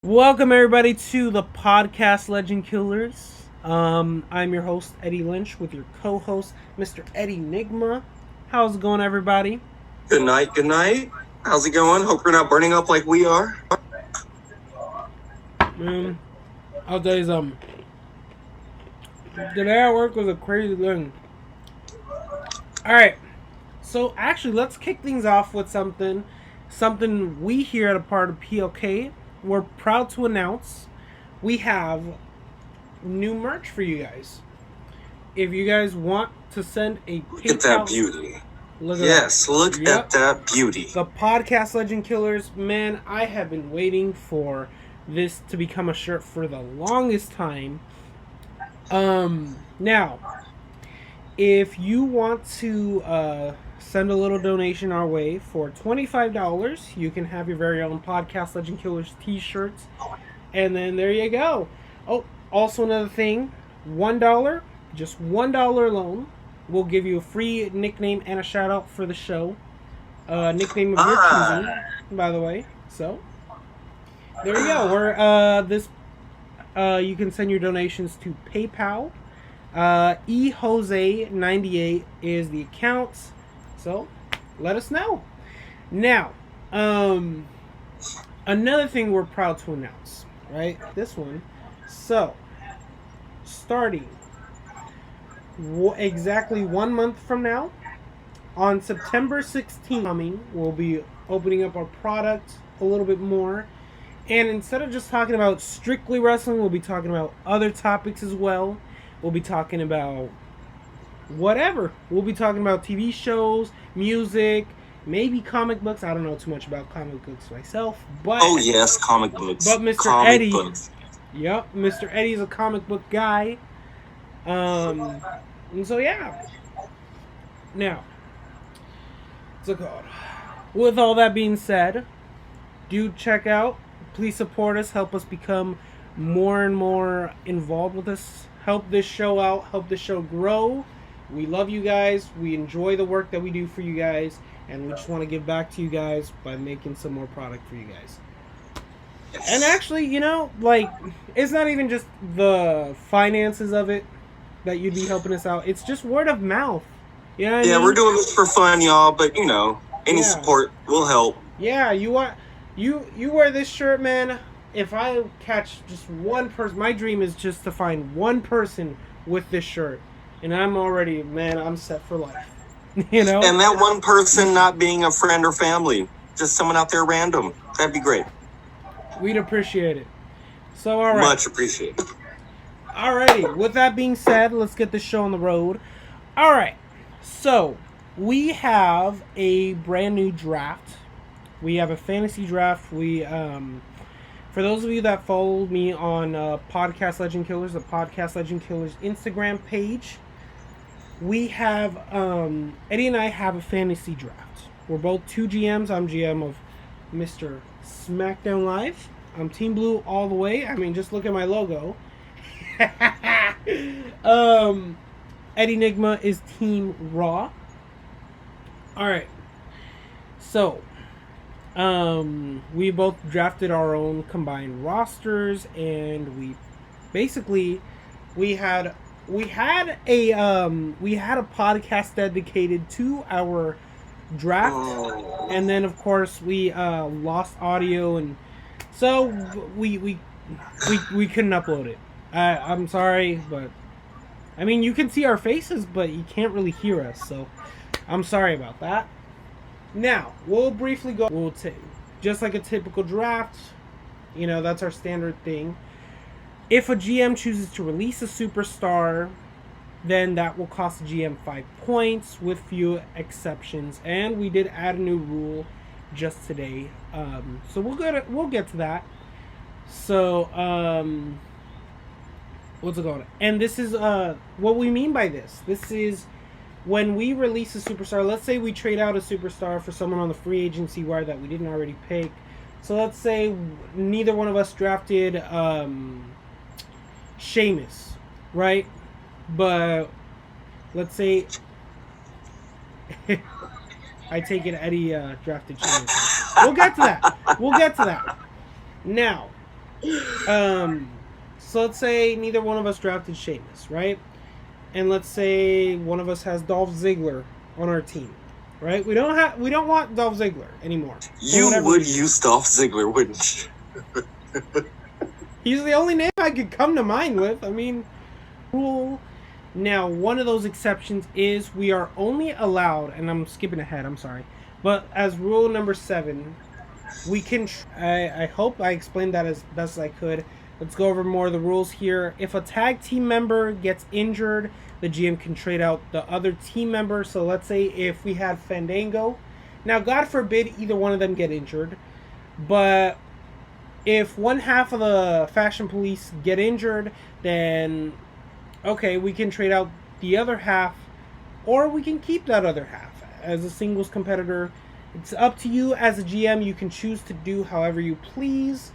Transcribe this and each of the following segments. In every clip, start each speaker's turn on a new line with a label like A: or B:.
A: Welcome everybody to the podcast Legend Killers. I'm your host Eddy Lynch with your co-host Mr. Eddie Nigma. How's it going, everybody?
B: Good night, good night. How's it going? Hope we're not burning up like we are.
A: I'll tell you something. Today at work was a crazy thing. Alright, so actually let's kick things off with something we here at a part of PLK. We're proud to announce we have new merch for you guys. If you guys want to send a
B: Look at that beauty. Look at that beauty.
A: The podcast Legend Killers, man, I have been waiting for this to become a shirt for the longest time. Now, if you want to send a little donation our way for $25, you can have your very own podcast Legend Killers t-shirts, and then there you go. Oh, also another thing, $1, just $1 alone, will give you a free nickname and a shout out for the show. Nickname of your choosing, by the way. So there you go. You can send your donations to PayPal. eJose98 is the account. So let us know. Now, another thing we're proud to announce, right? This one. So, starting exactly 1 month from now, on September 16th, we'll be opening up our product a little bit more. And instead of just talking about strictly wrestling, we'll be talking about other topics as well. We'll be talking about whatever. We'll be talking about TV shows, music, maybe comic books. I don't know too much about comic books myself, but
B: oh yes, comic books.
A: But Mr. Eddie, yep, Mr. Eddie's a comic book guy. And so yeah. Now, so God, with all that being said, do check out. Please support us. Help us become more and more involved with us. Help this show out. Help this show grow. We love you guys. We enjoy the work that we do for you guys. And we just want to give back to you guys by making some more product for you guys. Yes. And actually, it's not even just the finances of it that you'd be helping us out. It's just word of mouth. You know what I mean?
B: We're doing this for fun, y'all. But, any support will help.
A: Yeah, you wear this shirt, man. If I catch just one person, my dream is just to find one person with this shirt. And I'm set for life. And
B: that one person not being a friend or family, just someone out there random. That'd be great.
A: We'd appreciate it. So, all right.
B: Much appreciated.
A: Alrighty. With that being said, let's get this show on the road. All right. So, we have a brand new draft. We have a fantasy draft. For those of you that follow me on Podcast Legend Killers, the Podcast Legend Killers Instagram page, we have, Eddie and I have a fantasy draft. We're both two GMs. I'm GM of Mr. SmackDown Live. I'm Team Blue all the way. I mean, just look at my logo. Eddie Nigma is Team Raw. Alright. So, we both drafted our own combined rosters, and we had a podcast dedicated to our draft, and then of course we lost audio, and so we couldn't upload it. I'm sorry, but I mean, you can see our faces, but you can't really hear us, so I'm sorry about that. Now, we'll briefly go. We'll take just like a typical draft. That's our standard thing. If a GM chooses to release a superstar, then that will cost the GM 5 points, with few exceptions. And we did add a new rule just today. So we'll get to that. So what's it called? And this is what we mean by this. This is when we release a superstar. Let's say we trade out a superstar for someone on the free agency wire that we didn't already pick. So let's say neither one of us drafted Sheamus, right? But let's say I take it Eddie drafted Sheamus. We'll get to that. Now, So let's say neither one of us drafted Sheamus, right? And let's say one of us has Dolph Ziggler on our team, right? We don't want Dolph Ziggler anymore.
B: You would use Dolph Ziggler, wouldn't you?
A: He's the only name I could come to mind with. I mean, rule. Now, one of those exceptions is we are only allowed, and I'm skipping ahead, I'm sorry, but as rule number 7, we can, I hope I explained that as best as I could. Let's go over more of the rules here. If a tag team member gets injured, the GM can trade out the other team member. So let's say if we had Fandango. Now, God forbid either one of them get injured. But if one half of the Fashion Police get injured, then, okay, we can trade out the other half. Or we can keep that other half as a singles competitor. It's up to you as a GM. You can choose to do however you please.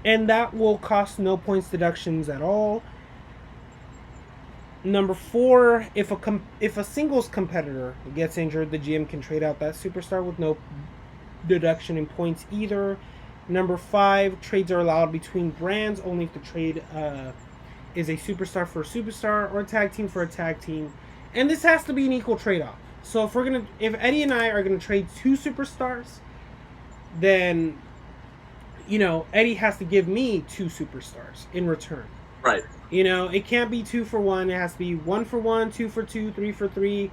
A: And that will cost no points deductions at all. Number 4, if a singles competitor gets injured, the GM can trade out that superstar with no deduction in points either. Number 5, trades are allowed between brands only if the trade is a superstar for a superstar or a tag team for a tag team. And this has to be an equal trade-off. So if Eddie and I are gonna trade 2 superstars, then Eddie has to give me 2 superstars in return.
B: Right.
A: It can't be 2 for 1. It has to be 1 for 1, 2 for 2, 3 for 3.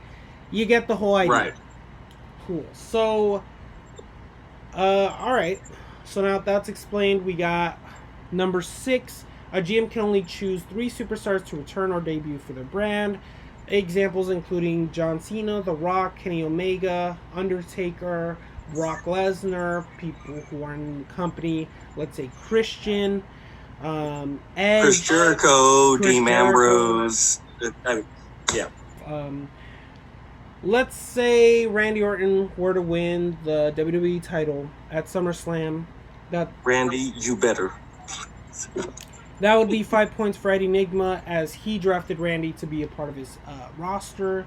A: You get the whole idea.
B: Right.
A: Cool. So, all right. So now that's explained, we got number 6. A GM can only choose 3 superstars to return or debut for their brand. Examples including John Cena, The Rock, Kenny Omega, Undertaker, Brock Lesnar, people who are in the company, let's say Christian, Edge,
B: Chris Jericho, Dean Ambrose. Yeah.
A: Let's say Randy Orton were to win the WWE title at SummerSlam.
B: Randy, you better.
A: That would be 5 points for Eddie Nigma, as he drafted Randy to be a part of his roster.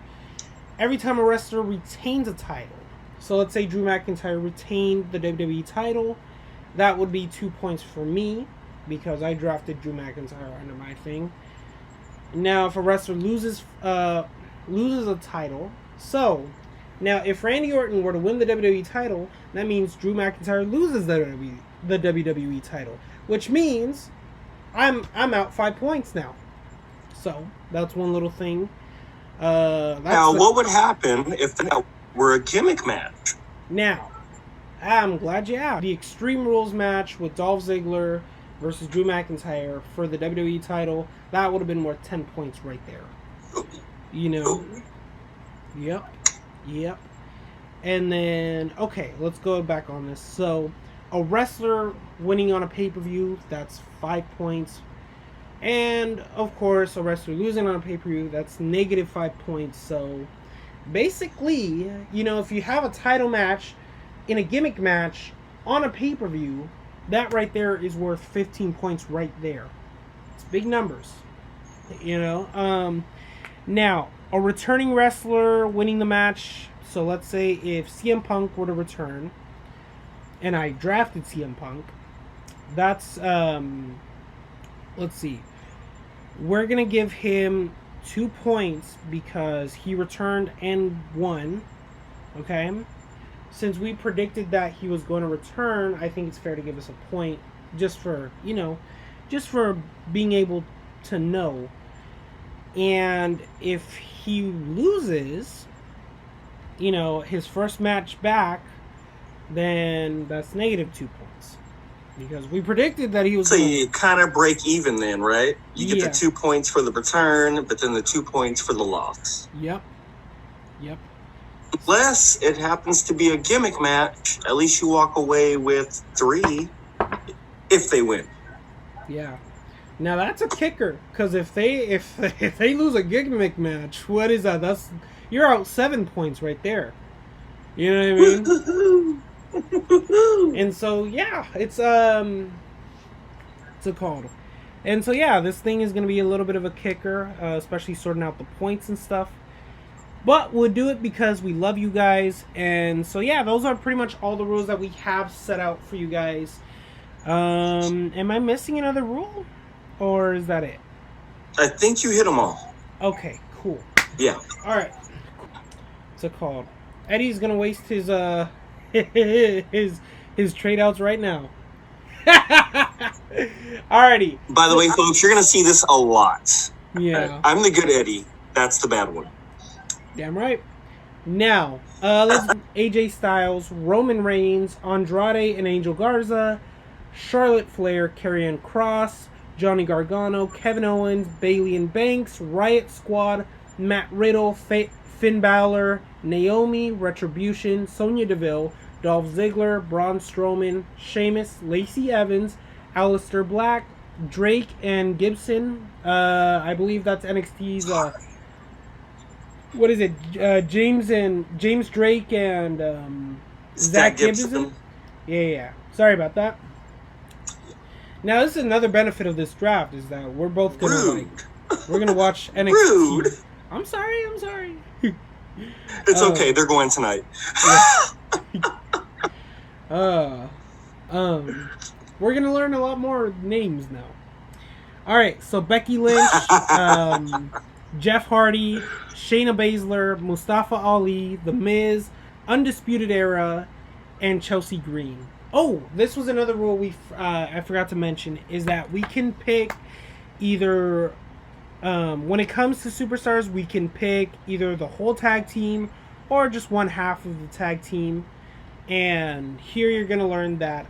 A: Every time a wrestler retains a title, so let's say Drew McIntyre retained the WWE title, that would be 2 points for me, because I drafted Drew McIntyre under my thing. Now, if a wrestler loses a title, so now if Randy Orton were to win the WWE title, that means Drew McIntyre loses the WWE title, which means I'm out 5 points now. So that's one little thing.
B: Now, what would happen if that were a gimmick match?
A: Now, I'm glad you asked. The Extreme Rules match with Dolph Ziggler versus Drew McIntyre for the WWE title, that would have been worth 10 points right there. Yep. And then, okay, let's go back on this. So, a wrestler winning on a pay-per-view, that's 5 points. And, of course, a wrestler losing on a pay-per-view, that's negative 5 points. So, basically, if you have a title match in a gimmick match on a pay-per-view, that right there is worth 15 points right there. It's big numbers. Now, a returning wrestler winning the match. So let's say if CM Punk were to return, and I drafted CM Punk, that's, let's see. We're going to give him 2 points because he returned and won. Okay? Since we predicted that he was going to return, I think it's fair to give us a point just for, just for being able to know. And if he loses, his first match back, then that's negative 2 points. Because we predicted that he was...
B: So you kind of break even then, right? You get the 2 points for the return, but then the 2 points for the loss.
A: Yep.
B: Unless it happens to be a gimmick match, at least you walk away with 3 if they win.
A: Yeah. Now that's a kicker, because if they lose a gimmick match, what is that? You're out 7 points right there. You know what I mean? And so it's a call. And so this thing is going to be a little bit of a kicker, especially sorting out the points and stuff. But we'll do it because we love you guys. And so those are pretty much all the rules that we have set out for you guys. Am I missing another rule? Or is that it?
B: I think you hit them all.
A: Okay, cool.
B: Yeah.
A: Alright. What's it called? Eddie's gonna waste his his trade outs right now. Alrighty.
B: By the way, folks, you're gonna see this a lot.
A: Yeah.
B: I'm the good Eddie. That's the bad one.
A: Damn right. Now, let's AJ Styles, Roman Reigns, Andrade and Angel Garza, Charlotte Flair, Karrion Kross, Johnny Gargano, Kevin Owens, Bayley and Banks, Riot Squad, Matt Riddle, Finn Balor, Naomi, Retribution, Sonya Deville, Dolph Ziggler, Braun Strowman, Sheamus, Lacey Evans, Aleister Black, Drake and Gibson. I believe that's NXT's. What is it? James Drake and Zach Gibson. Yeah. Sorry about that. Now this is another benefit of this draft is that we're both gonna we're gonna watch NXT.
B: Rude.
A: I'm sorry.
B: It's okay. They're going tonight.
A: We're gonna learn a lot more names now. All right, so Becky Lynch, Jeff Hardy, Shayna Baszler, Mustafa Ali, The Miz, Undisputed Era, and Chelsea Green. Oh, this was another rule I forgot to mention is that we can pick either when it comes to superstars, we can pick either the whole tag team or just one half of the tag team. And here you're gonna learn that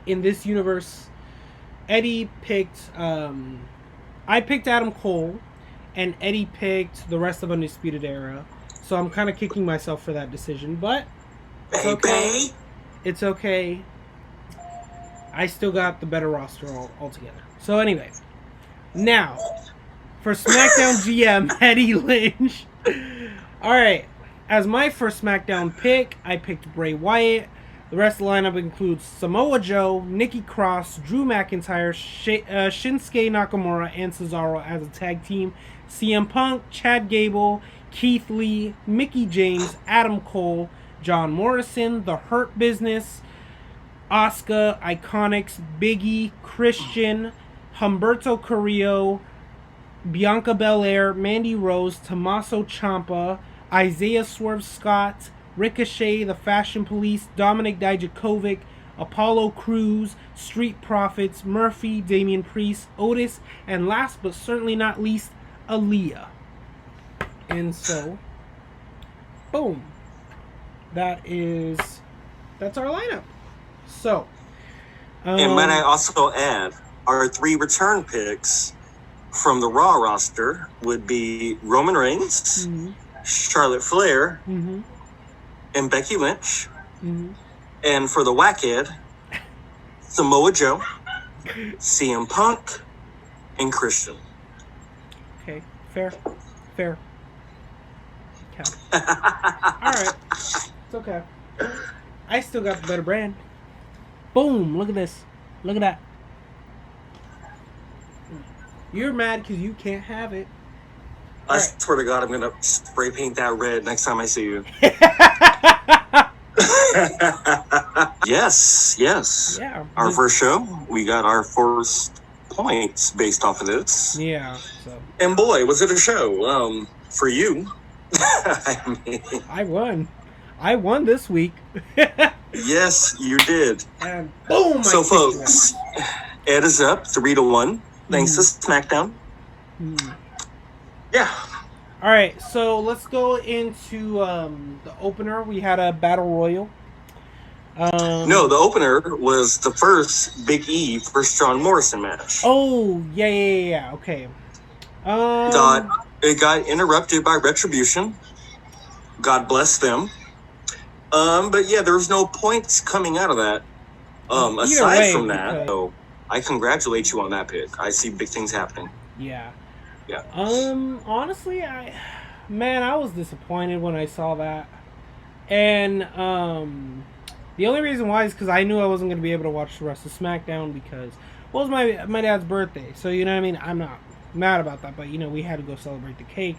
A: in this universe, Eddie picked. I picked Adam Cole, and Eddie picked the rest of Undisputed Era. So I'm kind of kicking myself for that decision, but it's okay. It's okay. I still got the better roster altogether. So anyway, now for SmackDown GM Eddie Lynch. All right, as my first SmackDown pick, I picked Bray Wyatt. The rest of the lineup includes Samoa Joe, Nikki Cross, Drew McIntyre, Shinsuke Nakamura, and Cesaro as a tag team. CM Punk, Chad Gable, Keith Lee, Mickie James, Adam Cole, John Morrison, The Hurt Business, Asuka, Iconics, Biggie, Christian, Humberto Carrillo, Bianca Belair, Mandy Rose, Tommaso Ciampa, Isaiah Swerve Scott, Ricochet, The Fashion Police, Dominic Dijakovic, Apollo Crews, Street Profits, Murphy, Damian Priest, Otis, and last but certainly not least, Aaliyah. And so, boom. That's our lineup. So,
B: and might I also add, our 3 return picks from the Raw roster would be Roman Reigns, Charlotte Flair, and Becky Lynch. And for the whackhead, Samoa Joe, CM Punk, and Christian.
A: Okay, fair. Okay. Alright. It's okay. I still got the better brand. Boom, look at this. Look at that. You're mad because you can't have it.
B: I swear to God, I'm going to spray paint that red next time I see you. Yes.
A: Yeah.
B: Our first show, we got our first points based off of this.
A: Yeah. So.
B: And boy, was it a show. For you. I mean,
A: I won this week.
B: Yes, you did.
A: And boom!
B: So, folks, Ed is up 3-1. Thanks to SmackDown. Yeah.
A: All right, so let's go into the opener. We had a battle royal.
B: No, the opener was the first Big E versus John Morrison match.
A: Oh, yeah. Okay.
B: It got interrupted by Retribution. God bless them. But yeah, there was no points coming out of that. Aside from that, so I congratulate you on that pick. I see big things happening.
A: Yeah.
B: Yeah.
A: Honestly, I was disappointed when I saw that. And the only reason why is because I knew I wasn't going to be able to watch the rest of SmackDown because it was my dad's birthday. So, you know what I mean? I'm not mad about that, but, you know, we had to go celebrate the cake.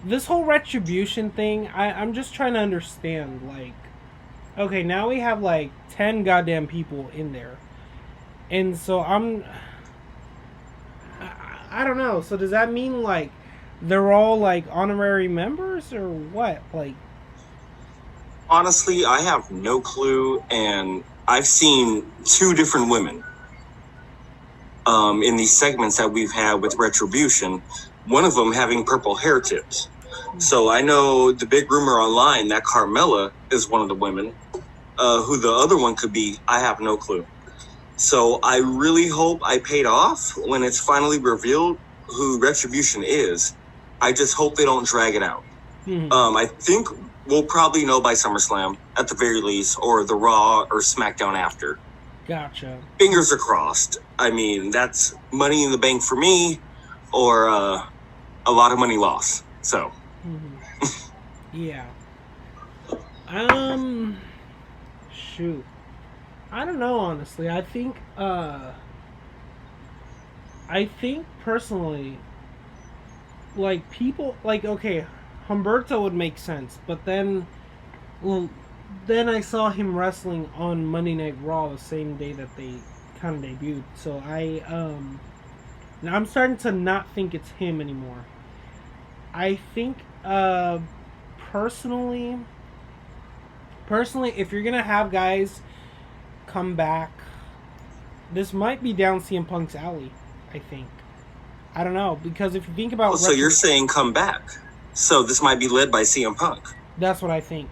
A: This whole Retribution thing, I'm just trying to understand, like, Okay, now we have like 10 goddamn people in there. And so I don't know. So does that mean like they're all like honorary members or what? Like,
B: honestly, I have no clue, and I've seen two different women in these segments that we've had with Retribution. One of them having purple hair tips. So I know the big rumor online that Carmella is one of the women. Who the other one could be, I have no clue. So I really hope I paid off when it's finally revealed who Retribution is. I just hope they don't drag it out. I think we'll probably know by SummerSlam at the very least, or the Raw or SmackDown after.
A: gotcha.
B: Fingers are crossed. I mean, that's money in the bank for me, or a lot of money lost. So.
A: Yeah. Shoot. I don't know, honestly. I think personally, like, people, like, okay, Humberto would make sense, but then, well, then I saw him wrestling on Monday Night Raw the same day that they kind of debuted, so now I'm starting to not think it's him anymore. I think, personally, if you're gonna have guys come back, this might be down CM Punk's alley. I think. I don't know, because if you think about,
B: so you're saying come back. So this might be led by CM Punk.
A: That's what I think.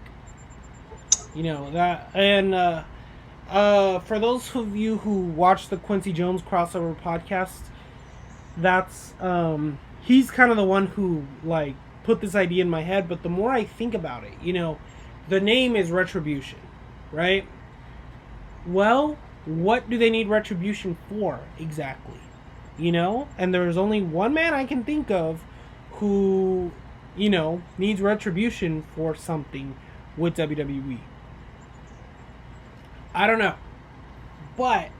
A: You know that, and for those of you who watch the Quincy Jones crossover podcast, that's he's kind of the one who like put this idea in my head. But the more I think about it, you know, the name is Retribution, right? Well, what do they need Retribution for exactly? You know, and there's only one man I can think of who, you know, needs Retribution for something with WWE. I don't know, but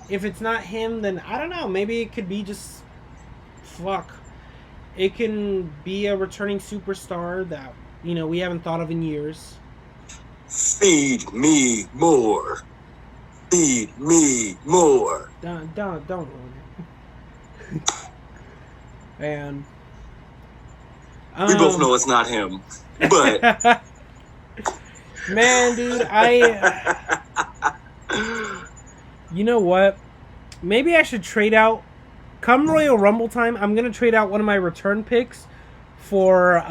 A: if it's not him, then I don't know. Maybe it could be just It can be a returning superstar that, you know, we haven't thought of in years.
B: Feed me more. Feed me more.
A: Don't ruin it. And
B: we both know it's not him, but
A: man, dude, you know what? Maybe I should trade out. Come Royal Rumble time, I'm gonna trade out one of my return picks for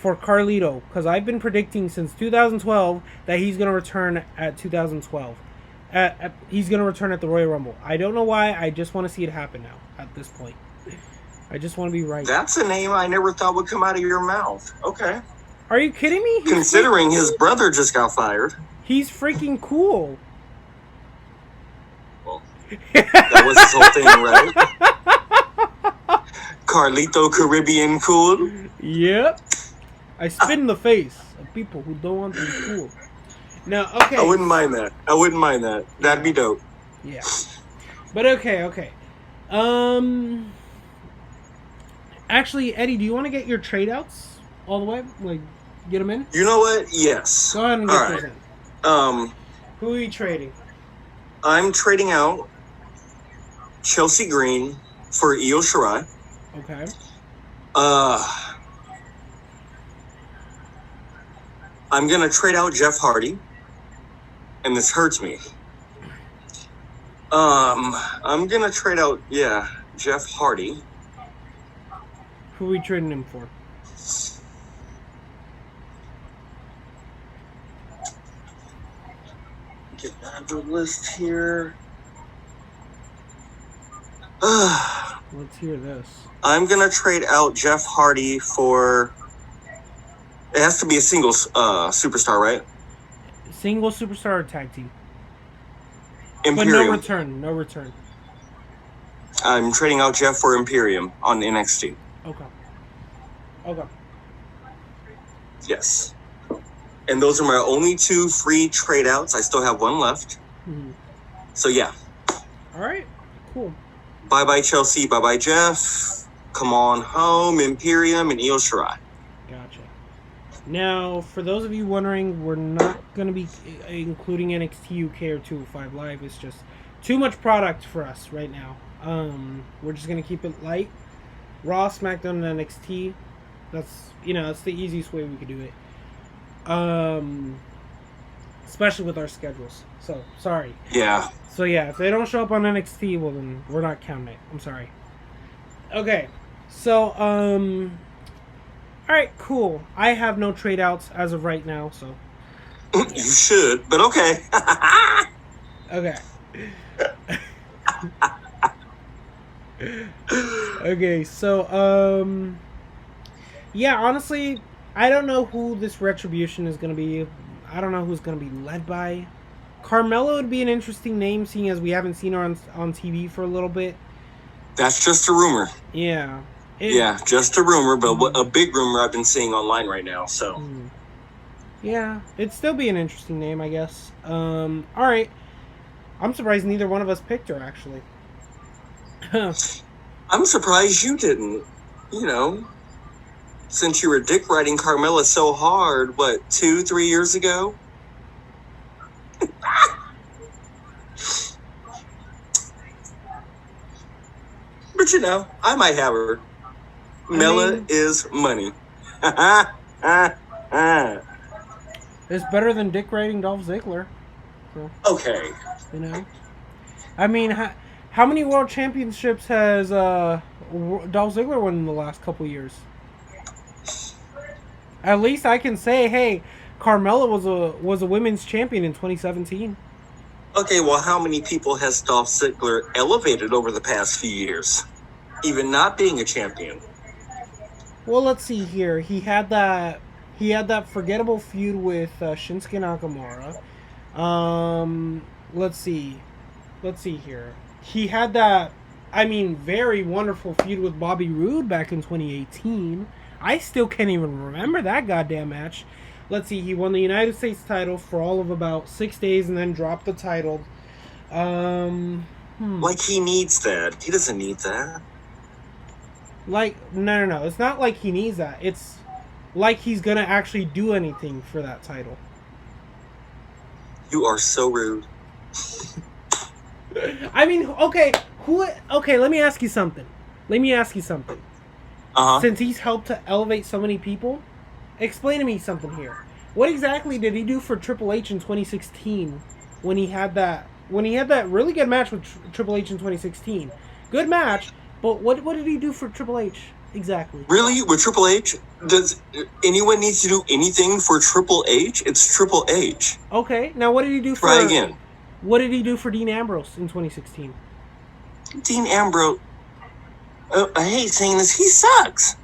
A: Carlito, because I've been predicting since 2012 that he's gonna return at 2012. He's gonna return at the Royal Rumble. I don't know why. I just want to see it happen now. At this point, I just want to be right.
B: That's a name I never thought would come out of your mouth. Okay.
A: Are you kidding me?
B: Considering his brother just got fired.
A: He's freaking cool.
B: Well, that was his whole thing, right? Carlito Caribbean cool.
A: Yep. I spit in the face of people who don't want to be cool. No, okay.
B: I wouldn't mind that. That'd be dope.
A: Yeah. But okay. Actually, Eddie, do you want to get your trade outs all the way? Like, get them in?
B: You know what? Yes.
A: Go ahead and get those in. Who are you trading?
B: I'm trading out Chelsea Green for Io Shirai.
A: Okay.
B: I'm gonna trade out Jeff Hardy, and this hurts me. I'm gonna trade out Jeff Hardy.
A: Who are we trading him for?
B: Get the list here.
A: Let's hear this.
B: I'm gonna trade out Jeff Hardy for. It has to be a single superstar, right?
A: Single superstar or tag team?
B: Imperium.
A: But no return.
B: I'm trading out Jeff for Imperium on NXT.
A: Okay.
B: Yes. And those are my only two free trade outs. I still have one left.
A: Mm-hmm.
B: So yeah.
A: Alright, cool.
B: Bye-bye Chelsea, bye-bye Jeff. Come on home, Imperium, and Io Shirai.
A: Gotcha. Now, for those of you wondering, we're not going to be including NXT UK or 205 Live. It's just too much product for us right now. We're just going to keep it light. Raw, SmackDown, and NXT. That's the easiest way we could do it. Especially with our schedules. So, sorry.
B: Yeah.
A: So, yeah, if they don't show up on NXT, well, then we're not counting it. I'm sorry. Okay. So, alright, cool. I have no trade outs as of right now, so.
B: You should, but okay.
A: Okay. Okay, so, yeah, honestly, I don't know who this Retribution is going to be. I don't know who's going to be led by. Carmella would be an interesting name, seeing as we haven't seen her on TV for a little bit.
B: That's just a rumor.
A: Yeah.
B: Yeah, just a rumor, but a big rumor I've been seeing online right now, so.
A: Yeah, it'd still be an interesting name, I guess. Alright. I'm surprised neither one of us picked her, actually.
B: I'm surprised you didn't. Since you were dick riding Carmella so hard, 2-3 years ago? But I might have her. Mela is money.
A: It's better than dick riding Dolph Ziggler. So,
B: okay.
A: I mean, how many world championships has Dolph Ziggler won in the last couple years? At least I can say, hey, Carmella was a women's champion in 2017.
B: Okay, well, how many people has Dolph Ziggler elevated over the past few years? Even not being a champion.
A: Well, let's see here. He had that forgettable feud with Shinsuke Nakamura. Let's see here. He had that, very wonderful feud with Bobby Roode back in 2018. I still can't even remember that goddamn match. Let's see. He won the United States title for all of about 6 days and then dropped the title.
B: Like he needs that. He doesn't need that.
A: No. It's not like he needs that. It's like he's gonna actually do anything for that title.
B: You are so rude.
A: Okay, let me ask you something.
B: Uh-huh.
A: Since he's helped to elevate so many people, explain to me something here. What exactly did he do for Triple H in 2016 when he had that really good match with Triple H in 2016? Good match, but what did he do for Triple H exactly?
B: Really? With Triple H? Does anyone need to do anything for Triple H? It's Triple H.
A: Okay, now what did he do for...
B: Try again.
A: What did he do for Dean Ambrose in 2016?
B: Dean Ambrose... I hate saying this. He sucks.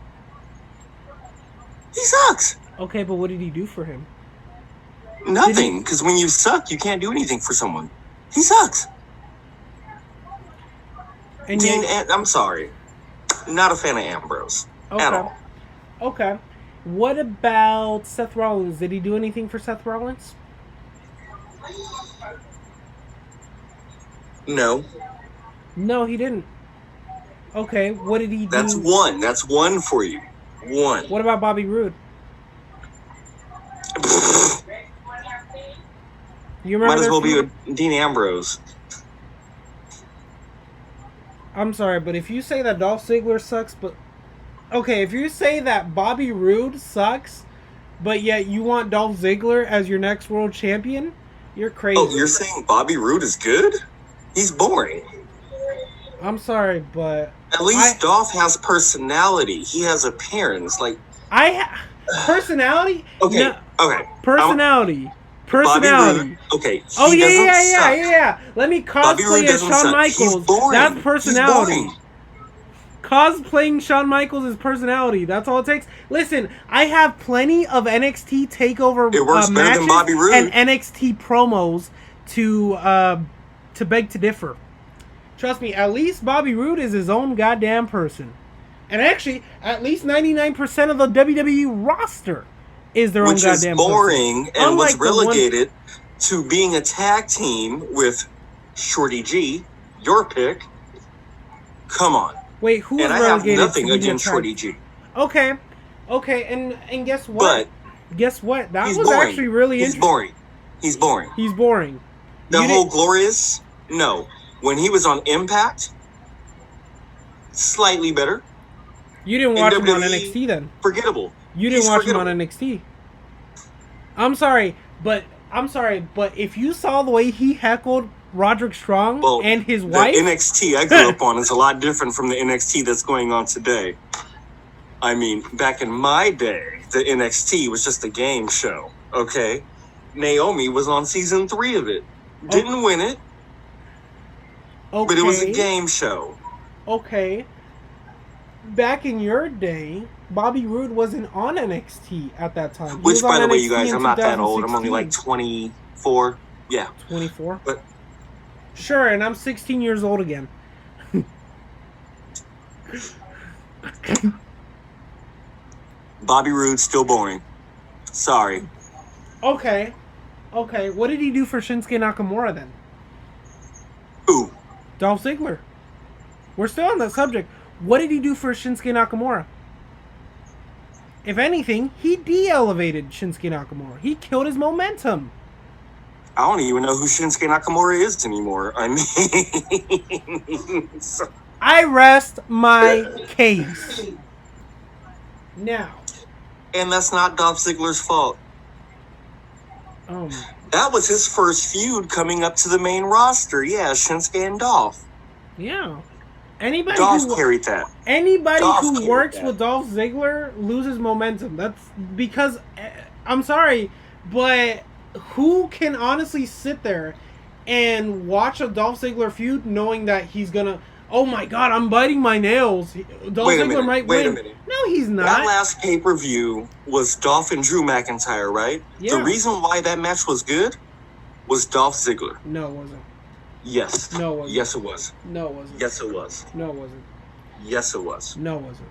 B: He sucks.
A: Okay, but what did he do for him?
B: Nothing, because when you suck, you can't do anything for someone. He sucks.
A: And
B: I'm sorry. Not a fan of Ambrose.
A: Okay.
B: At all.
A: Okay. What about Seth Rollins? Did he do anything for Seth Rollins?
B: No.
A: No, he didn't. Okay, what did he do?
B: That's one. That's one for you. One.
A: What about Bobby Roode? You remember?
B: Might as well be with Dean Ambrose.
A: I'm sorry, but if you say that Dolph Ziggler sucks, if you say that Bobby Roode sucks, but yet you want Dolph Ziggler as your next world champion, you're crazy.
B: Oh, you're saying Bobby Roode is good? He's boring.
A: I'm sorry, but
B: at least Dolph has personality. He has appearance.
A: Personality?
B: Okay.
A: No,
B: okay.
A: Personality.
B: Roode, okay.
A: Oh yeah. Let me cosplay as Shawn Michaels. That's personality. Cosplaying Shawn Michaels is personality. That's all it takes. Listen, I have plenty of NXT Takeover matches and NXT promos to beg to differ. Trust me, at least Bobby Roode is his own goddamn person. And actually, at least 99% of the WWE roster is their own goddamn person.
B: Which is boring and was relegated to being a tag team with Shorty G, your pick. Come on.
A: Wait, who was
B: relegated? And I have nothing against Shorty G.
A: Okay, and guess what? Guess what? That
B: He's
A: was
B: boring.
A: actually really
B: He's
A: interesting.
B: boring. He's boring.
A: He's boring.
B: The whole Glorious? No. When he was on Impact, slightly better.
A: You didn't watch him on NXT then.
B: Forgettable.
A: You didn't watch him on NXT. I'm sorry, but if you saw the way he heckled Roderick Strong and his wife,
B: the NXT I grew up on is a lot different from the NXT that's going on today. I mean, back in my day, the NXT was just a game show. Okay, Naomi was on season 3 of it. Didn't win it. Okay. But it was a game show.
A: Okay. Back in your day, Bobby Roode wasn't on NXT at that time.
B: Which, by the way, you guys, I'm not that old. I'm only like 24. Yeah.
A: 24?
B: But
A: sure, and I'm 16 years old again.
B: Bobby Roode's still boring. Sorry.
A: Okay. What did he do for Shinsuke Nakamura then?
B: Who?
A: Dolph Ziggler. We're still on that subject. What did he do for Shinsuke Nakamura? If anything, he de-elevated Shinsuke Nakamura. He killed his momentum.
B: I don't even know who Shinsuke Nakamura is anymore. I mean...
A: I rest my case. Now.
B: And that's not Dolph Ziggler's fault. That was his first feud coming up to the main roster. Yeah, Shinsuke and Dolph.
A: Yeah.
B: Dolph carried that.
A: Anybody who works with Dolph Ziggler loses momentum. That's because, I'm sorry, but who can honestly sit there and watch a Dolph Ziggler feud knowing that he's gonna, oh my god, I'm biting my nails. Dolph Ziggler might win.
B: Wait a minute.
A: No, he's not.
B: That last pay-per-view was Dolph and Drew McIntyre, right?
A: Yeah.
B: The reason why that match was good was Dolph Ziggler.
A: No, it wasn't.
B: Yes.
A: No, it wasn't.
B: Yes, it was.
A: No, it wasn't.
B: Yes, it was.
A: No, it wasn't.
B: Yes, it was.
A: No, it wasn't.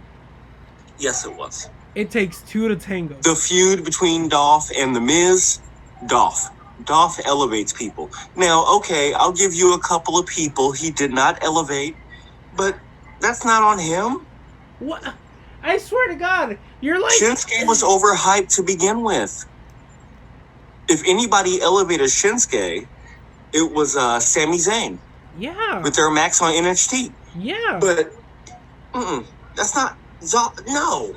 B: Yes, it was.
A: It takes two to tango.
B: The feud between Dolph and The Miz, Dolph. Dolph elevates people. Now, okay, I'll give you a couple of people he did not elevate, but that's not on him.
A: What? I swear to God, you're like...
B: Shinsuke was overhyped to begin with. If anybody elevated Shinsuke, it was Sami Zayn.
A: Yeah.
B: With their max on NXT.
A: Yeah.
B: But, that's not... No.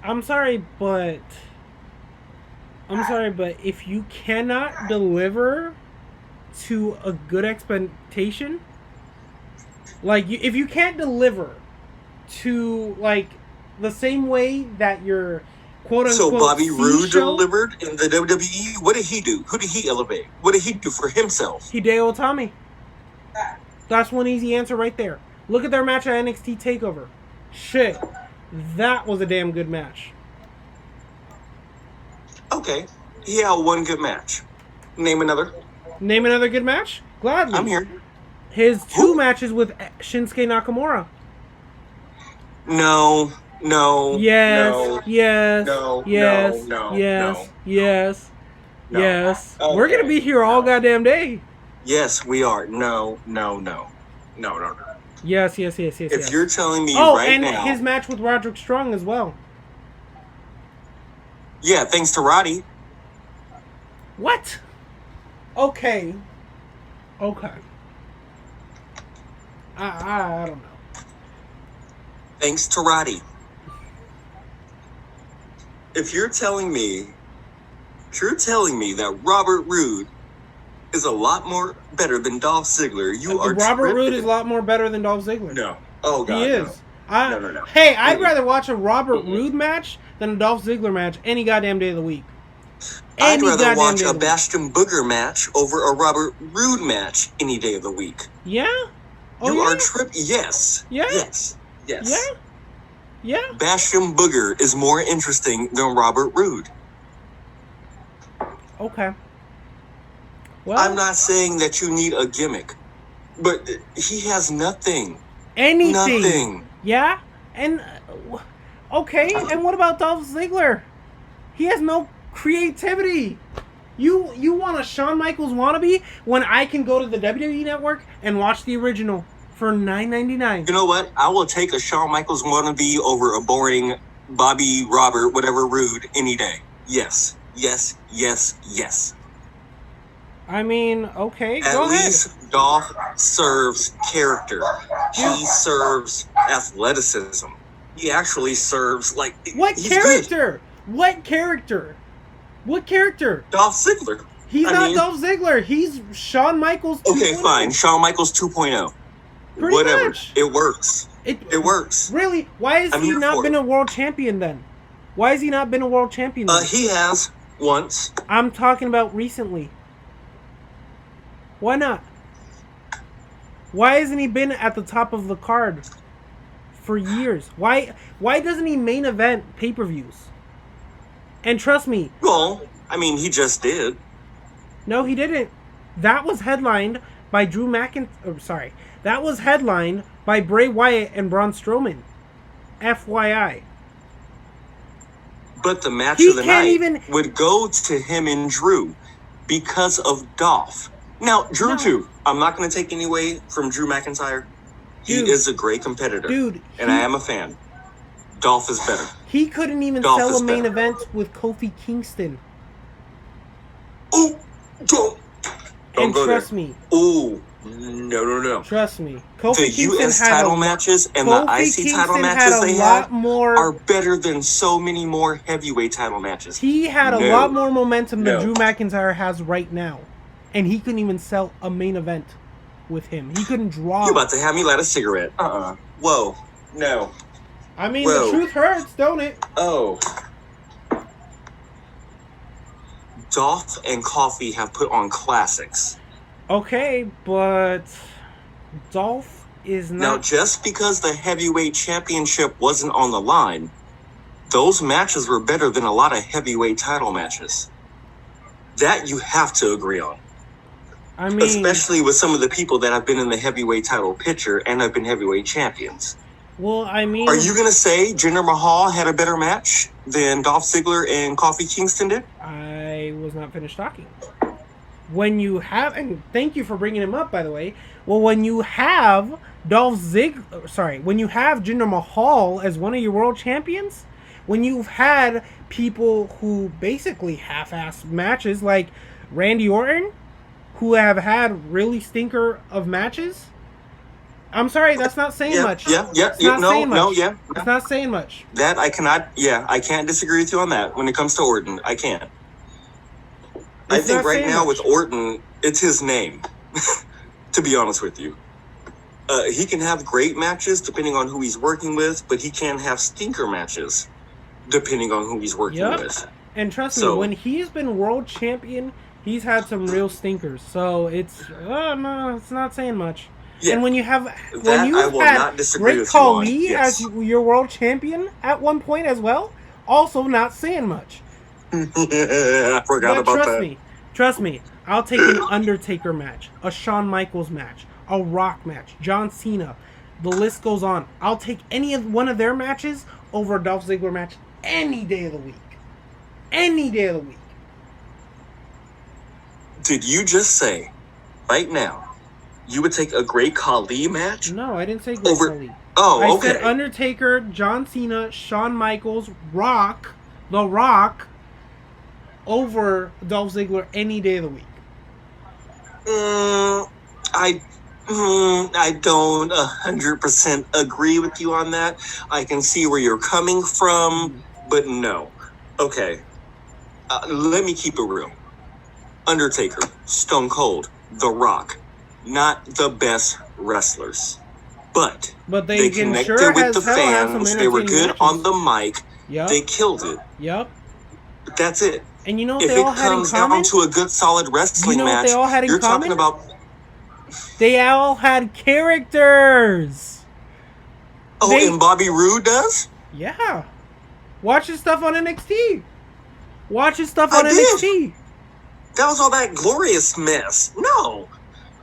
A: I'm sorry, but if you cannot deliver to a good expectation, like if you can't deliver to like the same way that your quote unquote
B: so Bobby Roode delivered in the WWE. What did he do? Who did he elevate? What did he do for himself?
A: Hideo Itami. That's one easy answer right there. Look at their match at NXT TakeOver. Shit, that was a damn good match.
B: Okay, he had one good match. Name another.
A: Name another good match? Gladly.
B: I'm here.
A: His two matches with Shinsuke Nakamura.
B: No.
A: Yes.
B: No,
A: yes.
B: No.
A: Yes.
B: No.
A: Yes.
B: No.
A: Yes.
B: No.
A: Yes.
B: Okay.
A: We're gonna be here all goddamn day.
B: Yes, we are. No.
A: Yes.
B: If you're telling me
A: now,
B: and
A: his match with Roderick Strong as well.
B: Yeah, thanks to Roddy.
A: What? Okay. I don't know.
B: Thanks to Roddy. If you're telling me that Robert Roode is a lot more better than Dolph Ziggler,
A: Robert Roode is a lot more better than Dolph Ziggler.
B: No. Oh, God,
A: he is.
B: No.
A: Hey, I'd rather watch a Robert Roode match than a Dolph Ziggler match any goddamn day of the week.
B: I'd rather watch a Bastion Booger match over a Robert Roode match any day of the week.
A: Yeah?
B: Yes.
A: Yeah?
B: Yes.
A: Yeah?
B: Bastion Booger is more interesting than Robert Roode.
A: Okay. Well,
B: I'm not saying that you need a gimmick, but he has nothing.
A: Anything.
B: Nothing.
A: Yeah? And, okay, and what about Dolph Ziggler? He has no creativity. You want a Shawn Michaels wannabe when I can go to the WWE Network and watch the original for $9.99.
B: You know what? I will take a Shawn Michaels wannabe over a boring Bobby Robert, whatever Rude, any day. Yes. Yes. Yes. Yes.
A: I mean, okay,
B: At
A: go ahead.
B: least Dolph serves character. He serves athleticism. He actually serves, like...
A: What character?
B: Good.
A: What character? What character?
B: Dolph Ziggler.
A: He's not Dolph Ziggler. He's Shawn Michaels 2.0.
B: Okay, fine. Shawn Michaels 2.0. Whatever.
A: Much.
B: It works. It works.
A: Really? Why has he not been a world champion then? Why has he not been a world champion then?
B: He has once.
A: I'm talking about recently. Why not? Why hasn't he been at the top of the card for years? Why doesn't he main event pay-per-views? And trust me.
B: Well, I mean, he just did.
A: No, he didn't. That was headlined by Drew McIntyre. Sorry. That was headlined by Bray Wyatt and Braun Strowman. FYI.
B: But the match of the night would go to him and Drew because of Dolph. Now, Drew, too. I'm not going to take any away from Drew McIntyre. He is a great competitor. And I am a fan. Dolph is better.
A: He couldn't even sell a main event with Kofi Kingston.
B: Oh, don't go
A: trust
B: there.
A: Me.
B: Oh, no.
A: Trust me. Kofi
B: the
A: Kingston
B: U.S. title matches and the IC title matches they had are better than so many more heavyweight title matches.
A: He had a lot more momentum than Drew McIntyre has right now. And he couldn't even sell a main event with him. He couldn't draw.
B: You're about to have me light a cigarette. Whoa. No.
A: I mean, the truth hurts, don't it?
B: Oh. Dolph and Coffee have put on classics.
A: Okay, but Dolph is not...
B: Now, just because the heavyweight championship wasn't on the line, those matches were better than a lot of heavyweight title matches. That you have to agree on.
A: I mean...
B: Especially with some of the people that have been in the heavyweight title picture and have been heavyweight champions.
A: Well, I mean...
B: Are you going to say Jinder Mahal had a better match than Dolph Ziggler and Kofi Kingston did?
A: I was not finished talking. When you have... And thank you for bringing him up, by the way. Well, when you have when you have Jinder Mahal as one of your world champions, when you've had people who basically half-ass matches, like Randy Orton, who have had really stinker of matches... I'm sorry, that's not saying much. It's not saying much.
B: That I cannot, I can't disagree with you on that. When it comes to Orton, I can't. I think right now with Orton, it's his name, to be honest with you. He can have great matches depending on who he's working with, but he can have stinker matches depending on who he's working with.
A: And trust me, when he's been world champion, he's had some real stinkers. So it's, no, it's not saying much. Yeah, and when you have had Great Khali as your world champion at one point as well, also not saying much.
B: I forgot about that.
A: Trust me, I'll take an Undertaker match, a Shawn Michaels match, a Rock match, John Cena. The list goes on. I'll take one of their matches over a Dolph Ziggler match any day of the week. Any day of the week.
B: Did you just say, right now, you would take a Great Khali match?
A: No, I didn't say Great Khali.
B: Oh,
A: I said Undertaker, John Cena, Shawn Michaels, The Rock, over Dolph Ziggler any day of the week.
B: I don't 100% agree with you on that. I can see where you're coming from, but no. Okay. Let me keep it real. Undertaker, Stone Cold, The Rock. Not the best wrestlers, but they connected with the fans. They were good on the mic. Yep. They killed it.
A: Yep.
B: That's it.
A: And you know what
B: if
A: they all had in common?
B: If it comes down to a good, solid wrestling match, you're talking about...
A: They all had characters.
B: Oh, and Bobby Roode does?
A: Yeah. Watch his stuff on NXT. NXT.
B: That was all that glorious mess. No.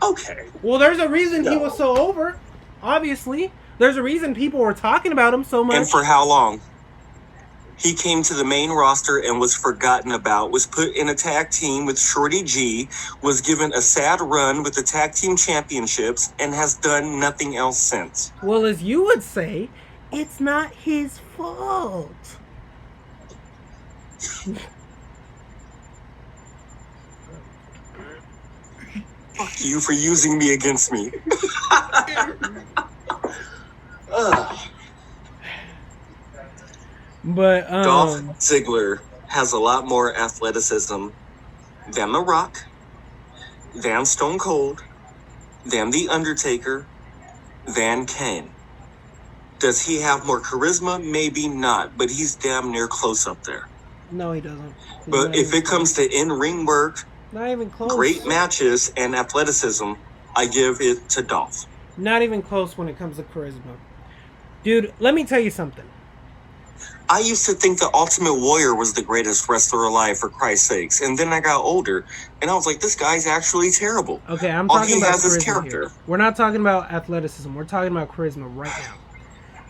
B: Okay.
A: Well, there's a reason he was so over. Obviously. There's a reason people were talking about him so much.
B: And for how long? he came to the main roster and was forgotten about, was put in a tag team with Shorty G, was given a sad run with the tag team championships, and has done nothing else since.
A: Well, as you would say, it's not his fault.
B: Fuck you for using me against me.
A: But
B: Dolph Ziggler has a lot more athleticism than The Rock, than Stone Cold, than The Undertaker, than Kane. Does he have more charisma? Maybe not, but he's damn near close up there.
A: No, he doesn't.
B: But if it comes to in-ring work,
A: not even close.
B: Great matches, and athleticism, I give it to Dolph.
A: Not even close when it comes to charisma. Dude, let me tell you something.
B: I used to think the Ultimate Warrior was the greatest wrestler alive, for Christ's sakes. And then I got older, and I was like, this guy's actually terrible.
A: Okay, I'm
B: All
A: talking
B: he
A: about
B: has is
A: charisma
B: character.
A: here. We're not talking about athleticism. We're talking about charisma right now.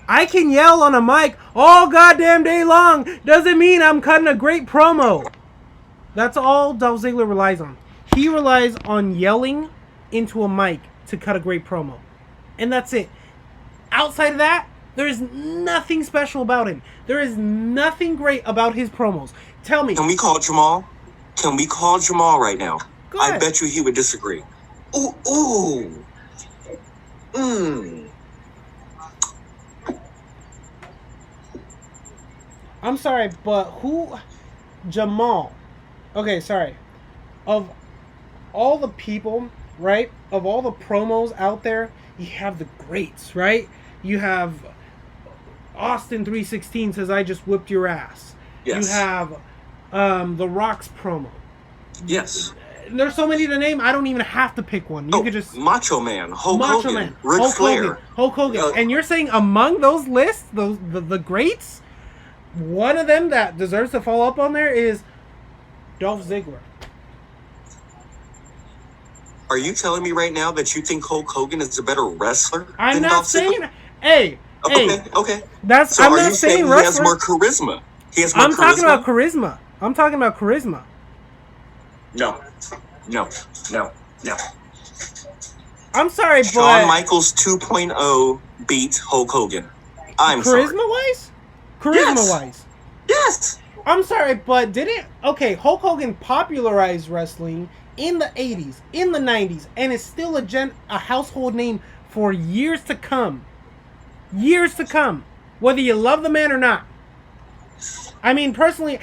A: I can yell on a mic all goddamn day long. Doesn't mean I'm cutting a great promo. That's all Dolph Ziggler relies on. He relies on yelling into a mic to cut a great promo. And that's it. Outside of that, there is nothing special about him. There is nothing great about his promos. Tell me.
B: Can we call Jamal? Can we call Jamal right now?
A: Go ahead.
B: I bet you he would disagree. Ooh.
A: I'm sorry, but who... Jamal. Okay, sorry. Of all the people, right? Of all the promos out there, you have the greats, right? You have Austin 316 says, I just whipped your ass.
B: Yes.
A: You have The Rock's promo.
B: Yes.
A: There's so many to name, I don't even have to pick one. You could just...
B: Macho Man, Hulk
A: Macho
B: Hogan,
A: Man,
B: Ric
A: Hulk
B: Flair.
A: Hogan, Hulk Hogan. And you're saying among those lists, the greats, one of them that deserves to follow up on there is Dolph Ziggler.
B: Are you telling me right now that you think Hulk Hogan is a better wrestler
A: I'm
B: than
A: not
B: Dolph
A: saying...
B: Ziggler?
A: Hey.
B: Okay.
A: That's...
B: So
A: I'm
B: are
A: not
B: you saying he
A: wrestler.
B: has more charisma? He has more
A: I'm
B: charisma?
A: talking about charisma. I'm talking about charisma.
B: No.
A: I'm sorry, but...
B: Shawn Michaels 2.0 beat Hulk Hogan. I'm sorry.
A: Charisma-wise? Charisma-wise.
B: Yes.
A: I'm sorry, but didn't... Okay, Hulk Hogan popularized wrestling in the 80s, in the 90s, and is still a household name for years to come. Years to come. Whether you love the man or not. I mean, personally...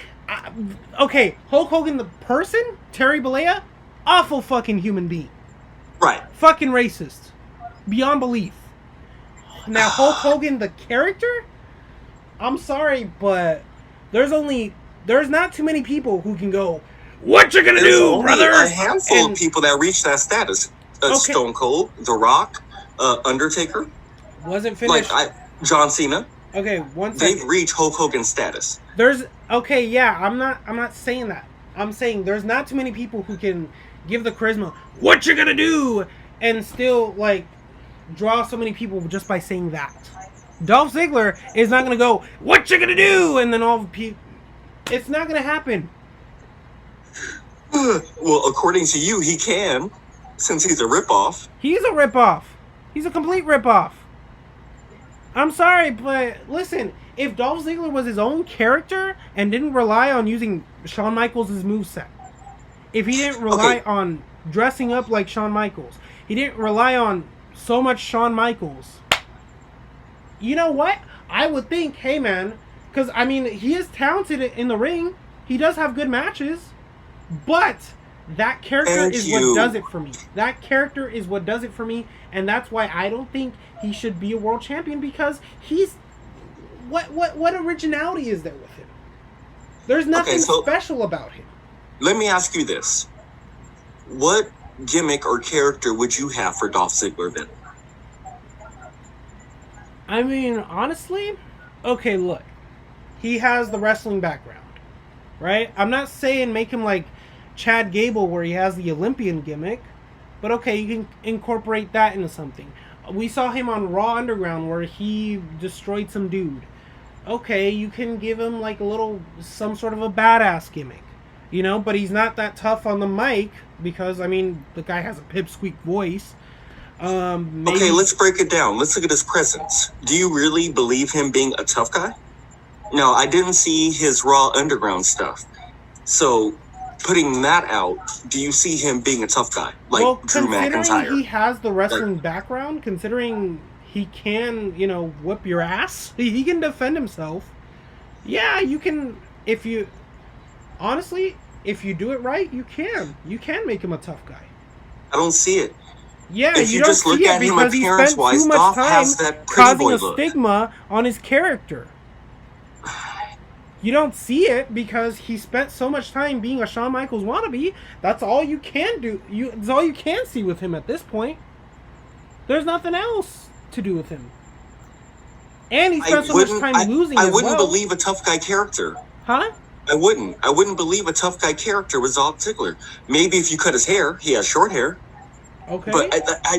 A: okay, Hulk Hogan the person, Terry Bollea, awful fucking human being.
B: Right.
A: Fucking racist. Beyond belief. Now, Hulk Hogan the character? I'm sorry, but there's not too many people who can go, what you gonna do, brother?
B: There's a handful of people that reach that status.
A: Okay.
B: Stone Cold, The Rock, Undertaker.
A: Wasn't finished.
B: John Cena.
A: Okay, one second.
B: They've reached Hulk Hogan status.
A: Okay, yeah, I'm not saying that. I'm saying there's not too many people who can give the charisma, what you gonna do? And still, draw so many people just by saying that. Dolph Ziggler is not gonna go, what you gonna do? And then all the people... It's not gonna happen.
B: Well, according to you, he can, since he's a ripoff.
A: He's a ripoff. He's a complete ripoff. I'm sorry, but listen, if Dolph Ziggler was his own character and didn't rely on using Shawn Michaels' moveset, if he didn't rely on dressing up like Shawn Michaels, he didn't rely on so much Shawn Michaels, you know what? I would think, hey man, because I mean, he is talented in the ring. He does have good matches, but that character is what does it for me. That character is what does it for me, and that's why I don't think he should be a world champion, because he's... What originality is there with him? There's nothing special about him.
B: Let me ask you this. What gimmick or character would you have for Dolph Ziggler then?
A: I mean, honestly, okay, look. He has the wrestling background, right? I'm not saying make him like Chad Gable where he has the Olympian gimmick, but okay, you can incorporate that into something. We saw him on Raw Underground where he destroyed some dude. okay, you can give him like some sort of a badass gimmick, but he's not that tough on the mic because, I mean, the guy has a pipsqueak voice. Maybe...
B: Okay, let's break it down. Let's look at his presence. Do you really believe him being a tough guy? No, I didn't see his Raw Underground stuff. So, putting that out, do you see him being a tough guy? Like Drew McIntyre?
A: Considering he has the wrestling background, considering he can, whip your ass, he can defend himself. Yeah, you can, honestly, if you do it right, you can make him a tough guy.
B: I don't see it.
A: Yeah,
B: if
A: you
B: don't just look
A: see
B: at
A: it
B: him
A: because he spent too much time causing a stigma on his character. You don't see it because he spent so much time being a Shawn Michaels wannabe. That's all you can do. It's all you can see with him at this point. There's nothing else to do with him. And he spent so much time losing.
B: I wouldn't believe a tough guy character.
A: Huh?
B: I wouldn't believe a tough guy character was Dolph Ziggler. Maybe if you cut his hair, he has short hair.
A: Okay.
B: But I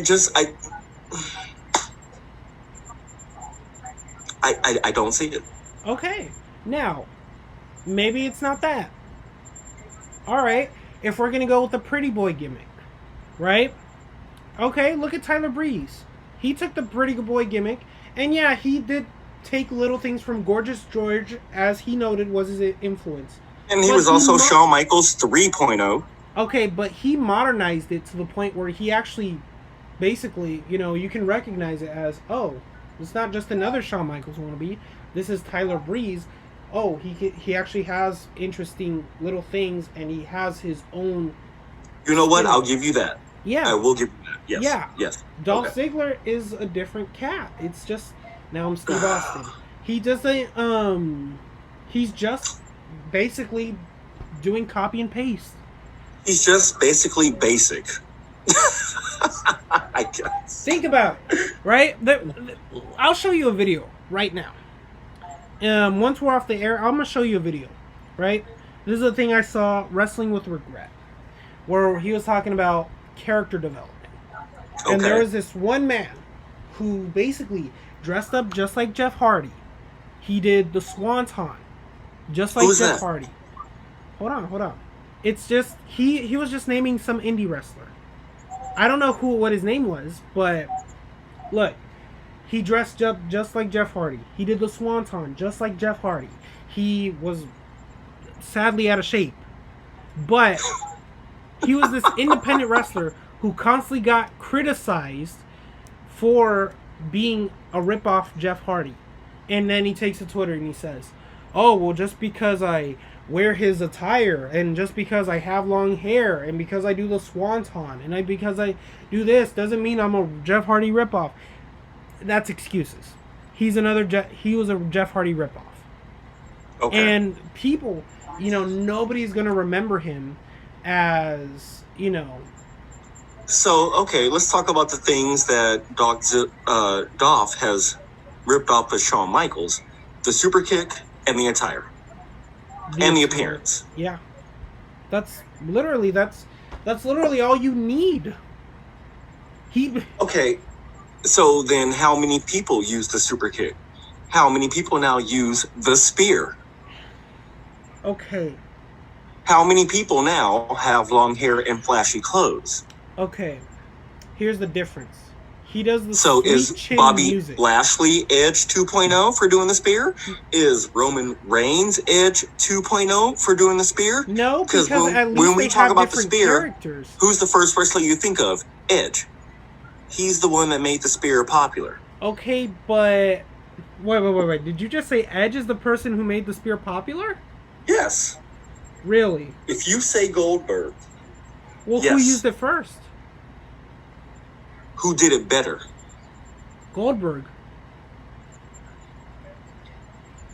B: don't see it.
A: Okay. Now, maybe it's not that. Alright, if we're gonna go with the pretty boy gimmick, right? Okay, look at Tyler Breeze. He took the pretty boy gimmick, and yeah, he did take little things from Gorgeous George, as he noted was his influence.
B: And he was also Shawn Michaels 3.0.
A: Okay, but he modernized it to the point where he actually, basically, you can recognize it as, oh, it's not just another Shawn Michaels wannabe. This is Tyler Breeze. Oh, he actually has interesting little things, and he has his own.
B: You know what? I'll give you that.
A: Yeah,
B: I will give you that. Yes.
A: Yeah.
B: Yes.
A: Dolph Ziggler is a different cat. It's just now I'm Steve Austin. He doesn't. He's just basically doing copy and paste.
B: He's just basically basic. I guess.
A: Think about it, right? I'll show you a video right now. Once we're off the air, I'm gonna show you a video, right? This is a thing I saw, Wrestling with Regret, where he was talking about character development. Okay. And there was this one man who basically dressed up just like Jeff Hardy. He did the Swanton, just like Jeff Hardy. Hold on. It's just he was just naming some indie wrestler. I don't know what his name was, but look, he dressed up just like Jeff Hardy. He did the Swanton just like Jeff Hardy. He was sadly out of shape, but he was this independent wrestler who constantly got criticized for being a ripoff Jeff Hardy. And then he takes to Twitter and he says, "Oh, well, just because I wear his attire, and just because I have long hair, and because I do the Swanton, and because I do this, doesn't mean I'm a Jeff Hardy ripoff." That's excuses. He was a Jeff Hardy ripoff. Okay. And people, nobody's gonna remember him as,
B: So, okay, let's talk about the things that Dolph has ripped off of Shawn Michaels: the super kick and the attire. And the appearance.
A: Yeah. That's literally all you need.
B: Okay, so then how many people use the super kick? How many people now use the spear?
A: Okay.
B: How many people now have long hair and flashy clothes?
A: Okay. Here's the difference. He does the
B: So is Bobby
A: music.
B: Lashley Edge 2.0 for doing the spear? Is Roman Reigns Edge 2.0 for doing the spear?
A: No, because at least when we talk about the spear, characters.
B: Who's the first wrestler you think of? Edge. He's the one that made the spear popular.
A: Okay, but wait. Did you just say Edge is the person who made the spear popular?
B: Yes.
A: Really?
B: If you say Goldberg.
A: Well, yes. Who used it first?
B: Who did it better?
A: Goldberg.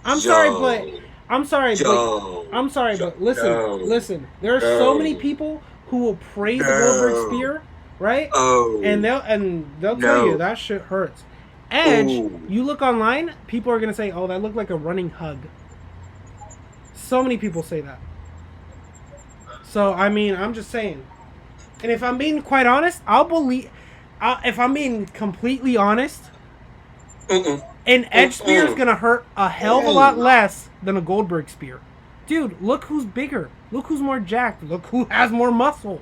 A: I'm sorry, but listen. There are so many people who will praise the Goldberg spear, right? And they'll tell you that shit hurts. Edge, you look online, people are gonna say, "Oh, that looked like a running hug." So many people say that. So I mean, I'm just saying. And if I'm being quite honest, if I'm being completely honest, An Edge spear is gonna hurt a hell of a lot less than a Goldberg spear. Dude, look who's bigger. Look who's more jacked. Look who has more muscle.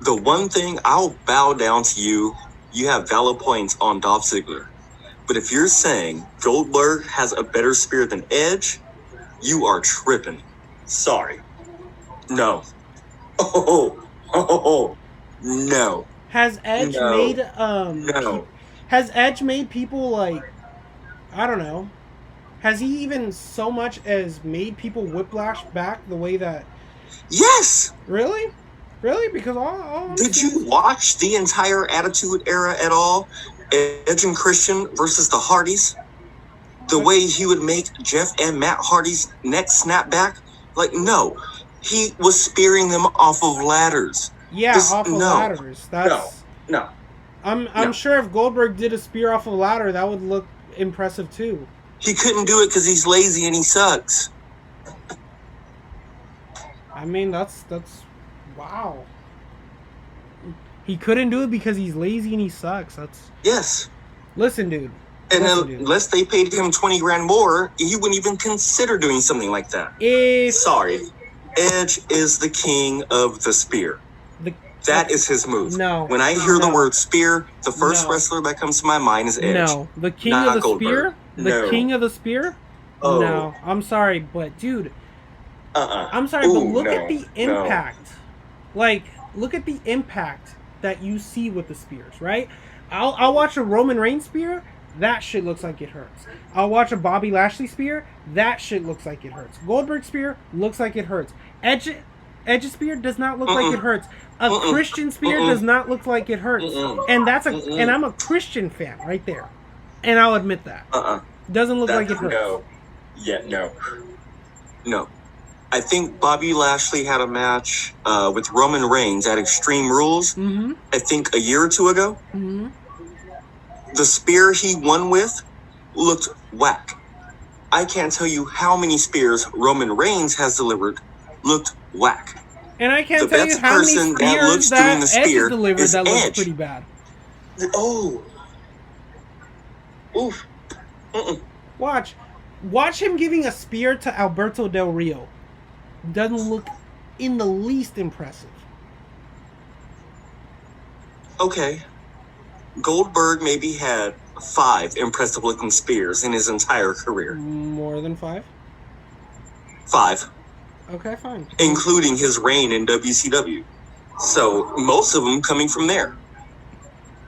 B: The one thing I'll bow down to you, you have valid points on Dolph Ziggler. But if you're saying Goldberg has a better spear than Edge, you are tripping. Sorry. No. No.
A: Has Edge made
B: No.
A: Has Edge made people like, I don't know. Has he even so much as made people whiplash back the way that?
B: Yes.
A: Really? Really? Because all
B: did you watch the entire Attitude Era at all? Edge and Christian versus the Hardys? The way he would make Jeff and Matt Hardy's neck snap back? Like, no. He was spearing them off of ladders.
A: Yeah, off of ladders. That's
B: no.
A: I'm sure if Goldberg did a spear off of a ladder, that would look impressive too.
B: He couldn't do it because he's lazy and he sucks.
A: I mean, that's wow. He couldn't do it because he's lazy and he sucks. That's
B: yes.
A: Listen, dude.
B: And unless they paid him $20,000 more, he wouldn't even consider doing something like that. Sorry, Edge is the king of the spear. That is his move.
A: No.
B: When I hear the word spear, the first wrestler that comes to my mind is Edge.
A: No, the king of the spear. The king of the spear.
B: Oh.
A: No, I'm sorry, but dude. I'm sorry, but look at the impact. Like, look at the impact that you see with the spears, right? I'll watch a Roman Reigns spear. That shit looks like it hurts. I'll watch a Bobby Lashley spear. That shit looks like it hurts. Goldberg spear looks like it hurts. Edge spear does not look like it hurts. A Christian spear does not look like it hurts. And and I'm a Christian fan right there. And I'll admit that. Doesn't look like it hurts.
B: No. Yeah, no. I think Bobby Lashley had a match with Roman Reigns at Extreme Rules, I think a year or two ago. The spear he won with looked whack. I can't tell you how many spears Roman Reigns has delivered looked whack.
A: And I can't tell you how many spears that Edge has delivered that looks pretty bad.
B: Oh. Oof.
A: Watch him giving a spear to Alberto Del Rio. Doesn't look in the least impressive.
B: Okay. Goldberg maybe had 5 impressive looking spears in his entire career.
A: More than 5?
B: 5.
A: Okay, fine.
B: Including his reign in WCW. So most of them coming from there.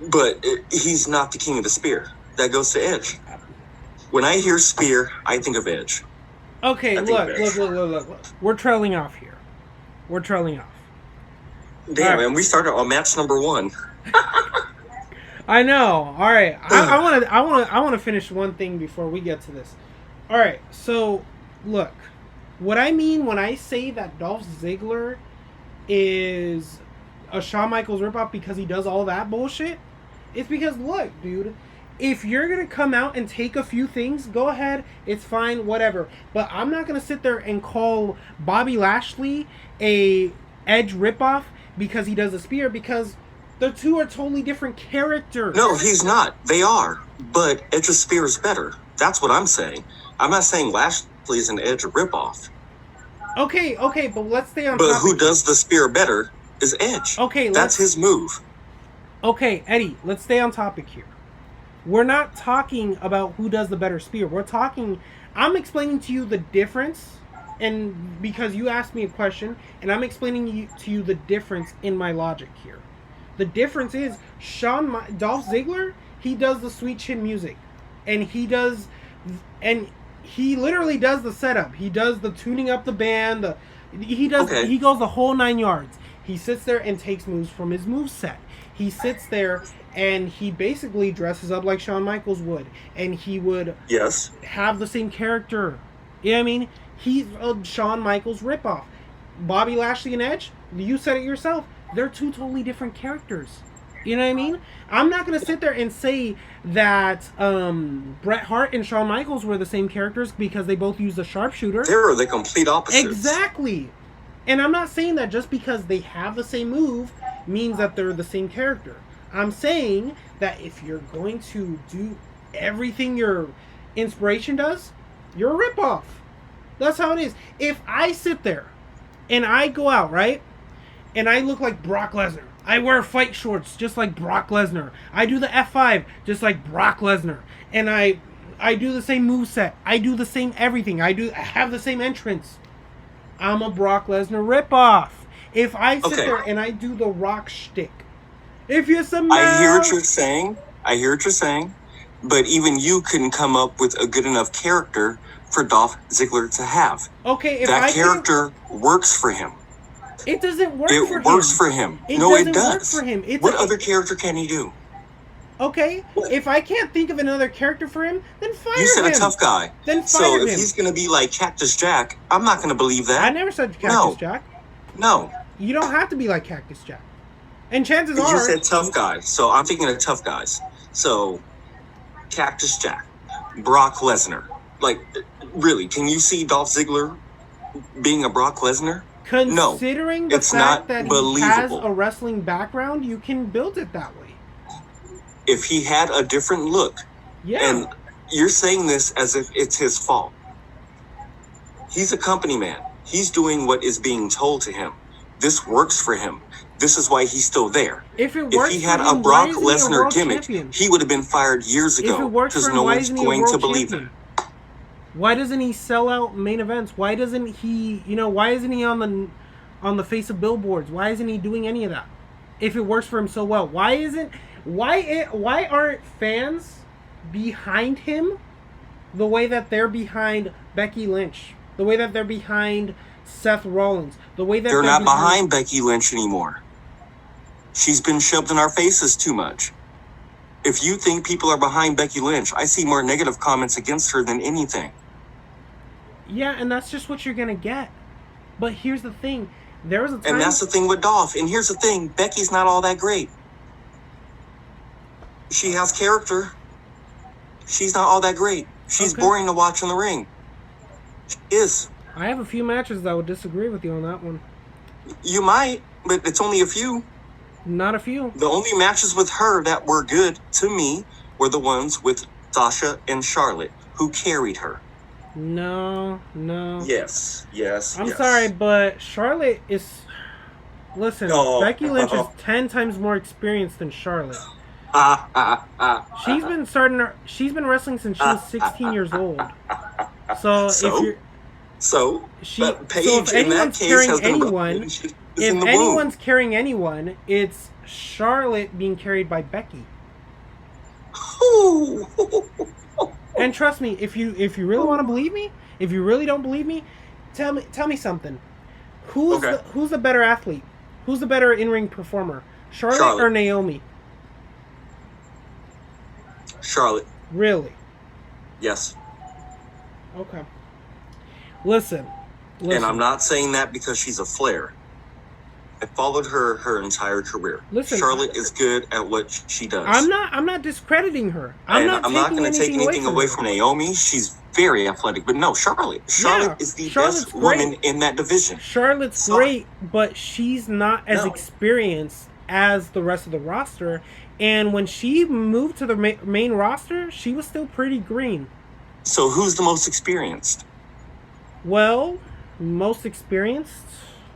B: But he's not the king of the spear. That goes to Edge. When I hear spear, I think of Edge.
A: Okay, look. We're trailing off here. We're trailing off.
B: Damn, and we started on match number 1.
A: I know. All right, I want to finish one thing before we get to this. All right, so look, what I mean when I say that Dolph Ziggler is a Shawn Michaels ripoff because he does all that bullshit, it's because look, dude. If you're going to come out and take a few things, go ahead. It's fine, whatever. But I'm not going to sit there and call Bobby Lashley a Edge ripoff because he does a spear, because the two are totally different characters.
B: No, he's not. They are. But Edge's spear is better. That's what I'm saying. I'm not saying Lashley is an Edge ripoff.
A: Okay, but let's stay on
B: topic. But
A: topic.
B: Who does the spear better is Edge.
A: Okay,
B: that's his move.
A: Okay, Eddie, let's stay on topic here. We're not talking about who does the better spear. I'm explaining to you the difference, and because you asked me a question, and I'm explaining to you the difference in my logic here. The difference is Dolph Ziggler, he does the sweet chin music, and he literally does the setup. He does the tuning up the band. He goes the whole 9 yards. He sits there and takes moves from his moveset. He sits there and he basically dresses up like Shawn Michaels would. And he would have the same character. You know what I mean? He's a Shawn Michaels ripoff. Bobby Lashley and Edge, you said it yourself, they're two totally different characters. You know what I mean? I'm not going to sit there and say that Bret Hart and Shawn Michaels were the same characters because they both use the sharpshooter.
B: They're the complete opposites.
A: Exactly. And I'm not saying that just because they have the same move means that they're the same character. I'm saying that if you're going to do everything inspiration does, you're a ripoff. That's how it is. If I sit there and I go out, right, and I look like Brock Lesnar, I wear fight shorts just like Brock Lesnar, I do the F5 just like Brock Lesnar, and I do the same moveset, I do the same everything, I have the same entrance, I'm a Brock Lesnar ripoff. If I sit there and I do the Rock shtick, if you smell...
B: I hear what you're saying, but even you couldn't come up with a good enough character for Dolph Ziggler to have.
A: Okay, if
B: that character works for him.
A: It doesn't work for him.
B: It works for him. No, it does. Work for him. What other character can he do?
A: Okay, if I can't think of another character for him, then fire him.
B: You said a tough guy.
A: Then fire him.
B: So if he's going to be like Cactus Jack, I'm not going to believe that.
A: I never said Cactus Jack.
B: No.
A: You don't have to be like Cactus Jack. And chances are...
B: You said tough guy, so I'm thinking of tough guys. So, Cactus Jack, Brock Lesnar. Like, really, can you see Dolph Ziggler being a Brock Lesnar?
A: Considering the fact that he has a wrestling background, you can build it that way.
B: If he had a different look, and you're saying this as if it's his fault. He's a company man. He's doing what is being told to him. This works for him. This is why he's still there.
A: If he
B: had a Brock Lesnar gimmick, he would have been fired years ago because no one's going to believe him.
A: Why doesn't he sell out main events? Why doesn't he, why isn't he on the face of billboards? Why isn't he doing any of that? If it works for him so well, why aren't fans behind him the way that they're behind Becky Lynch, the way that they're behind Seth Rollins, the way that
B: they're not behind Becky Lynch anymore? She's been shoved in our faces too much. If you think people are behind Becky Lynch, I see more negative comments against her than anything.
A: Yeah, and that's just what you're gonna get. But here's the thing. There was a time...
B: And that's the thing with Dolph. And here's the thing. Becky's not all that great. She has character. She's not all that great. She's boring to watch in the ring. She is.
A: I have a few matches that would disagree with you on that one.
B: You might, but it's only a few.
A: Not a few.
B: The only matches with her that were good to me were the ones with Sasha and Charlotte, who carried her.
A: No.
B: Yes.
A: I'm sorry, but Charlotte is... Listen, Becky Lynch is 10 times more experienced than Charlotte. She's been wrestling since she was 16 years old.
B: Paige, in that case, has been
A: if anyone's carrying anyone, it's Charlotte being carried by Becky. And trust me, if you really want to believe me, if you really don't believe me, tell me something. Who's the better athlete? Who's the better in-ring performer? Charlotte or Naomi?
B: Charlotte.
A: Really?
B: Yes.
A: Okay. Listen.
B: And I'm not saying that because she's a Flair. I followed her entire career.
A: Listen,
B: Charlotte is good at what she does.
A: I'm not discrediting her. I'm not going to
B: take anything away from Naomi. She's very athletic, but no, Charlotte is the best woman in that division.
A: Charlotte's great, but she's not as experienced as the rest of the roster. And when she moved to the main roster, she was still pretty green.
B: So who's the most experienced?
A: Well, most experienced?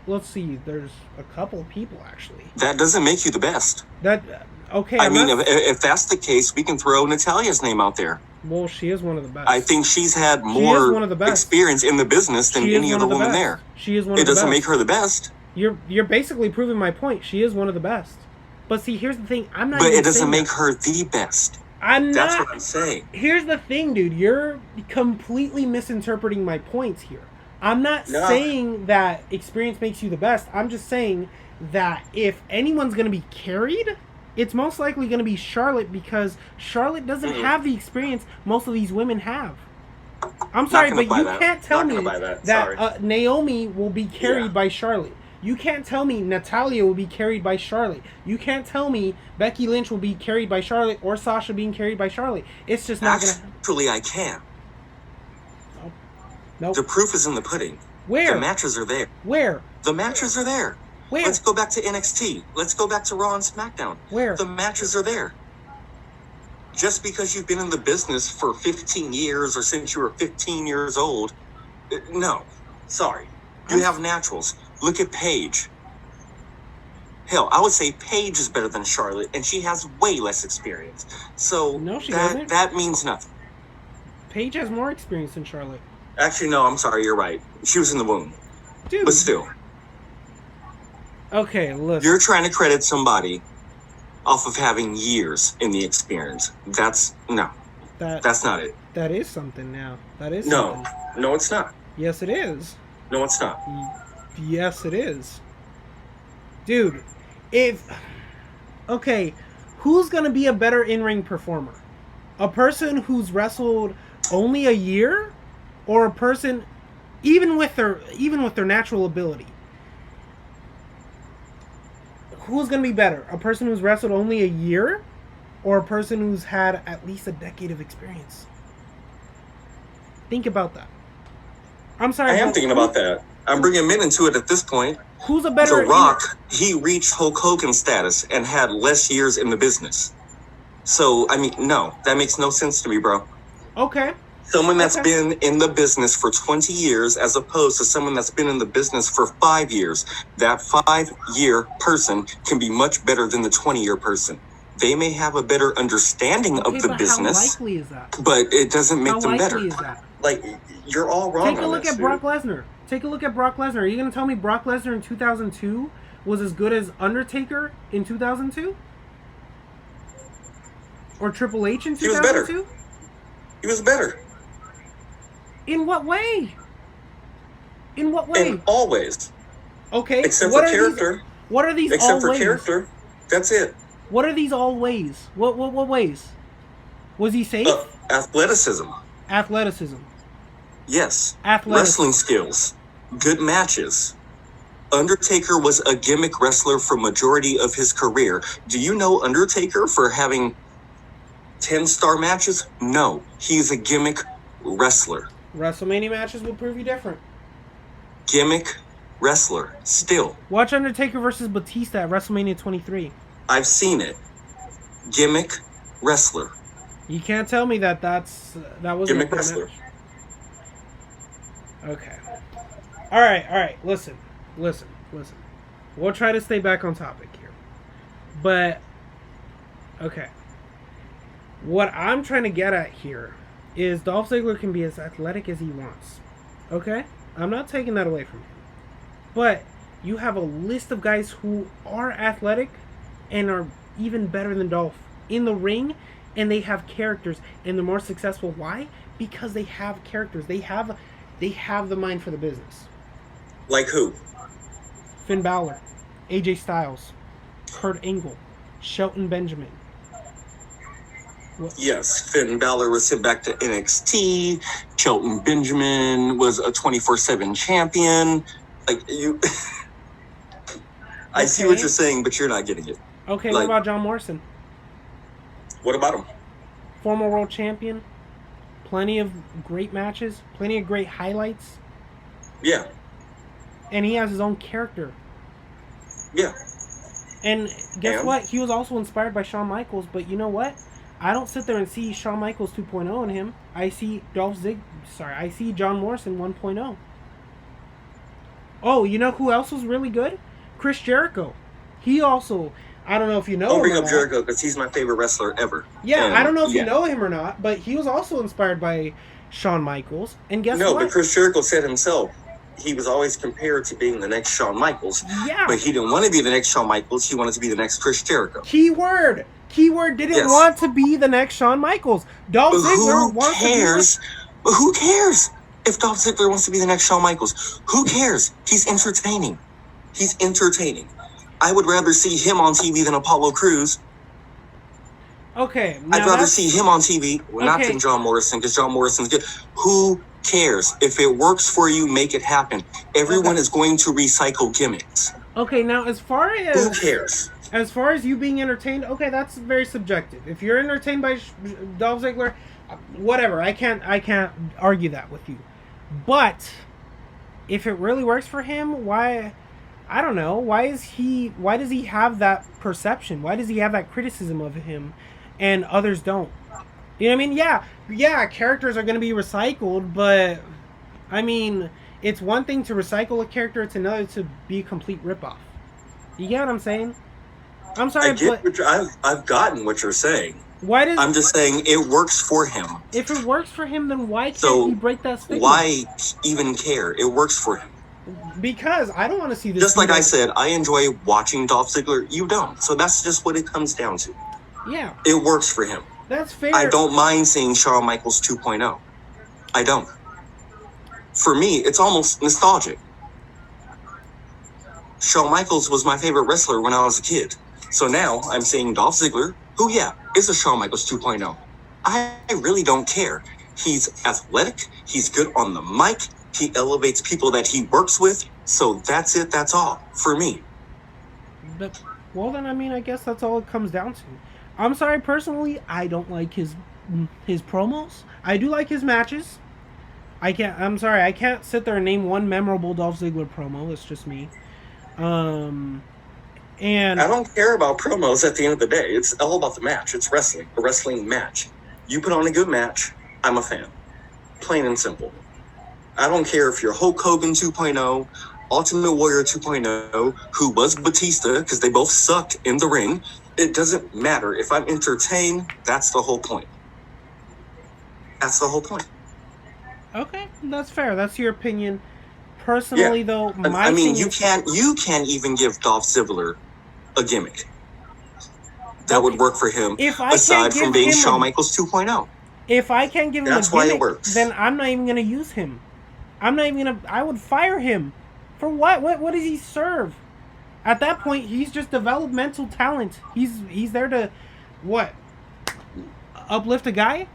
A: Let's see. There's a couple of people, actually.
B: That doesn't make you the best.
A: Okay.
B: If that's the case, we can throw Natalia's name out there.
A: Well, she is one of the best.
B: I think she's had more experience in the business than any other woman there.
A: She is one of the best.
B: It doesn't make her the best.
A: You're basically proving my point. She is one of the best. But see, here's the thing.
B: But it doesn't make her the best. That's what I'm saying.
A: Here's the thing, dude. You're completely misinterpreting my points here. I'm not saying that experience makes you the best. I'm just saying that if anyone's going to be carried, it's most likely going to be Charlotte, because Charlotte doesn't have the experience most of these women have. I'm sorry, but you can't tell me that Naomi will be carried by Charlotte. You can't tell me Natalya will be carried by Charlotte. You can't tell me Becky Lynch will be carried by Charlotte or Sasha being carried by Charlotte. It's just not going to happen.
B: Actually, I can.
A: Nope.
B: The proof is in the pudding.
A: Where?
B: The matches are there.
A: Where?
B: The matches are there.
A: Where?
B: Let's go back to NXT. Let's go back to Raw and SmackDown.
A: Where?
B: The matches are there. just because you've been in the business for 15 years or since you were 15 years old, no, sorry. You have naturals. Look at Paige. Hell, I would say Paige is better than Charlotte, and she has way less experience. So
A: no, she doesn't.
B: That means nothing.
A: Paige has more experience than Charlotte.
B: Actually, no, I'm sorry, you're right. She was in the womb.
A: Dude.
B: But still.
A: Okay, look.
B: You're trying to credit somebody off of having years in the experience. That's not it.
A: That is something now. That is
B: something. No, it's not.
A: Yes, it is.
B: No, it's not.
A: Yes, it is. Dude, who's going to be a better in-ring performer? A person who's wrestled only a year, or a person even with their natural ability? Who's going to be better? A person who's wrestled only a year, or a person who's had at least a decade of experience? Think about that. I'm sorry.
B: I am thinking about that. I'm bringing men into it at this point.
A: Who's a better...
B: The Rock, he reached Hulk Hogan status and had less years in the business. So, I mean, no, that makes no sense to me, bro.
A: Okay.
B: Someone that's been in the business for 20 years as opposed to someone that's been in the business for 5 years. That 5-year person can be much better than the 20-year person. They may have a better understanding of the business.
A: How likely is that?
B: But it doesn't make them better.
A: How likely is that?
B: Like, you're all wrong.
A: Take a look at Brock Lesnar. Take a look at Brock Lesnar. Are you going to tell me Brock Lesnar in 2002 was as good as Undertaker in 2002? Or Triple H in 2002?
B: He was better.
A: In what way? In what way?
B: In all ways.
A: Okay.
B: Except for character.
A: What are these
B: Except
A: all
B: for
A: ways?
B: character. That's it.
A: What are these all ways? What ways? Was he safe?
B: Athleticism.
A: Athleticism.
B: Yes.
A: Athleticism.
B: Wrestling skills. Good matches. Undertaker was a gimmick wrestler for majority of his career. Do you know Undertaker for having 10-star matches? No. He's a gimmick wrestler.
A: WrestleMania matches will prove you different.
B: Gimmick wrestler. Still.
A: Watch Undertaker versus Batista at WrestleMania 23.
B: I've seen it. Gimmick wrestler.
A: You can't tell me that was
B: gimmick wrestler.
A: Okay. All right. Listen. We'll try to stay back on topic here. But, okay. What I'm trying to get at here is Dolph Ziggler can be as athletic as he wants. Okay? I'm not taking that away from him. But you have a list of guys who are athletic and are even better than Dolph in the ring, and they have characters, and they're more successful. Why? Because they have characters. They have the mind for the business.
B: Like who?
A: Finn Balor, AJ Styles, Kurt Angle, Shelton Benjamin.
B: Yes, Finn Balor was sent back to NXT. Shelton Benjamin was a 24/7 champion. Like you, I see what you're saying, but you're not getting it.
A: Okay, what about John Morrison?
B: What about him?
A: Former world champion. Plenty of great matches. Plenty of great highlights.
B: Yeah.
A: And he has his own character.
B: Yeah.
A: And guess what? He was also inspired by Shawn Michaels, but you know what? I don't sit there and see Shawn Michaels 2.0 in him. I see I see John Morrison 1.0. Oh, you know who else was really good? Chris Jericho. He also, I don't know if you know him.
B: Don't bring up Jericho because he's my favorite wrestler ever.
A: Yeah, I don't know if you know him or not, but he was also inspired by Shawn Michaels. And guess what?
B: No, but Chris Jericho said himself, he was always compared to being the next Shawn Michaels.
A: Yeah.
B: But he didn't want to be the next Shawn Michaels. He wanted to be the next Chris Jericho.
A: Keyword didn't want to be the next Shawn Michaels. Dolph Ziggler wants to be
B: But who cares if Dolph Ziggler wants to be the next Shawn Michaels? Who cares? He's entertaining. I would rather see him on TV than Apollo Crews.
A: Okay.
B: I'd rather see him on TV, not than John Morrison, because John Morrison's good. Who cares? If it works for you, make it happen. Everyone is going to recycle gimmicks.
A: Okay, now as far as...
B: Who cares?
A: As far as you being entertained, okay, that's very subjective. If you're entertained by Dolph Ziggler, whatever, I can't argue that with you. But if it really works for him, why? I don't know. Why does he have that perception? Why does he have that criticism of him? and others don't. You know what I mean? Yeah, characters are going to be recycled, but I mean, it's one thing to recycle a character, it's another to be a complete ripoff. You get what I'm saying? I'm sorry, but
B: I've gotten what you're saying. I'm just saying it works for him.
A: If it works for him, then why can't he break that stigma?
B: Why even care? It works for him.
A: Because I don't want to see this.
B: Just like I said, I enjoy watching Dolph Ziggler. You don't. So that's just what it comes down to.
A: Yeah.
B: It works for him.
A: That's fair.
B: I don't mind seeing Shawn Michaels 2.0. I don't. For me, it's almost nostalgic. Shawn Michaels was my favorite wrestler when I was a kid. So now I'm seeing Dolph Ziggler, who, is a Shawn Michaels 2.0. I really don't care. He's athletic. He's good on the mic. He elevates people that he works with. So that's it. That's all for me.
A: But, well, then, I mean, I guess that's all it comes down to. I'm sorry, personally, I don't like his promos. I do like his matches. I'm sorry, I can't sit there and name one memorable Dolph Ziggler promo. It's just me. And
B: I don't care about promos at the end of the day. It's all about the match. It's wrestling. A wrestling match. You put on a good match, I'm a fan. Plain and simple. I don't care if you're Hulk Hogan 2.0, Ultimate Warrior 2.0, who was Batista, because they both sucked in the ring. It doesn't matter. If I'm entertained, that's the whole point. That's the whole point.
A: Okay, that's fair. That's your opinion. Personally, though,
B: I mean, you can't even give Dolph Ziggler a gimmick that would work for him, aside from being Shawn Michaels 2.0.
A: If I can't give him
B: that's
A: a gimmick,
B: why it works.
A: Then I'm not even going to use him. I'm not even going to... I would fire him. For what? What does he serve? At that point, he's just developmental talent. He's there to, what? Uplift a guy?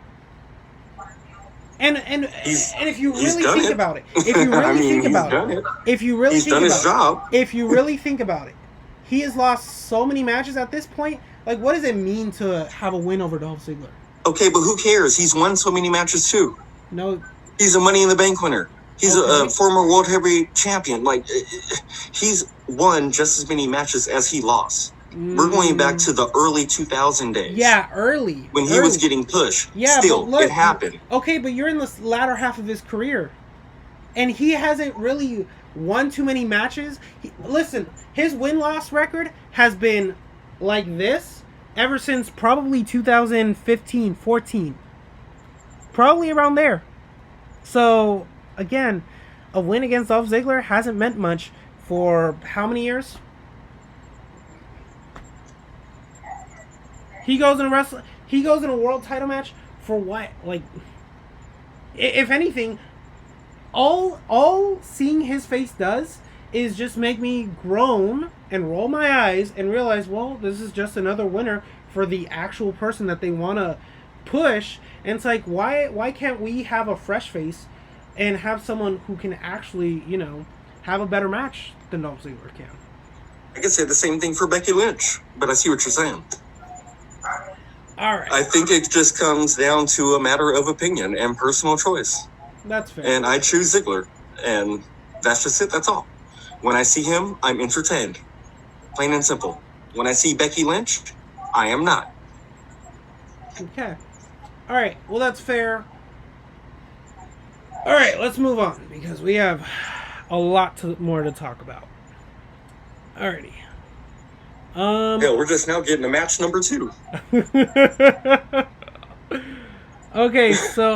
A: And if you really think about it, if you really think about it, if you really think about it, if you really think about it, he has lost so many matches at this point. Like, what does it mean to have a win over Dolph Ziggler?
B: Okay, but who cares? He's won so many matches too.
A: No,
B: he's a Money in the Bank winner. He's a former World Heavyweight Champion. Like, he's won just as many matches as he lost. We're going back to the early 2000 days.
A: Yeah, early.
B: When he was getting pushed. Yeah, still, look, it happened.
A: Okay, but you're in the latter half of his career. And he hasn't really won too many matches. Listen, his win-loss record has been like this ever since probably 2015, 14. Probably around there. So, again, a win against Dolph Ziggler hasn't meant much for how many years? He goes in a world title match for what? Like, if anything, all seeing his face does is just make me groan and roll my eyes and realize, well, this is just another winner for the actual person that they want to push. And it's like, why can't we have a fresh face and have someone who can actually, have a better match than Dolph Ziggler can?
B: I could say the same thing for Becky Lynch, but I see what you're saying.
A: All right.
B: I think it just comes down to a matter of opinion and personal choice.
A: That's fair.
B: And I choose Ziggler, and that's just it. That's all. When I see him, I'm entertained. Plain and simple. When I see Becky Lynch, I am not.
A: Okay. All right. Well, that's fair. All right. Let's move on because we have a lot more to talk about. Alrighty.
B: We're just now getting to match number 2.
A: Okay, so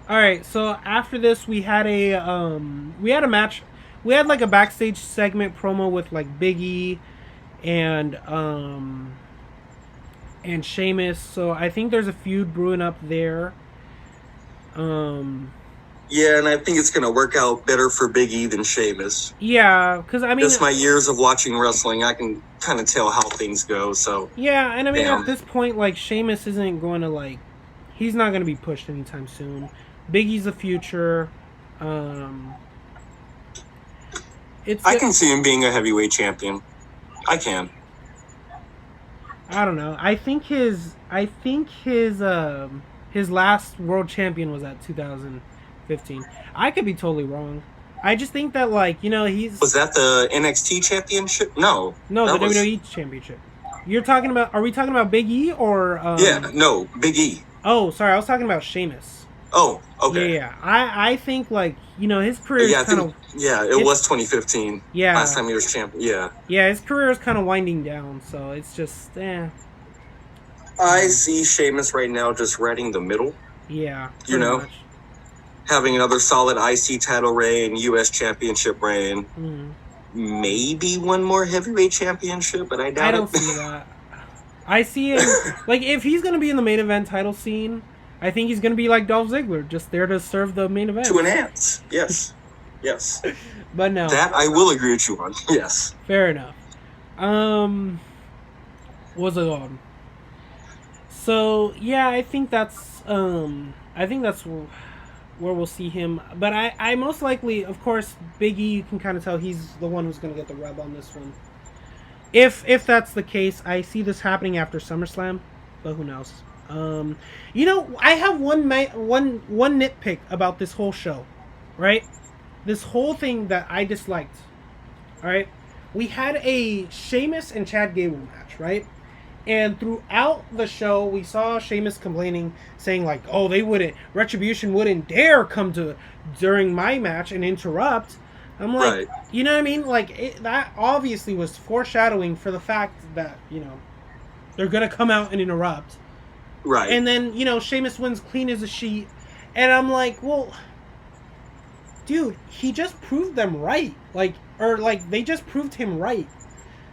A: all right, so after this we had a match. We had like a backstage segment promo with like Big E and Sheamus. So I think there's a feud brewing up there.
B: Yeah, and I think it's going to work out better for Big E than Sheamus.
A: Yeah, because I mean...
B: Just my years of watching wrestling, I can kind of tell how things go, so...
A: Yeah, and I mean, at this point, like, Sheamus isn't going to, like... He's not going to be pushed anytime soon. Big E's the future.
B: I can see him being a heavyweight champion. I can.
A: I don't know. I think his last world champion was at 2015. I could be totally wrong. I just think that, like, he's...
B: Was that the NXT championship? No.
A: No, the WWE championship. You're talking about? Are we talking about Big E or?
B: Yeah, no, Big E.
A: Oh, sorry, I was talking about Sheamus.
B: Oh, okay.
A: Yeah. I think like his career is kind of.
B: Yeah, it was 2015.
A: Yeah.
B: Last time he was champion. Yeah.
A: Yeah, his career is kind of winding down, so it's just
B: I see Sheamus right now just riding the middle.
A: Yeah.
B: You know,
A: much.
B: Having another solid IC title reign, U.S. Championship reign.
A: Mm-hmm.
B: Maybe one more heavyweight championship, but I doubt it.
A: I don't see that. I see him like if he's gonna be in the main event title scene, I think he's gonna be like Dolph Ziggler, just there to serve the main event.
B: To enhance, yes, yes.
A: But no,
B: that I will agree with you on. Yes,
A: fair enough. What's it on? So yeah, I think that's where we'll see him. But I most likely, of course, Big E. You can kind of tell he's the one who's gonna get the rub on this one. If that's the case, I see this happening after SummerSlam, but who knows? I have one nitpick about this whole show, right? This whole thing that I disliked. All right, we had a Sheamus and Chad Gable match, right? And throughout the show, we saw Sheamus complaining, saying like, "Oh, Retribution wouldn't dare come to during my match and interrupt." I'm like, right. You know what I mean? Like, that obviously was foreshadowing for the fact that, they're going to come out and interrupt.
B: Right.
A: And then, Sheamus wins clean as a sheet. And I'm like, well, dude, he just proved them right. They just proved him right.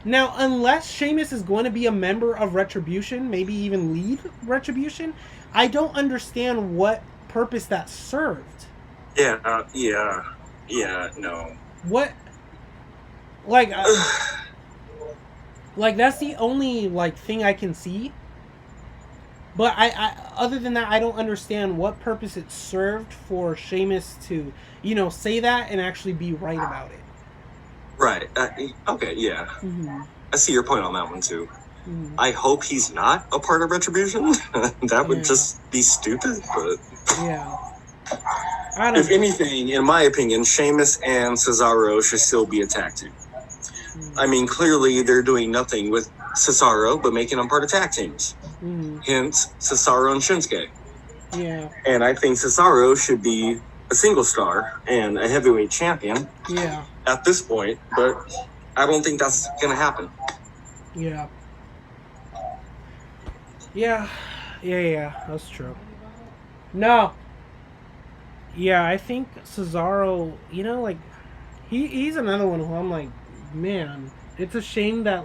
A: Now, unless Sheamus is going to be a member of Retribution, maybe even lead Retribution, I don't understand what purpose that served.
B: Yeah, no.
A: What? Like that's the only thing I can see. But I other than that, I don't understand what purpose it served for Sheamus to, say that and actually be right about it.
B: Right. Okay. Yeah.
A: Mm-hmm.
B: I see your point on that one too.
A: Mm-hmm.
B: I hope he's not a part of Retribution. That would just be stupid. But
A: yeah.
B: If anything, in my opinion, Sheamus and Cesaro should still be a tag team. Mm-hmm. I mean, clearly they're doing nothing with Cesaro but making them part of tag teams.
A: Mm-hmm.
B: Hence, Cesaro and Shinsuke.
A: Yeah.
B: And I think Cesaro should be a single star and a heavyweight champion.
A: Yeah.
B: At this point, but I don't think that's gonna happen.
A: Yeah. Yeah. That's true. No. Yeah, I think Cesaro, he's another one who I'm like, man, it's a shame that,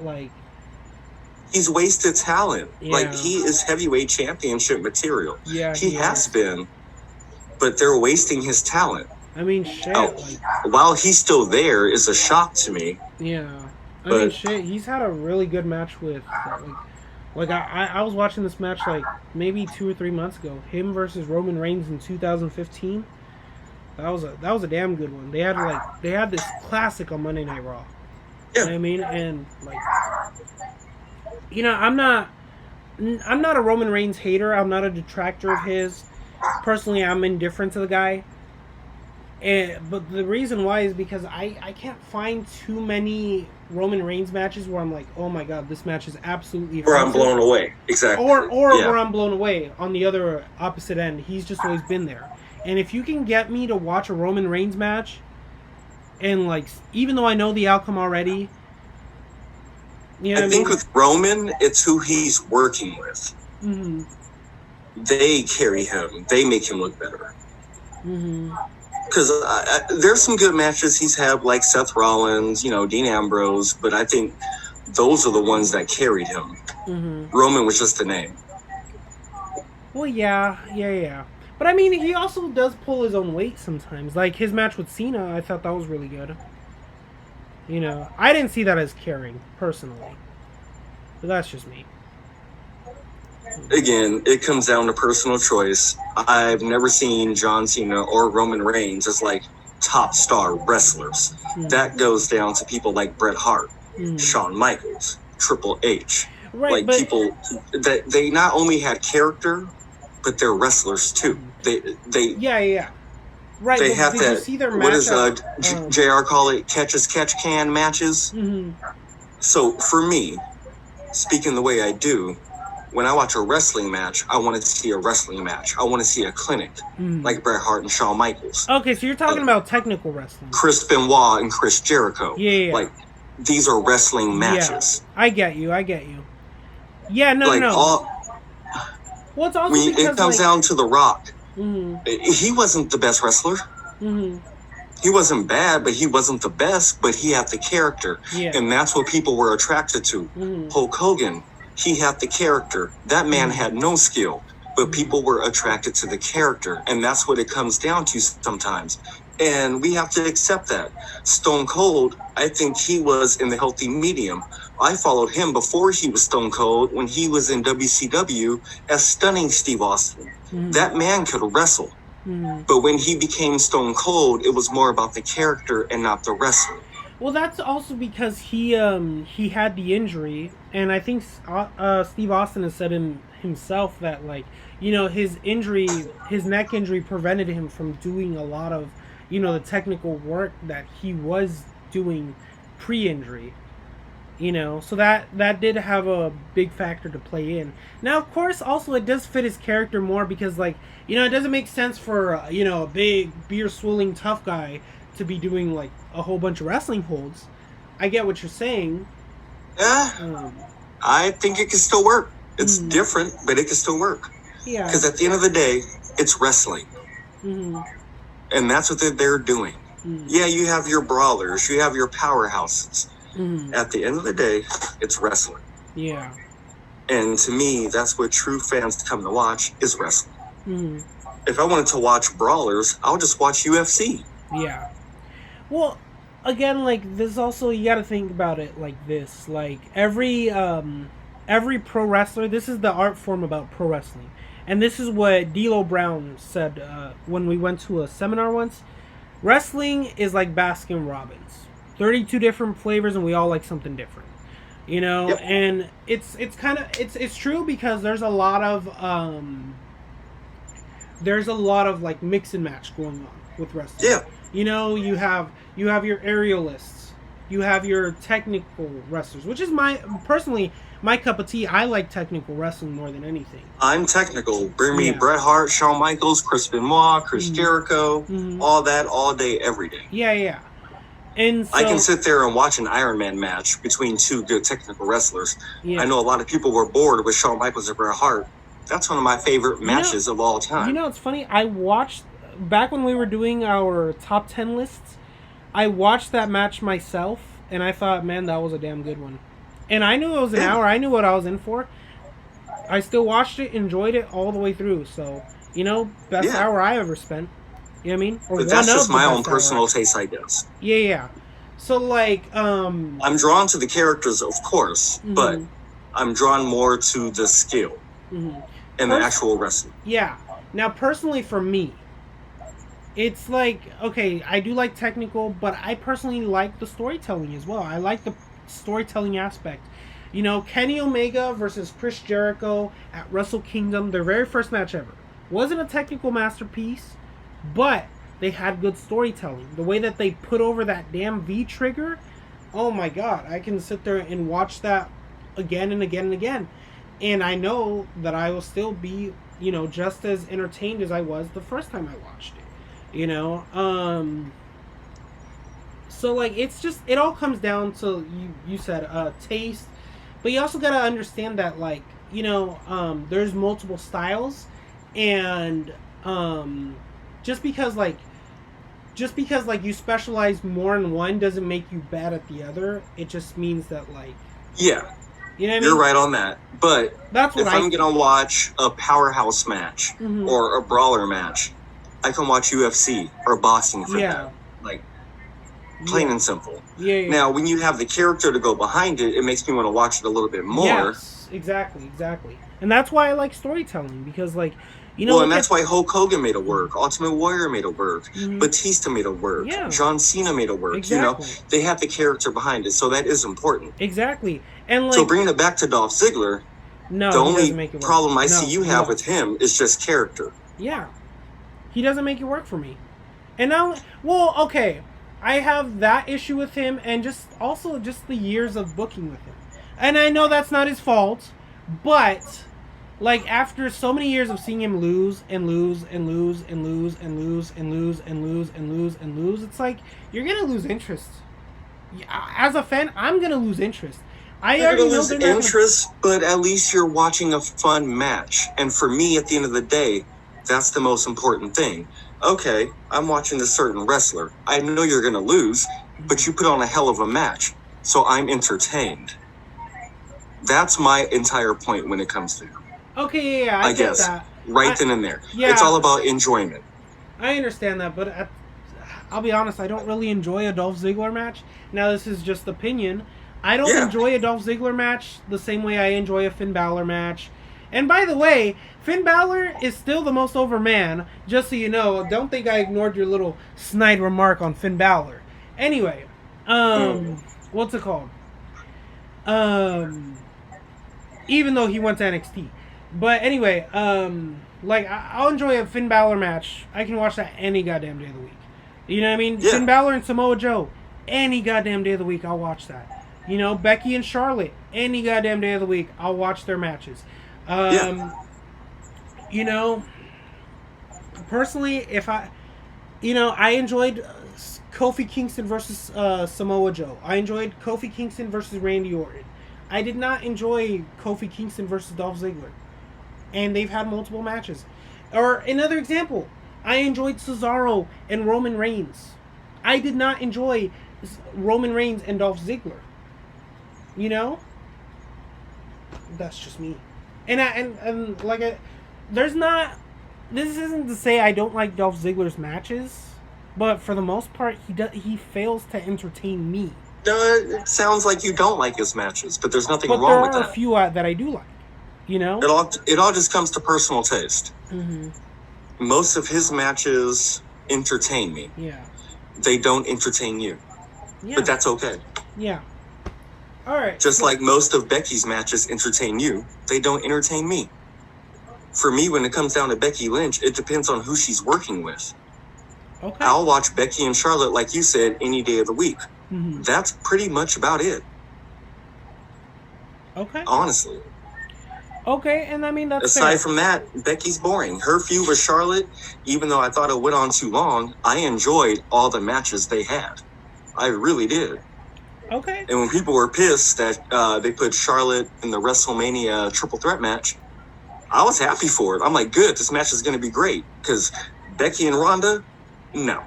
B: he's wasted talent.
A: Yeah.
B: He is heavyweight championship material.
A: Yeah,
B: he has been, but they're wasting his talent.
A: I mean, shit.
B: While he's still there is a shock to me.
A: Yeah. I mean, shit, he's had a really good match with, I was watching this match, maybe 2 or 3 months ago. Him versus Roman Reigns in 2015. That was a damn good one. They had this classic on Monday Night Raw.
B: Yeah.
A: You know what I mean? And, I'm not a Roman Reigns hater. I'm not a detractor of his. Personally, I'm indifferent to the guy. But the reason why is because I can't find too many Roman Reigns matches where I'm like, oh my god, this match is absolutely
B: where I'm blown away. Exactly.
A: Or where I'm blown away on the other opposite end. He's just always been there. And if you can get me to watch a Roman Reigns match, and even though I know the outcome already,
B: I think with Roman, it's who he's working with.
A: Mm-hmm.
B: They carry him. They make him look better.
A: Mm-hmm.
B: Because there's some good matches he's had, like Seth Rollins, Dean Ambrose, but I think those are the ones that carried him.
A: Mm-hmm.
B: Roman was just a name.
A: Well, yeah. But I mean, he also does pull his own weight sometimes. Like his match with Cena, I thought that was really good. I didn't see that as carrying, personally. But that's just me.
B: Again, it comes down to personal choice. I've never seen John Cena or Roman Reigns as top star wrestlers.
A: Mm.
B: That goes down to people like Bret Hart,
A: Mm.
B: Shawn Michaels, Triple H.
A: Right, but
B: people that they not only had character, but they're wrestlers too. They
A: yeah. Right.
B: They have
A: did
B: that.
A: You see their
B: what does
A: match
B: JR call it? Catch as catch can matches.
A: Mm-hmm.
B: So for me, speaking the way I do, when I watch a wrestling match, I want to see a wrestling match. I want to see a clinic, like Bret Hart and Shawn Michaels.
A: Okay, so you're talking about technical wrestling.
B: Chris Benoit and Chris Jericho.
A: Yeah.
B: Like, these are wrestling matches.
A: Yeah, I get you. Yeah, no. Well, it's also
B: when
A: because,
B: it comes down to The Rock, he wasn't the best wrestler. He wasn't bad, but he wasn't the best, but he had the character.
A: Yeah.
B: And that's what people were attracted to. Hulk Hogan, he had the character. That man had no skill, but people were attracted to the character. And that's what it comes down to sometimes. And we have to accept that. Stone Cold, I think he was in the healthy medium. I followed him before he was Stone Cold when he was in WCW as Stunning Steve Austin. That man could wrestle. But when he became Stone Cold, it was more about the character and not the wrestling.
A: Well, that's also because he had the injury, and I think Steve Austin has said himself that, like, you know, his neck injury prevented him from doing a lot of, you know, the technical work that he was doing pre-injury. You know, so that did have a big factor to play in. Now, of course, also it does fit his character more because, like, you know, it doesn't make sense for, you know, a big, beer-swilling tough guy to be doing, like, a whole bunch of wrestling holds. I get what you're saying.
B: Yeah, I think it can still work. It's different, but it can still work.
A: Yeah.
B: Because at the end of the day, it's wrestling. And that's what they're doing. Yeah, you have your brawlers, you have your powerhouses. At the end of the day, it's wrestling.
A: Yeah.
B: And to me, that's what true fans come to watch, is wrestling. If I wanted to watch brawlers, I'll just watch UFC.
A: Yeah. Well, again, like, this also, you gotta think about it like this. Like, every pro wrestler, this is the art form about pro wrestling. And this is what D'Lo Brown said when we went to a seminar once. Wrestling is like Baskin Robbins. 32 different flavors, and we all like something different, you know.
B: Yep.
A: And it's kind of it's true because there's a lot of like mix and match going on with wrestling.
B: Yeah,
A: you know, you have your aerialists, you have your technical wrestlers, which is personally my cup of tea. I like technical wrestling more than anything.
B: I'm technical. Bring me Bret Hart, Shawn Michaels, Chris Benoit, Chris Jericho, all that, all day, every day.
A: Yeah. And so,
B: I can sit there and watch an Iron Man match between two good technical wrestlers. Yeah. I know a lot of people were bored with Shawn Michaels and Bret Hart. That's one of my favorite matches of all time.
A: You know, it's funny. I watched, back when we were doing our top 10 lists, I watched that match myself, and I thought, man, that was a damn good one. And I knew it was an hour. I knew what I was in for. I still watched it, enjoyed it all the way through. So, you know, best hour I ever spent. You know what I mean?
B: But that's just my own personal taste, I guess.
A: Yeah. So, like,
B: I'm drawn to the characters, of course, but I'm drawn more to the skill and the actual wrestling.
A: Yeah. Now, personally, for me, it's like, okay, I do like technical, but I personally like the storytelling as well. I like the storytelling aspect. You know, Kenny Omega versus Chris Jericho at Wrestle Kingdom, their very first match ever. Wasn't a technical masterpiece, but they had good storytelling. The way that they put over that damn V trigger, oh my god, I can sit there and watch that again and again and again. And I know that I will still be, you know, just as entertained as I was the first time I watched it. You know? So, like, it's just, it all comes down to, you said, taste. But you also gotta understand that, like, you know, there's multiple styles. And, just because you specialize more in one doesn't make you bad at the other. It just means that, like,
B: yeah,
A: you know what I mean?
B: You're right on that. But
A: that's what
B: if I'm gonna watch a powerhouse match or a brawler match, I can watch UFC or boxing for that. Like, plain and simple. Yeah. Now, when you have the character to go behind it, it makes me want to watch it a little bit more.
A: Yes, exactly. And that's why I like storytelling, because, like, you know,
B: well, and that's why Hulk Hogan made it work. Ultimate Warrior made it work. Batista made it work. Yeah. John Cena made it work. Exactly. You know, they have the character behind it, so that is important.
A: Exactly. And, like,
B: so bringing it back to Dolph Ziggler, the only problem I see you have with him is just character.
A: Yeah. He doesn't make it work for me. And now, well, okay, I have that issue with him, and just the years of booking with him. And I know that's not his fault, but like after so many years of seeing him lose and lose and lose and lose and lose and lose and lose and lose and lose, it's like you're gonna lose interest. As a fan, I'm gonna lose interest. I
B: You're
A: already
B: gonna
A: know
B: lose
A: they're not
B: interest, but at least you're watching a fun match. And for me, at the end of the day, that's the most important thing. Okay, I'm watching this certain wrestler. I know you're gonna lose, but you put on a hell of a match, so I'm entertained. That's my entire point when it comes to.
A: Okay, yeah, I get
B: guess
A: that.
B: then and there.
A: Yeah.
B: It's all about enjoyment.
A: I understand that, but I'll be honest, I don't really enjoy a Dolph Ziggler match. Now, this is just opinion. I don't enjoy a Dolph Ziggler match the same way I enjoy a Finn Balor match. And by the way, Finn Balor is still the most over man, just so you know. Don't think I ignored your little snide remark on Finn Balor. Anyway, what's it called? Even though he went to NXT. But anyway, like, I'll enjoy a Finn Balor match. I can watch that any goddamn day of the week. You know what I mean?
B: Yeah.
A: Finn Balor and Samoa Joe, any goddamn day of the week, I'll watch that. You know, Becky and Charlotte, any goddamn day of the week, I'll watch their matches. You know, personally, I enjoyed Kofi Kingston versus Samoa Joe. I enjoyed Kofi Kingston versus Randy Orton. I did not enjoy Kofi Kingston versus Dolph Ziggler. And they've had multiple matches. Or another example, I enjoyed Cesaro and Roman Reigns. I did not enjoy Roman Reigns and Dolph Ziggler. You know? That's just me. This isn't to say I don't like Dolph Ziggler's matches, but for the most part, he fails to entertain me.
B: It sounds like you don't like his matches, but there's nothing wrong with that.
A: But there are a few that I do like. You know?
B: It all just comes to personal taste.
A: Mm-hmm.
B: Most of his matches entertain me.
A: Yeah.
B: They don't entertain you.
A: Yeah.
B: But that's okay.
A: Yeah. All right.
B: Just like most of Becky's matches entertain you, they don't entertain me. For me, when it comes down to Becky Lynch, it depends on who she's working with.
A: Okay.
B: I'll watch Becky and Charlotte, like you said, any day of the week.
A: Mm-hmm.
B: That's pretty much about it.
A: Okay.
B: Honestly.
A: Okay, and I mean, that's
B: Aside
A: fair.
B: from that, Becky's boring. Her feud with Charlotte, even though I thought it went on too long, I enjoyed all the matches they had. I really did.
A: Okay.
B: And when people were pissed that they put Charlotte in the WrestleMania triple threat match, I was happy for it. I'm like, good, this match is going to be great. Because Becky and Ronda, no.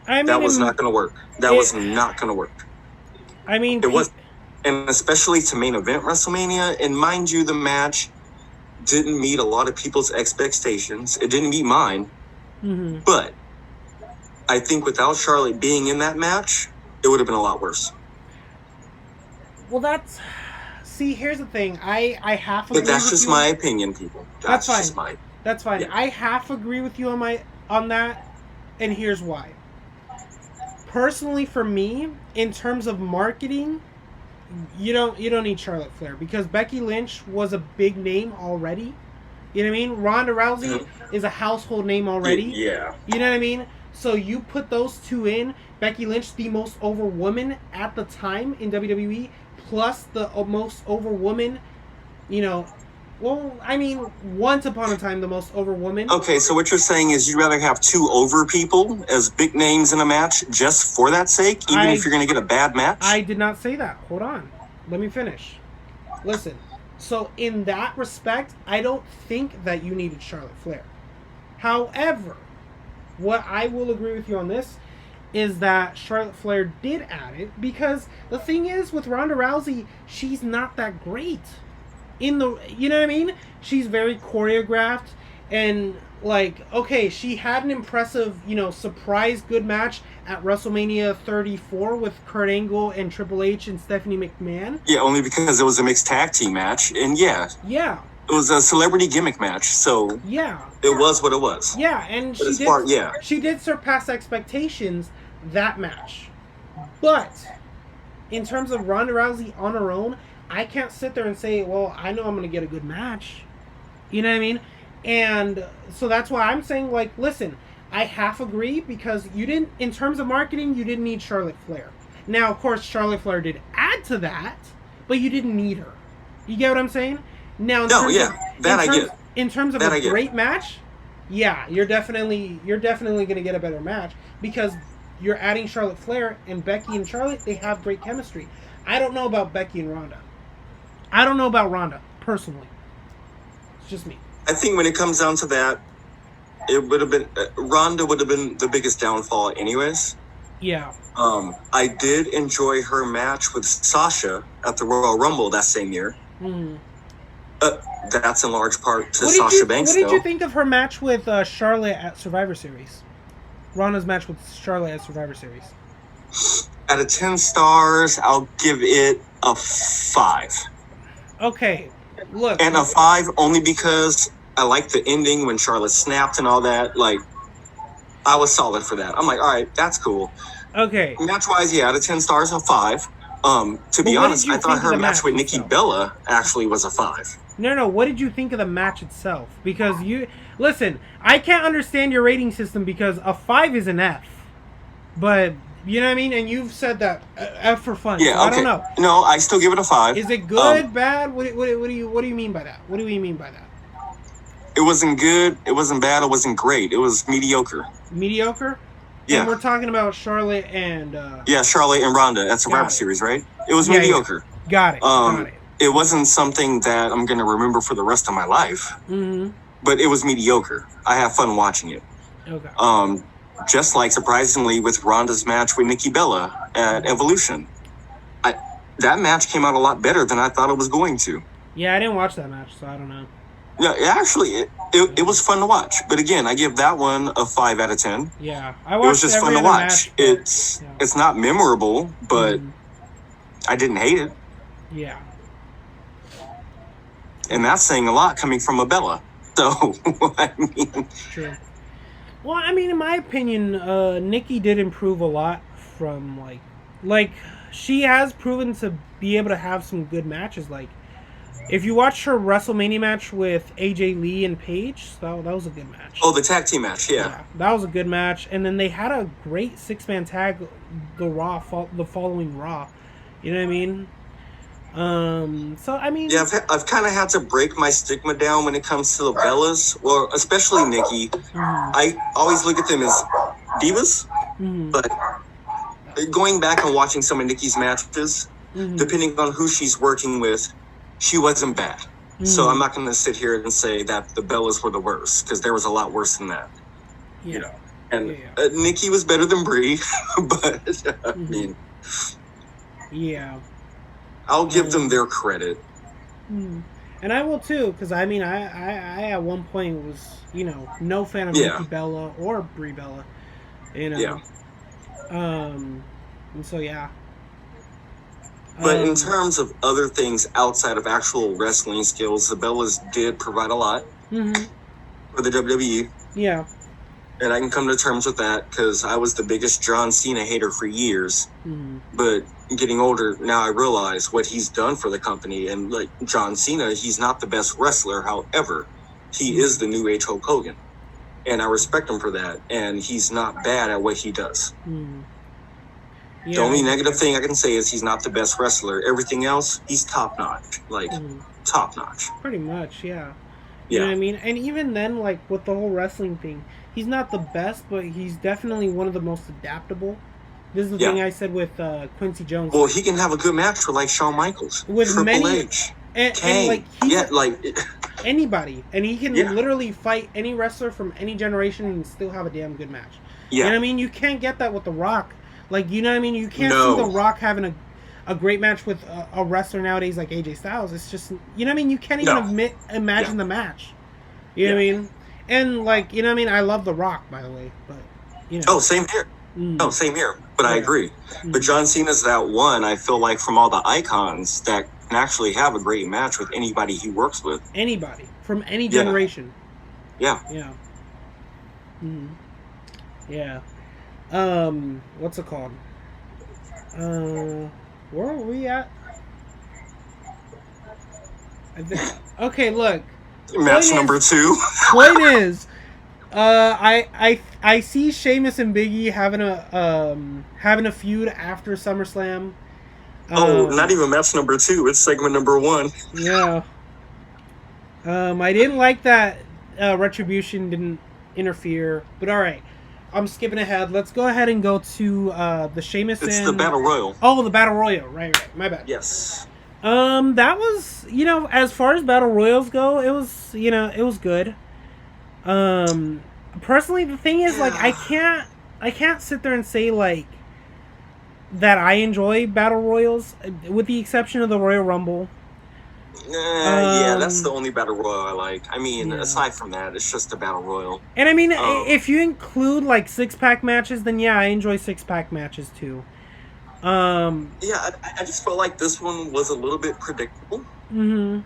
A: I mean,
B: that was not going to work. That was not going to work.
A: I mean,
B: it was, and especially to main event WrestleMania. And mind you, the match didn't meet a lot of people's expectations. It didn't meet mine.
A: Mm-hmm.
B: But I think without Charlotte being in that match, it would have been a lot worse.
A: Well, here's the thing. I half agree.
B: But that's just my opinion, people.
A: That's fine.
B: Just mine.
A: That's fine.
B: Yeah.
A: I half agree with you on that, and here's why. Personally, for me, in terms of marketing, you don't need Charlotte Flair because Becky Lynch was a big name already. You know what I mean? Ronda Rousey is a household name already.
B: Yeah.
A: You know what I mean? So you put those two in, Becky Lynch, the most over woman at the time in WWE, plus the most over woman, once upon a time, the most over woman.
B: Okay, so what you're saying is you'd rather have two over people as big names in a match just for that sake, even if you're going to get a bad match?
A: I did not say that. Hold on. Let me finish. Listen. So in that respect, I don't think that you needed Charlotte Flair. However, what I will agree with you on this is that Charlotte Flair did add it because the thing is with Ronda Rousey, she's not that great. You know what I mean? She's very choreographed and she had an impressive, surprise good match at WrestleMania 34 with Kurt Angle and Triple H and Stephanie McMahon.
B: Yeah, only because it was a mixed tag team match, and
A: yeah,
B: it was a celebrity gimmick match, so
A: yeah,
B: it was what it was.
A: Yeah, and she did surpass expectations that match. But in terms of Ronda Rousey on her own, I can't sit there and say, well, I know I'm going to get a good match. You know what I mean? And so that's why I'm saying, listen, I half agree because you didn't, in terms of marketing, you didn't need Charlotte Flair. Now, of course, Charlotte Flair did add to that, but you didn't need her. You get what I'm saying? Now, in terms of a great match, yeah, you're definitely going to get a better match because you're adding Charlotte Flair, and Becky and Charlotte, they have great chemistry. I don't know about Becky and Ronda. I don't know about Ronda, personally. It's just me.
B: I think when it comes down to that, it would have been Ronda would have been the biggest downfall anyways.
A: Yeah.
B: I did enjoy her match with Sasha at the Royal Rumble that same year.
A: Mm.
B: That's in large part to Sasha Banks.
A: What did you think of her match with Charlotte at Survivor Series? Ronda's match with Charlotte at Survivor Series.
B: Out of 10 stars, I'll give it a 5.
A: Okay, look.
B: And a 5 only because I liked the ending when Charlotte snapped and all that. Like, I was solid for that. I'm like, all right, that's cool.
A: Okay.
B: Match-wise, yeah, out of 10 stars, a 5. To be honest, I thought her match with Nikki Bella actually was a 5.
A: No. What did you think of the match itself? Because listen, I can't understand your rating system because a 5 is an F. But you know what I mean? And you've said that F for fun.
B: Yeah,
A: so
B: okay.
A: I don't know.
B: No, I still give it a 5.
A: Is it good, bad? What do you mean by that? What do we mean by that?
B: It wasn't good. It wasn't bad. It wasn't great. It was mediocre.
A: Mediocre?
B: Yeah.
A: And we're talking about Charlotte and...
B: yeah, Charlotte and Ronda at Survivor Series, right? It was mediocre.
A: Yeah. Got it.
B: It wasn't something that I'm going to remember for the rest of my life.
A: Mm-hmm.
B: But it was mediocre. I have fun watching it.
A: Okay.
B: Just like, surprisingly, with Ronda's match with Nikki Bella at Evolution. That match came out a lot better than I thought it was going to.
A: Yeah, I didn't watch that match, so I don't know.
B: Yeah, it was fun to watch. But again, I give that one a 5 out of 10.
A: Yeah, I watched
B: it was just fun to watch.
A: Match, but,
B: it's not memorable, but I didn't hate it.
A: Yeah.
B: And that's saying a lot coming from a Bella. So, I mean...
A: True. Well, I mean, in my opinion, Nikki did improve a lot from, like, she has proven to be able to have some good matches. Like, if you watch her WrestleMania match with AJ Lee and Paige, that was a good match.
B: Oh, the tag team match, yeah.
A: That was a good match. And then they had a great 6-man tag the following Raw. You know what I mean? So, I mean...
B: Yeah, I've kind of had to break my stigma down when it comes to the Bellas, or especially Nikki. I always look at them as divas, but going back and watching some of Nikki's matches, depending on who she's working with, she wasn't bad. So I'm not going to sit here and say that the Bellas were the worst, because there was a lot worse than that.
A: Yeah.
B: You know? And Nikki was better than Brie, but, I mean...
A: Yeah.
B: I'll give them their credit.
A: And I will too, because I mean, I at one point was, no fan of Nikki Bella or Brie Bella,
B: Yeah.
A: And so yeah.
B: But in terms of other things outside of actual wrestling skills, the Bellas did provide a lot for the WWE.
A: Yeah.
B: And I can come to terms with that because I was the biggest John Cena hater for years. But getting older, now I realize what he's done for the company. And like John Cena, he's not the best wrestler. However, he is the new age Hulk Hogan. And I respect him for that. And he's not bad at what he does. The only negative thing I can say is he's not the best wrestler. Everything else, he's top notch. Like, top notch.
A: Pretty much, yeah. You know what I mean? And even then, like, with the whole wrestling thing, he's not the best, but he's definitely one of the most adaptable. This is the thing I said with Quincy Jones.
B: Well, he can have a good match with, like, Shawn Michaels. With Triple H.
A: And like, anybody. And he can literally fight any wrestler from any generation and still have a damn good match. You know what I mean? You can't get that with The Rock. Like, you know what I mean? You can't see The Rock having a great match with a wrestler nowadays like AJ Styles. It's just, you know what I mean? You can't even imagine the match. You know what I mean? And, like, you know what I mean? I love The Rock, by the way. But,
B: Oh, same here. Oh, same here. But I agree. But John Cena's that one, I feel like, from all the icons that can actually have a great match with anybody he works with.
A: Anybody. From any generation.
B: Yeah.
A: Yeah. What's it called? Where are we at? Okay, look.
B: Match number 2.
A: Point is, I see Sheamus and Biggie having a feud after SummerSlam.
B: Not even match number 2. It's segment number 1.
A: Yeah. I didn't like that Retribution didn't interfere, but all right. I'm skipping ahead. Let's go ahead and go to the Sheamus.
B: It's the Battle Royal.
A: Oh, the Battle Royal. Right. My bad.
B: Yes.
A: That was, as far as Battle Royals go, it was good. Personally, the thing is, like, I can't sit there and say, like, that I enjoy Battle Royals, with the exception of the Royal Rumble.
B: Yeah, that's the only Battle Royal I like. I mean, aside from that, it's just a Battle Royal.
A: And I mean, if you include, like, 6-pack matches, then yeah, I enjoy 6-pack matches, too.
B: Yeah, I just felt like this one was a little bit predictable. Mm-hmm.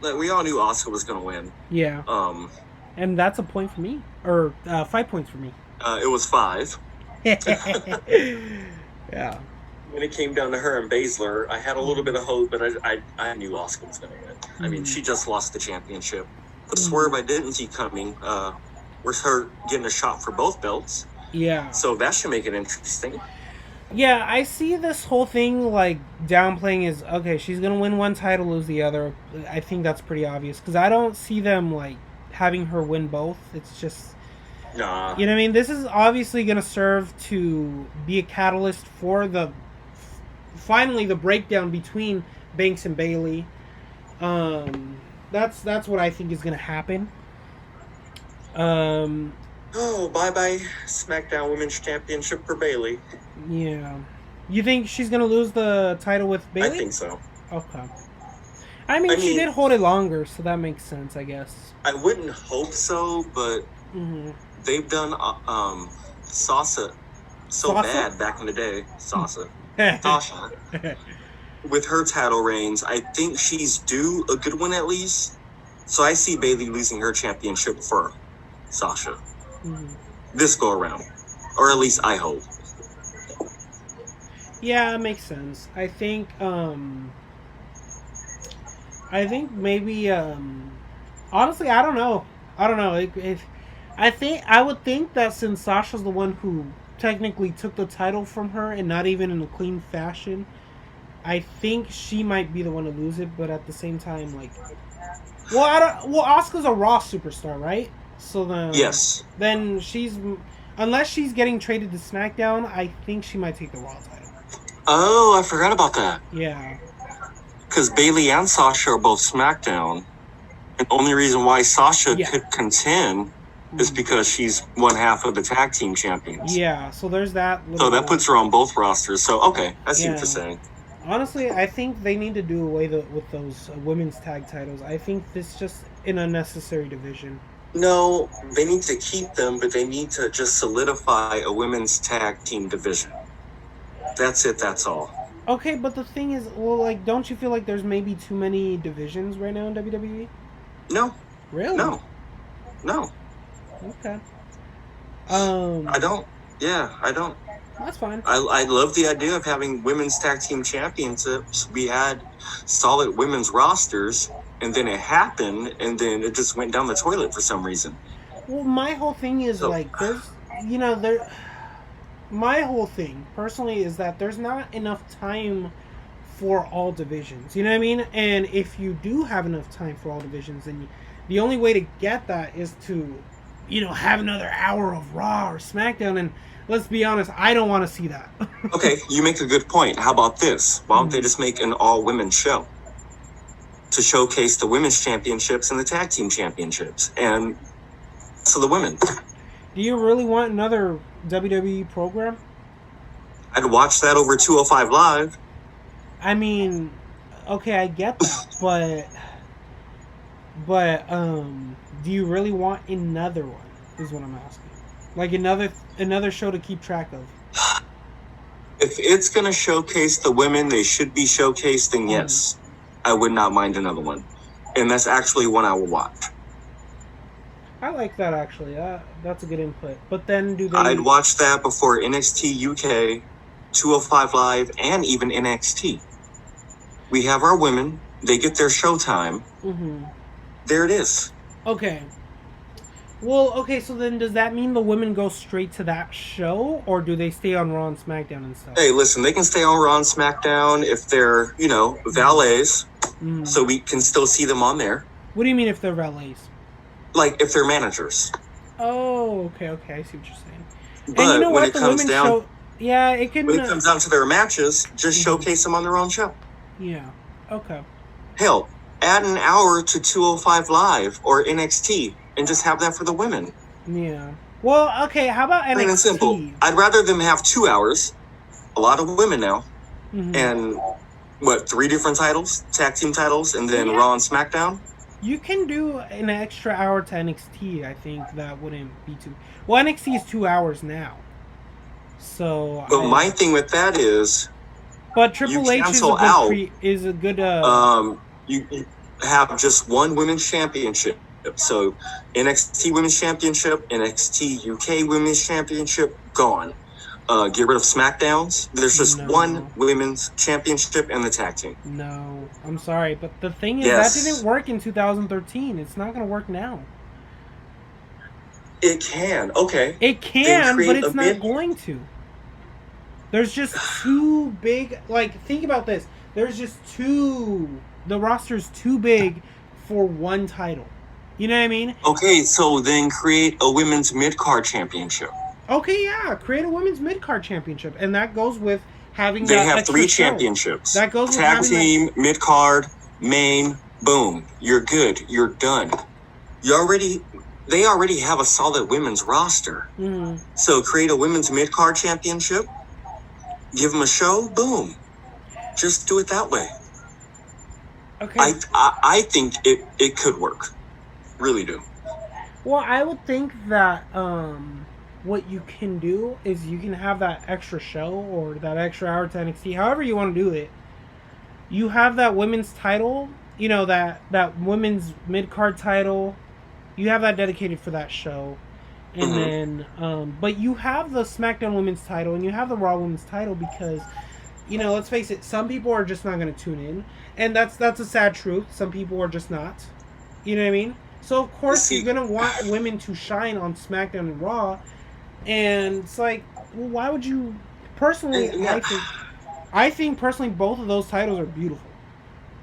B: Like, we all knew Asuka was going to win.
A: Yeah. And that's a point for me. Or 5 points for me.
B: It was 5.
A: Yeah.
B: When it came down to her and Baszler, I had a little bit of hope, but I knew Asuka was going to win. I mean, she just lost the championship. The swerve I didn't see coming was her getting a shot for both belts.
A: Yeah.
B: So that should make it interesting.
A: Yeah, I see this whole thing, like, downplaying is, okay, she's going to win one title, lose the other. I think that's pretty obvious, because I don't see them, like, having her win both. It's just,
B: nah.
A: You know what I mean? This is obviously going to serve to be a catalyst for finally the breakdown between Banks and Bayley. That's what I think is going to happen.
B: Oh, bye-bye SmackDown Women's Championship for Bayley.
A: Yeah. You think she's going to lose the title with Bayley?
B: I think so.
A: Okay. I mean, she did hold it longer, so that makes sense, I guess.
B: I wouldn't hope so, but they've done Sasha bad back in the day. Sasha. With her title reigns, I think she's due a good one at least. So I see Bayley losing her championship for Sasha. This go around. Or at least I hope.
A: Yeah, it makes sense. I think maybe honestly, I don't know. I would think that since Sasha's the one who technically took the title from her and not even in a clean fashion, I think she might be the one to lose it, but at the same time, like, Asuka's a Raw superstar, right? So then,
B: yes.
A: Then unless she's getting traded to SmackDown, I think she might take the Raw title.
B: Oh, I forgot about that.
A: Yeah.
B: Because Bayley and Sasha are both SmackDown. And the only reason why Sasha could contend is because she's one half of the tag team champions.
A: Yeah, so there's that.
B: So that puts her on both rosters. So, okay, I see what you're saying.
A: Honestly, I think they need to do away with those women's tag titles. I think this is just an unnecessary division.
B: No, they need to keep them, but they need to just solidify a women's tag team division. That's it, that's all.
A: Okay, but the thing is, well, like, don't you feel like there's maybe too many divisions right now in WWE?
B: No.
A: Really?
B: No.
A: Okay.
B: I don't. Yeah, I don't.
A: That's fine.
B: I love the idea of having women's tag team championships. We had solid women's rosters, and then it happened, and then it just went down the toilet for some reason.
A: Well, my whole thing is, my whole thing, personally, is that there's not enough time for all divisions. You know what I mean? And if you do have enough time for all divisions, then the only way to get that is to, have another hour of Raw or SmackDown. And let's be honest, I don't want to see that.
B: Okay, you make a good point. How about this? Why don't they just make an all-women's show to showcase the women's championships and the tag team championships? And so the women.
A: Do you really want another WWE program?
B: I'd watch that over 205 Live.
A: I mean, okay, I get that, but do you really want another one? Is what I'm asking. Like another show to keep track of.
B: If it's gonna showcase the women they should be showcased, then yes, I would not mind another one, and that's actually one I will watch.
A: I like that, actually. That's a good input. But then
B: I'd watch that before NXT UK, 205 Live, and even NXT. We have our women. They get their showtime. There it is.
A: Okay. Well, okay, so then does that mean the women go straight to that show, or do they stay on Raw and SmackDown and stuff?
B: Hey, listen, they can stay on Raw and SmackDown if they're, valets, so we can still see them on there.
A: What do you mean if they're valets?
B: Like, if they're managers.
A: Oh, okay, I see what you're saying.
B: But and you know when it comes down...
A: show, yeah, it can...
B: When it comes down to their matches, just showcase them on their own show.
A: Yeah, okay.
B: Hell, add an hour to 205 Live or NXT and just have that for the women.
A: Yeah. Well, okay, how about NXT?
B: Plain and simple. I'd rather them have 2 hours, a lot of women now, and, 3 different titles, tag team titles, and then Raw and SmackDown?
A: You can do an extra hour to NXT, I think that wouldn't be too... Well, NXT is 2 hours now. So...
B: But my thing with that is...
A: But Triple H is a good...
B: You have just one women's championship. So NXT Women's Championship, NXT UK Women's Championship, gone. Get rid of SmackDowns. There's just one women's championship and the tag team.
A: No, I'm sorry, but the thing is that didn't work in 2013. It's not going to work now.
B: It can. Okay.
A: It can, but it's not going to. There's just too big. Like, think about this. There's just too... The roster's too big for one title. You know what I mean?
B: Okay, so then create a women's mid-card championship.
A: Okay, yeah, create a women's mid-card championship, and that goes with having.
B: They have 3 championships.
A: That goes with
B: tag team, mid-card, main. Boom, you're good. You're done. They already have a solid women's roster. So create a women's mid-card championship. Give them a show. Boom. Just do it that way.
A: Okay.
B: I think it could work. Really do.
A: Well, I would think that what you can do is you can have that extra show or that extra hour to NXT, however you want to do it. You have that women's title, that women's mid-card title. You have that dedicated for that show. And then, but you have the SmackDown women's title and you have the Raw women's title because, let's face it, some people are just not going to tune in. And that's a sad truth. Some people are just not. You know what I mean? So, of course, you're going to want women to shine on SmackDown and Raw. And it's like, well, why would you... Personally, I think personally both of those titles are beautiful.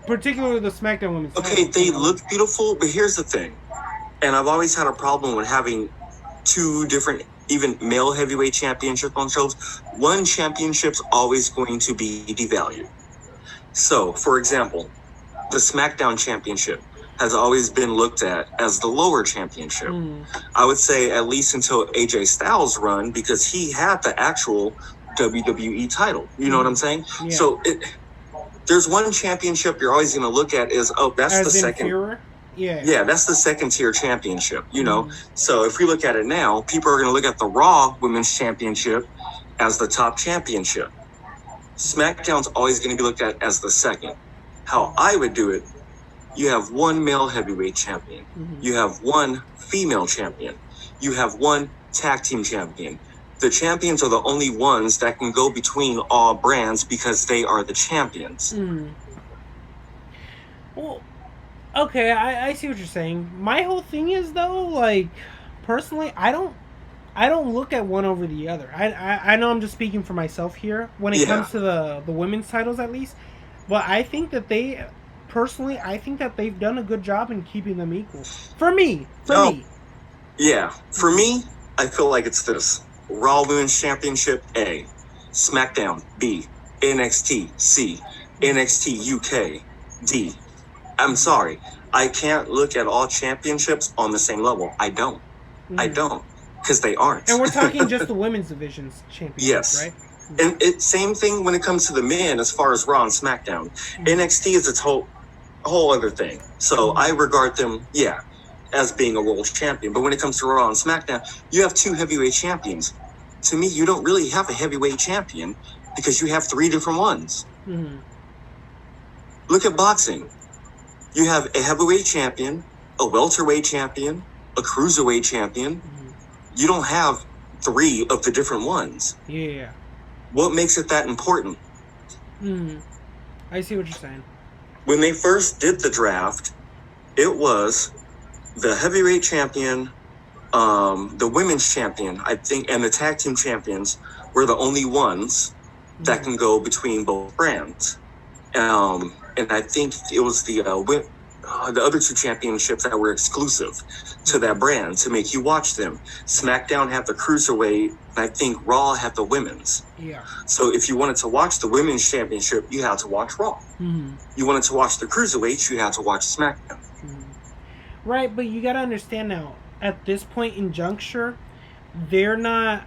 A: Particularly the SmackDown women's title.
B: Okay, they look beautiful, but here's the thing. And I've always had a problem with having 2 different, even male heavyweight championships on shows. One championship's always going to be devalued. So, for example, the SmackDown championship has always been looked at as the lower championship. I would say at least until AJ Styles' run, because he had the actual WWE title. You know what I'm saying? Yeah. So there's one championship you're always going to look at is, that's as the second. Inferior? Yeah, that's the second tier championship, So if we look at it now, people are going to look at the Raw Women's Championship as the top championship. SmackDown's always going to be looked at as the second. How I would do it, you have one male heavyweight champion. You have one female champion. You have one tag team champion. The champions are the only ones that can go between all brands because they are the champions.
A: Well, okay, I see what you're saying. My whole thing is, though, like, personally, I don't look at one over the other. I know I'm just speaking for myself here when it comes to the women's titles, at least. But I think that I think that they've done a good job in keeping them equal. For me.
B: Yeah. For me, I feel like it's this. Raw Women's Championship, A. SmackDown, B. NXT, C. NXT UK, D. I'm sorry. I can't look at all championships on the same level. I don't. I don't. Because they aren't.
A: And we're talking just the women's division's championship, right?
B: And same thing when it comes to the men as far as Raw and SmackDown. NXT is its whole other thing. So I regard them, as being a world champion. But when it comes to Raw and SmackDown, you have 2 heavyweight champions. To me, you don't really have a heavyweight champion because you have 3 different ones. Look at boxing. You have a heavyweight champion, a welterweight champion, a cruiserweight champion. You don't have 3 of the different ones.
A: Yeah.
B: What makes it that important?
A: I see what you're saying.
B: When they first did the draft, it was the heavyweight champion the women's champion, I think, and the tag team champions were the only ones that can go between both brands. And I think it was the other two championships that were exclusive to that brand to make you watch them. SmackDown had the Cruiserweight, and I think Raw had the women's.
A: Yeah.
B: So if you wanted to watch the women's championship, you had to watch Raw.
A: Mm-hmm.
B: You wanted to watch the Cruiserweight, you had to watch SmackDown.
A: Mm-hmm. Right, but you got to understand now, at this point in juncture, they're not,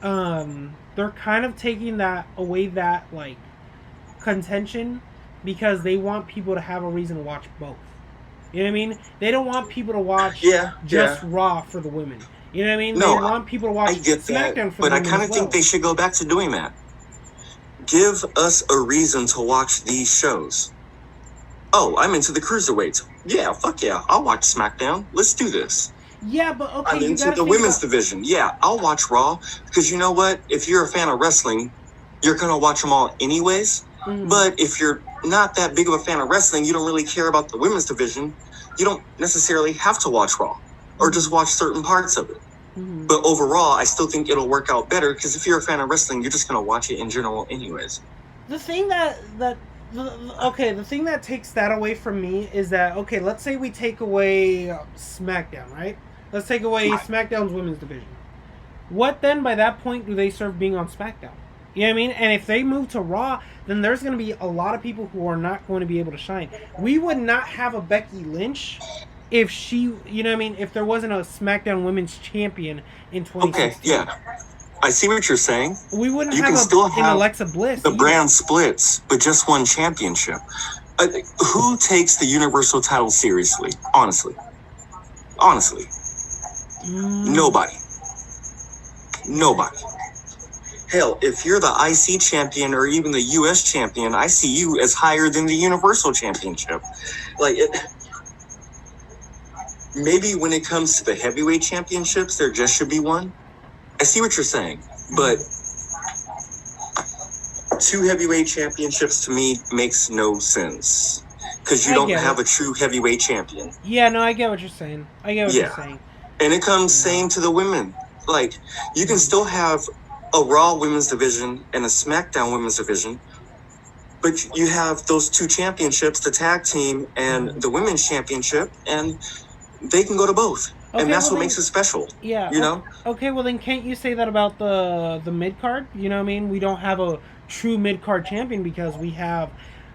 A: they're kind of taking that away, that, like, contention, because they want people to have a reason to watch both. You know what I mean? They don't want people to watch Raw for the women. You know what I mean?
B: No,
A: they want people to watch
B: I get
A: SmackDown
B: that,
A: for the women. But I
B: kind of think they should go back to doing that. Give us a reason to watch these shows. Oh, I'm into the Cruiserweights. Yeah, fuck yeah. I'll watch SmackDown. Let's do this.
A: Yeah, but okay,
B: I'm into the women's division. Yeah, I'll watch Raw. Because you know what? If you're a fan of wrestling, you're going to watch them all anyways. Mm-hmm. But if you're not that big of a fan of wrestling, you don't really care about the women's division, you don't necessarily have to watch Raw. Or just watch certain parts of it. Mm-hmm. But overall, I still think it'll work out better, because if you're a fan of wrestling, you're just going to watch it in general anyways.
A: The thing the thing that takes that away from me is that, okay, let's say we take away SmackDown, right? Let's take away SmackDown's women's division. What then, by that point, do they serve being on SmackDown? You know what I mean? And if they move to Raw, then there's going to be a lot of people who are not going to be able to shine. We would not have a Becky Lynch if she, you know what I mean, if there wasn't a SmackDown Women's Champion in 2016.
B: Okay, yeah. I see what you're saying.
A: We wouldn't
B: have
A: an Alexa Bliss.
B: The brand splits, but just one championship. Who takes the Universal title seriously? Honestly. Nobody. Hell, if you're the IC champion or even the US champion, I see you as higher than the Universal Championship. Maybe when it comes to the heavyweight championships, there just should be one. I see what you're saying, but 2 heavyweight championships to me makes no sense, because you don't have a true heavyweight champion.
A: Yeah, no, I get what you're saying. You're saying.
B: And it comes same to the women. Like, you can still have a Raw women's division and a SmackDown women's division, but you have those 2 championships, the tag team and the women's championship, and they can go to both. Okay, and that's what makes it special. Yeah. You know?
A: Okay, well then can't you say that about the mid-card? You know what I mean? We don't have a true mid-card champion because we have...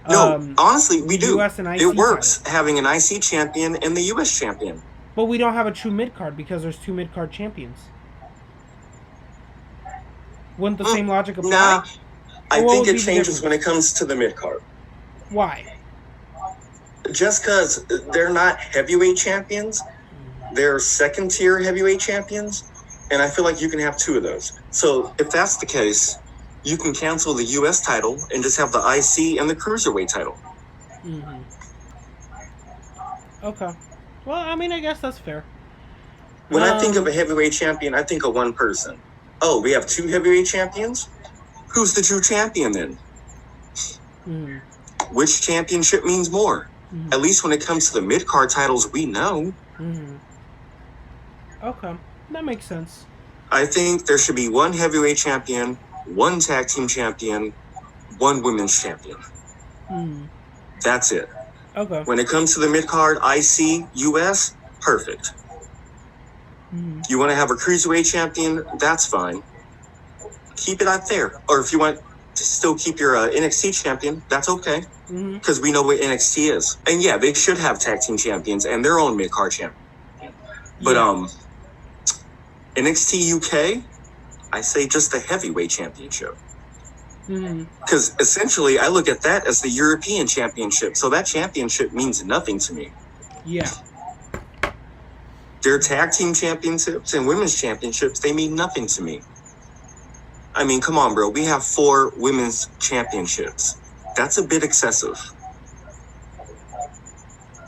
B: no, honestly, we do.
A: US and IC
B: it works having an IC champion and the US champion.
A: But we don't have a true mid-card because there's 2 mid-card champions. Wouldn't the same logic apply?
B: Nah, I think it changes when it comes to the mid-card.
A: Why?
B: Just because they're not heavyweight champions, they're second-tier heavyweight champions, and I feel like you can have 2 of those. So if that's the case, you can cancel the U.S. title and just have the IC and the Cruiserweight title.
A: Mm-hmm. Okay. Well, I mean, I guess that's fair.
B: When I think of a heavyweight champion, I think of one person. Oh, we have 2 heavyweight champions? Who's the true champion then?
A: Mm.
B: Which championship means more? Mm-hmm. At least when it comes to the mid-card titles, we know.
A: Mm-hmm. Okay, that makes sense.
B: I think there should be 1 heavyweight champion, 1 tag team champion, 1 women's champion.
A: Mm.
B: That's it.
A: Okay.
B: When it comes to the mid-card, IC, US, perfect.
A: Mm.
B: You want to have a Cruiserweight champion, that's fine. Keep it out there. Or if you want to still keep your NXT champion, that's okay. Because we know what NXT is. And yeah, they should have tag team champions and their own mid-card champion. But NXT UK, I say just the heavyweight championship. Because essentially, I look at that as the European championship. So that championship means nothing to me.
A: Yeah.
B: Their tag team championships and women's championships, they mean nothing to me. I mean, come on, bro. We have 4 women's championships. That's a bit excessive.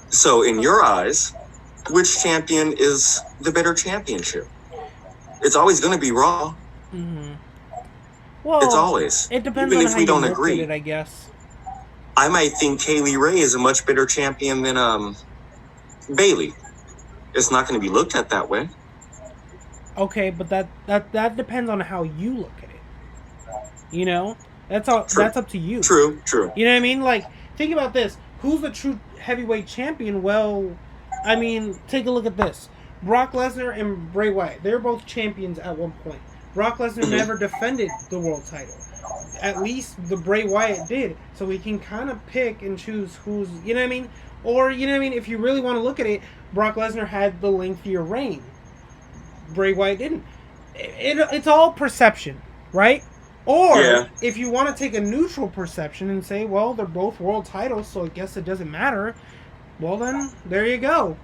B: So in your eyes, which champion is the better championship? It's always going to be Raw.
A: Mm-hmm. Well,
B: it's always.
A: It depends
B: even
A: on
B: if
A: how
B: we don't
A: you
B: agree.
A: At it, I guess.
B: I might think Kaylee Ray is a much better champion than Bayley. It's not going to be looked at that way.
A: Okay, but that depends on how you look at it. You know, that's all.
B: True.
A: That's up to you.
B: True.
A: You know what I mean? Like, think about this. Who's the true heavyweight champion? Well, I mean, take a look at this. Brock Lesnar and Bray Wyatt. They're both champions at one point. Brock Lesnar never defended the world title. At least the Bray Wyatt did. So we can kind of pick and choose who's, you know what I mean? Or, you know what I mean? If you really want to look at it, Brock Lesnar had the lengthier reign. Bray Wyatt didn't. It's all perception, right? Or if you want to take a neutral perception and say, well, they're both world titles, so I guess it doesn't matter. Well, then there you go.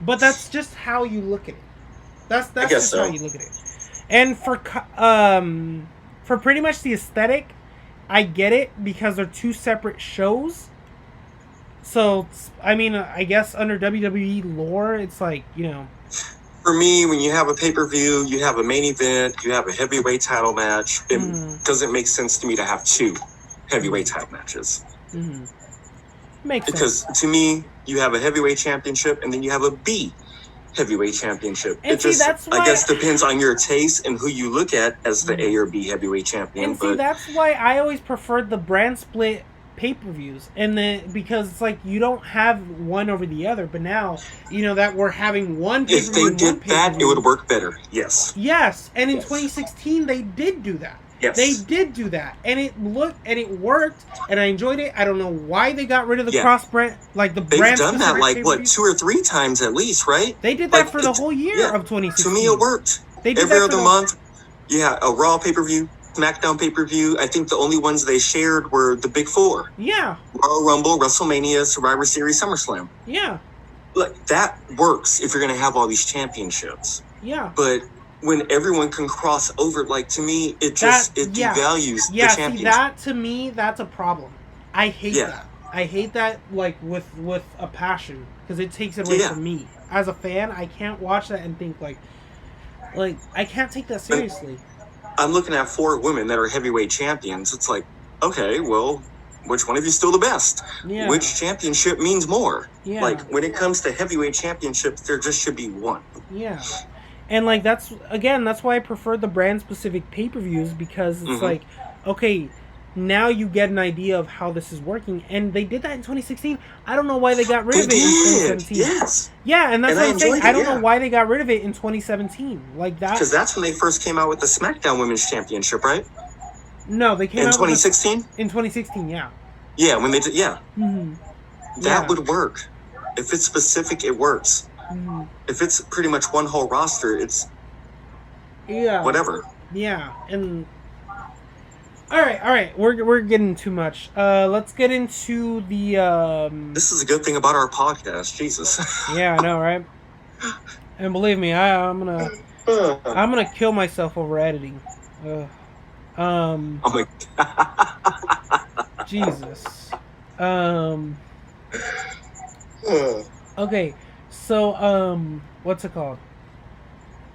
A: But that's just how you look at it. That's just how you look at it. And for pretty much the aesthetic, I get it because they're two separate shows. So I mean, I guess under WWE lore, it's like, you know.
B: For me, when you have a pay-per-view, you have a main event, you have a heavyweight title match, it doesn't make sense to me to have two heavyweight title matches.
A: Makes sense.
B: Because to me, you have a heavyweight championship and then you have a B heavyweight championship.
A: And
B: it just, I guess, depends on your taste and who you look at as the A or B heavyweight champion.
A: And see, that's why I always preferred the brand split pay-per-views, and then because it's like you don't have one over the other, but now you know that we're having one pay-per-view.
B: If they did that, it would work better. Yes,
A: and in 2016 they did do that.
B: Yes,
A: they did do that, and it worked, and I enjoyed it. I don't know why they got rid of the cross brand, like the brand.
B: They've done that like what 2 or 3 times at least, right?
A: They did that for the whole year of 2016.
B: To me, it worked.
A: They did
B: every other month. Yeah, a Raw pay-per-view. SmackDown pay-per-view. I think the only ones they shared were the big 4.
A: Yeah.
B: Royal Rumble, WrestleMania, Survivor Series, SummerSlam.
A: Yeah.
B: Like, that works if you're going to have all these championships.
A: Yeah.
B: But when everyone can cross over, like, to me, it just devalues the championship.
A: See, that, to me, that's a problem. I hate that. I hate that, like, with a passion. Because it takes it away from me. As a fan, I can't watch that and think, like, I can't take that seriously.
B: I'm looking at 4 women that are heavyweight champions. It's like, okay, well, which one of you is still the best?
A: Yeah.
B: Which championship means more?
A: Yeah.
B: Like, when it comes to heavyweight championships, there just should be one.
A: Yeah. And, like, that's why I prefer the brand-specific pay-per-views, because it's like, okay, now you get an idea of how this is working. And they did that in 2016. I don't know why they got rid of it in 2017.
B: Yes.
A: Yeah, and that's what I'm saying. I don't know why they got rid of it in 2017. Like that.
B: Because that's when they first came out with the SmackDown Women's Championship, right?
A: No, they came out
B: in 2016.
A: In 2016, yeah.
B: Yeah, when they did, that would work. If it's specific, it works. If it's pretty much one whole roster, it's whatever.
A: Yeah, and all right. We're getting too much. Let's get into the.
B: This is a good thing about our podcast, Jesus.
A: Yeah, I know, right? And believe me, I'm gonna kill myself over editing.
B: Oh my God.
A: Jesus. Okay, so what's it called?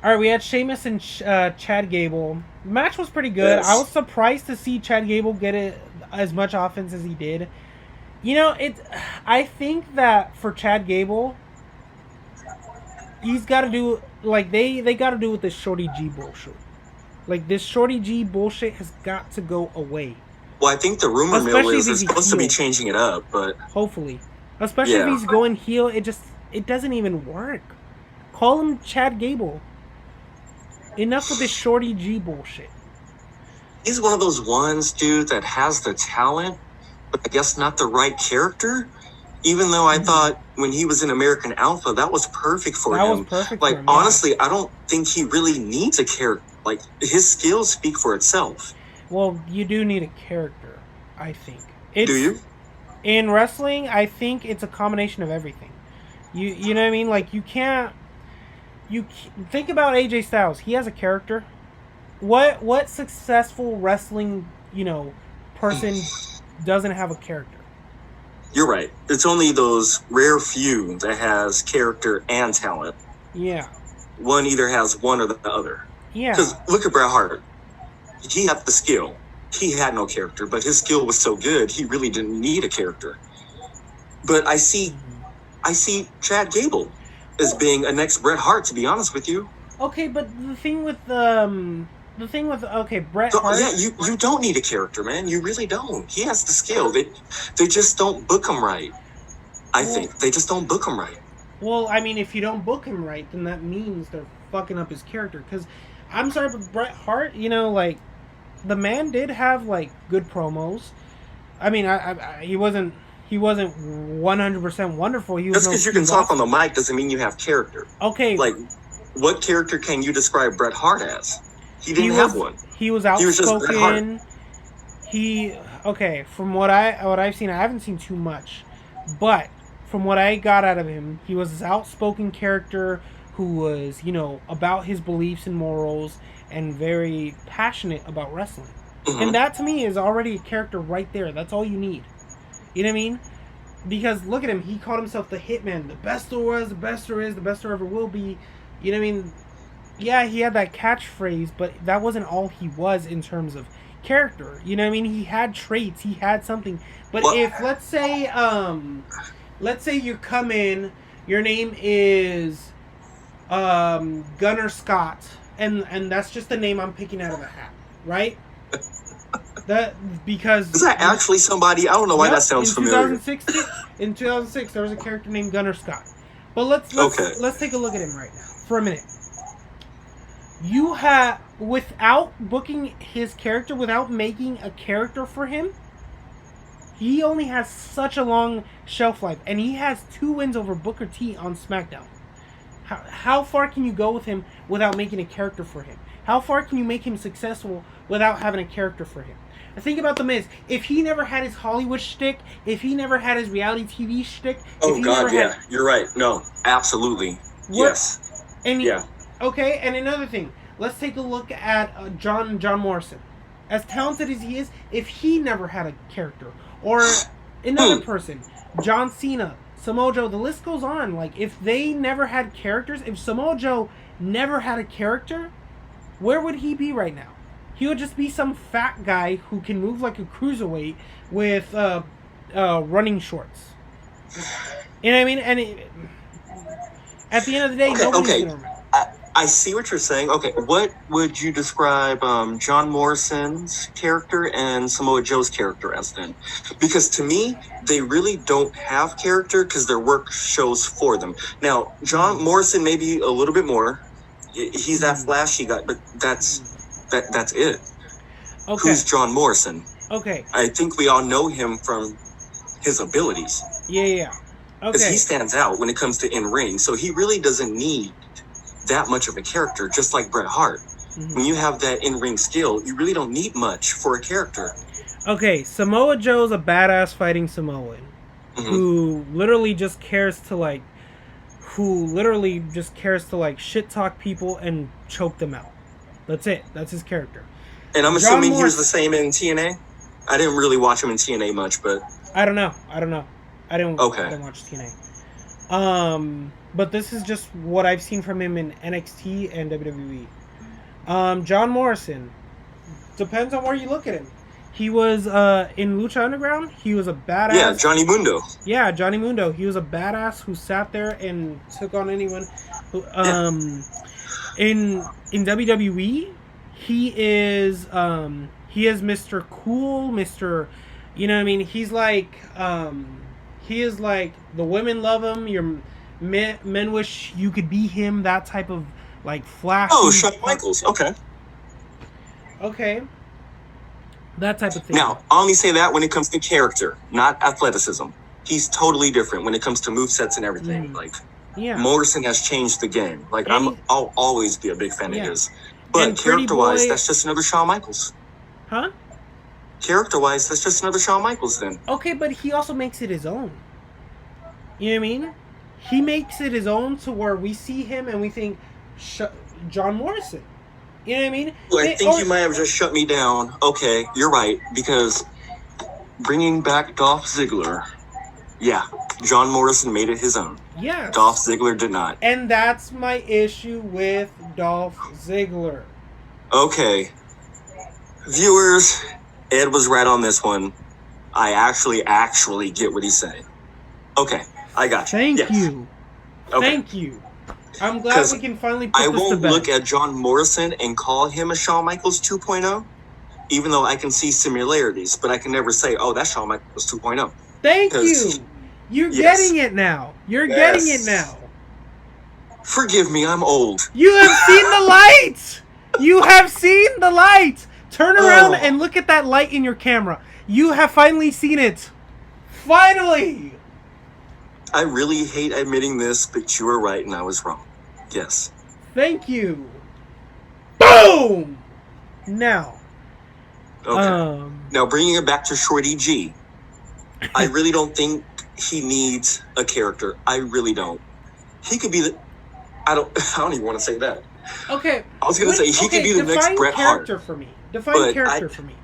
A: All right, we had Sheamus and Chad Gable. The match was pretty good.
B: Yes.
A: I was surprised to see Chad Gable get as much offense as he did. You know, I think that for Chad Gable, he's got to do like they got to do with this Shorty G bullshit. Like this Shorty G bullshit has got to go away.
B: Well, I think the rumor mill is it's supposed to be changing it up, but
A: hopefully, especially if he's going heel, it doesn't even work. Call him Chad Gable. Enough with this Shorty G bullshit.
B: He's one of those ones, dude, that has the talent, but I guess not the right character. Even though I thought when he was in American Alpha, that was perfect for him.
A: That was perfect for him,
B: honestly, I don't think he really needs a character. Like, his skills speak for itself.
A: Well, you do need a character, I think.
B: Do you?
A: In wrestling, I think it's a combination of everything. You know what I mean? Like, you can't... think about AJ Styles. He has a character. What successful wrestling, person doesn't have a character?
B: You're right. It's only those rare few that has character and talent.
A: Yeah.
B: One either has one or the other.
A: Yeah.
B: Because look at Bret Hart. He had the skill. He had no character, but his skill was so good, he really didn't need a character. But I see Chad Gable as being a next Bret Hart, to be honest with you.
A: Okay, but the thing with Bret Hart.
B: Yeah, you don't need a character, man. You really don't. He has the skill. They just don't book him right. I think they just don't book him right.
A: Well, I mean, if you don't book him right, then that means they're fucking up his character. Because I'm sorry, but Bret Hart, like the man did have like good promos. I mean, he wasn't 100% wonderful. He was
B: just because you can talk on the mic doesn't mean you have character.
A: Okay,
B: like what character can you describe Bret Hart as? He didn't have one.
A: He was outspoken.
B: He was just Bret
A: Hart. From what I've seen, I haven't seen too much, but from what I got out of him, he was this outspoken character who was, about his beliefs and morals and very passionate about wrestling. Mm-hmm. And that to me is already a character right there. That's all you need. You know what I mean? Because look at him. He called himself the Hitman. The best there was, the best there is, the best there ever will be. You know what I mean? Yeah, he had that catchphrase, but that wasn't all he was in terms of character. You know what I mean? He had traits. He had something. But if, let's say you come in, your name is Gunner Scott, and that's just the name I'm picking out of a hat, right? Because
B: is that actually somebody? I don't know why that sounds familiar.
A: In 2006, there was a character named Gunner Scott. But let's take a look at him right now for a minute. You have, without booking his character, without making a character for him, he only has such a long shelf life, and he has 2 wins over Booker T on SmackDown. How far can you go with him without making a character for him? How far can you make him successful without having a character for him? Think about The Miz. If he never had his Hollywood shtick, if he never had his reality TV shtick...
B: Oh, God, yeah. You're right. No, absolutely. Yes.
A: Okay, and another thing. Let's take a look at John Morrison. As talented as he is, if he never had a character... Or another person, John Cena, Samoa Joe, the list goes on. Like, if they never had characters, if Samoa Joe never had a character, where would he be right now? He would just be some fat guy who can move like a cruiserweight with running shorts. You know what I mean? And at the end of the day, nobody's going to remember.
B: I see what you're saying. Okay, what would you describe John Morrison's character and Samoa Joe's character as then? Because to me, they really don't have character because their work shows for them. Now, John Morrison maybe a little bit more. He's that flashy guy, but that's it.
A: Okay.
B: Who's John Morrison?
A: Okay.
B: I think we all know him from his abilities.
A: Yeah. Okay.
B: Because he stands out when it comes to in-ring, so he really doesn't need that much of a character, just like Bret Hart. Mm-hmm. When you have that in-ring skill, you really don't need much for a character.
A: Okay, Samoa Joe's a badass fighting Samoan who literally just cares to shit talk people and choke them out. That's it. That's his character.
B: And I'm assuming he was the same in TNA? I didn't really watch him in TNA much, but
A: I don't know. I didn't watch TNA. But this is just what I've seen from him in NXT and WWE. John Morrison. Depends on where you look at him. He was in Lucha Underground. He was a badass.
B: Yeah, Johnny Mundo.
A: Yeah, Johnny Mundo. He was a badass who sat there and took on anyone. In WWE, he is Mr. Cool, Mr. You know what I mean? He's like he is like the women love him. Your men wish you could be him. That type of like flashy.
B: Oh, Shawn Michaels. Okay.
A: That type of thing.
B: Now, I only say that when it comes to character, not athleticism. He's totally different when it comes to movesets and everything. Morrison has changed the game. I'll always be a big fan of his. But character-wise, that's just another Shawn Michaels.
A: Huh?
B: Character-wise, that's just another Shawn Michaels then.
A: Okay, but he also makes it his own. You know what I mean? He makes it his own to where we see him and we think, John Morrison. You know what I mean?
B: Well, I think you might have just shut me down. Okay, you're right. Because bringing back Dolph Ziggler, John Morrison made it his own.
A: Yeah.
B: Dolph Ziggler did not.
A: And that's my issue with Dolph Ziggler.
B: Okay. Viewers, Ed was right on this one. I actually get what he's saying. Okay, I got you.
A: Thank you. Okay. Thank you. I'm glad we can finally put
B: I
A: this to
B: won't
A: bed.
B: look at John Morrison and call him a Shawn Michaels 2.0, even though I can see similarities, but I can never say, oh, that's Shawn Michaels 2.0.
A: Thank you. You're getting it now. You're getting it now.
B: Forgive me, I'm old.
A: You have seen the light. You have seen the light. Turn around and look at that light in your camera. You have finally seen it. Finally.
B: I really hate admitting this, but you were right and I was wrong. Yes.
A: Thank you. Boom. Now.
B: Okay. Now bringing it back to Shorty G. I really don't think he needs a character. I really don't. He could be the. I don't even want to say that.
A: Okay.
B: I was gonna say he could be the next Bret Hart.
A: Define character for me. Define character for me.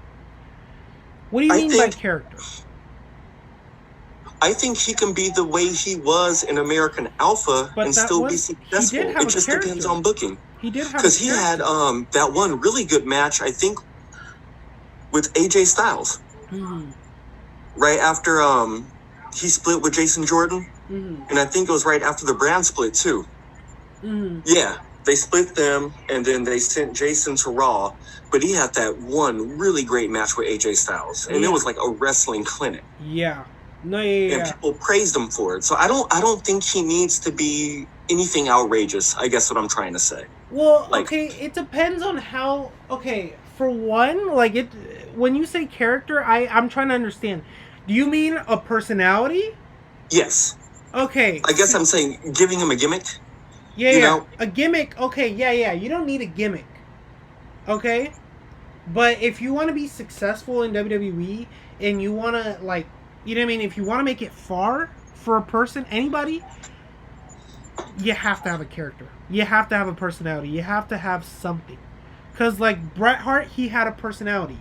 A: What do you mean by character?
B: I think he can be the way he was in American Alpha and still be successful. It just depends on booking.
A: He did have
B: because he had that one really good match, I think, with AJ Styles. Mm-hmm. Right after he split with Jason Jordan, and I think it was right after the brand split too. Mm-hmm. Yeah, they split them, and then they sent Jason to Raw. But he had that one really great match with AJ Styles, and it was like a wrestling clinic.
A: Yeah. No,
B: and people praised him for it. So I don't think he needs to be anything outrageous. I guess what I'm trying to say.
A: Well, okay, it depends on how. Okay, for one, like when you say character, I'm trying to understand. Do you mean a personality?
B: Yes.
A: Okay.
B: I guess I'm saying giving him a gimmick.
A: Yeah, you know? A gimmick. Okay, yeah. You don't need a gimmick. Okay, but if you want to be successful in WWE and you want to like. You know what I mean? If you want to make it far for a person, anybody, you have to have a character. You have to have a personality. You have to have something. Because, like, Bret Hart, he had a personality.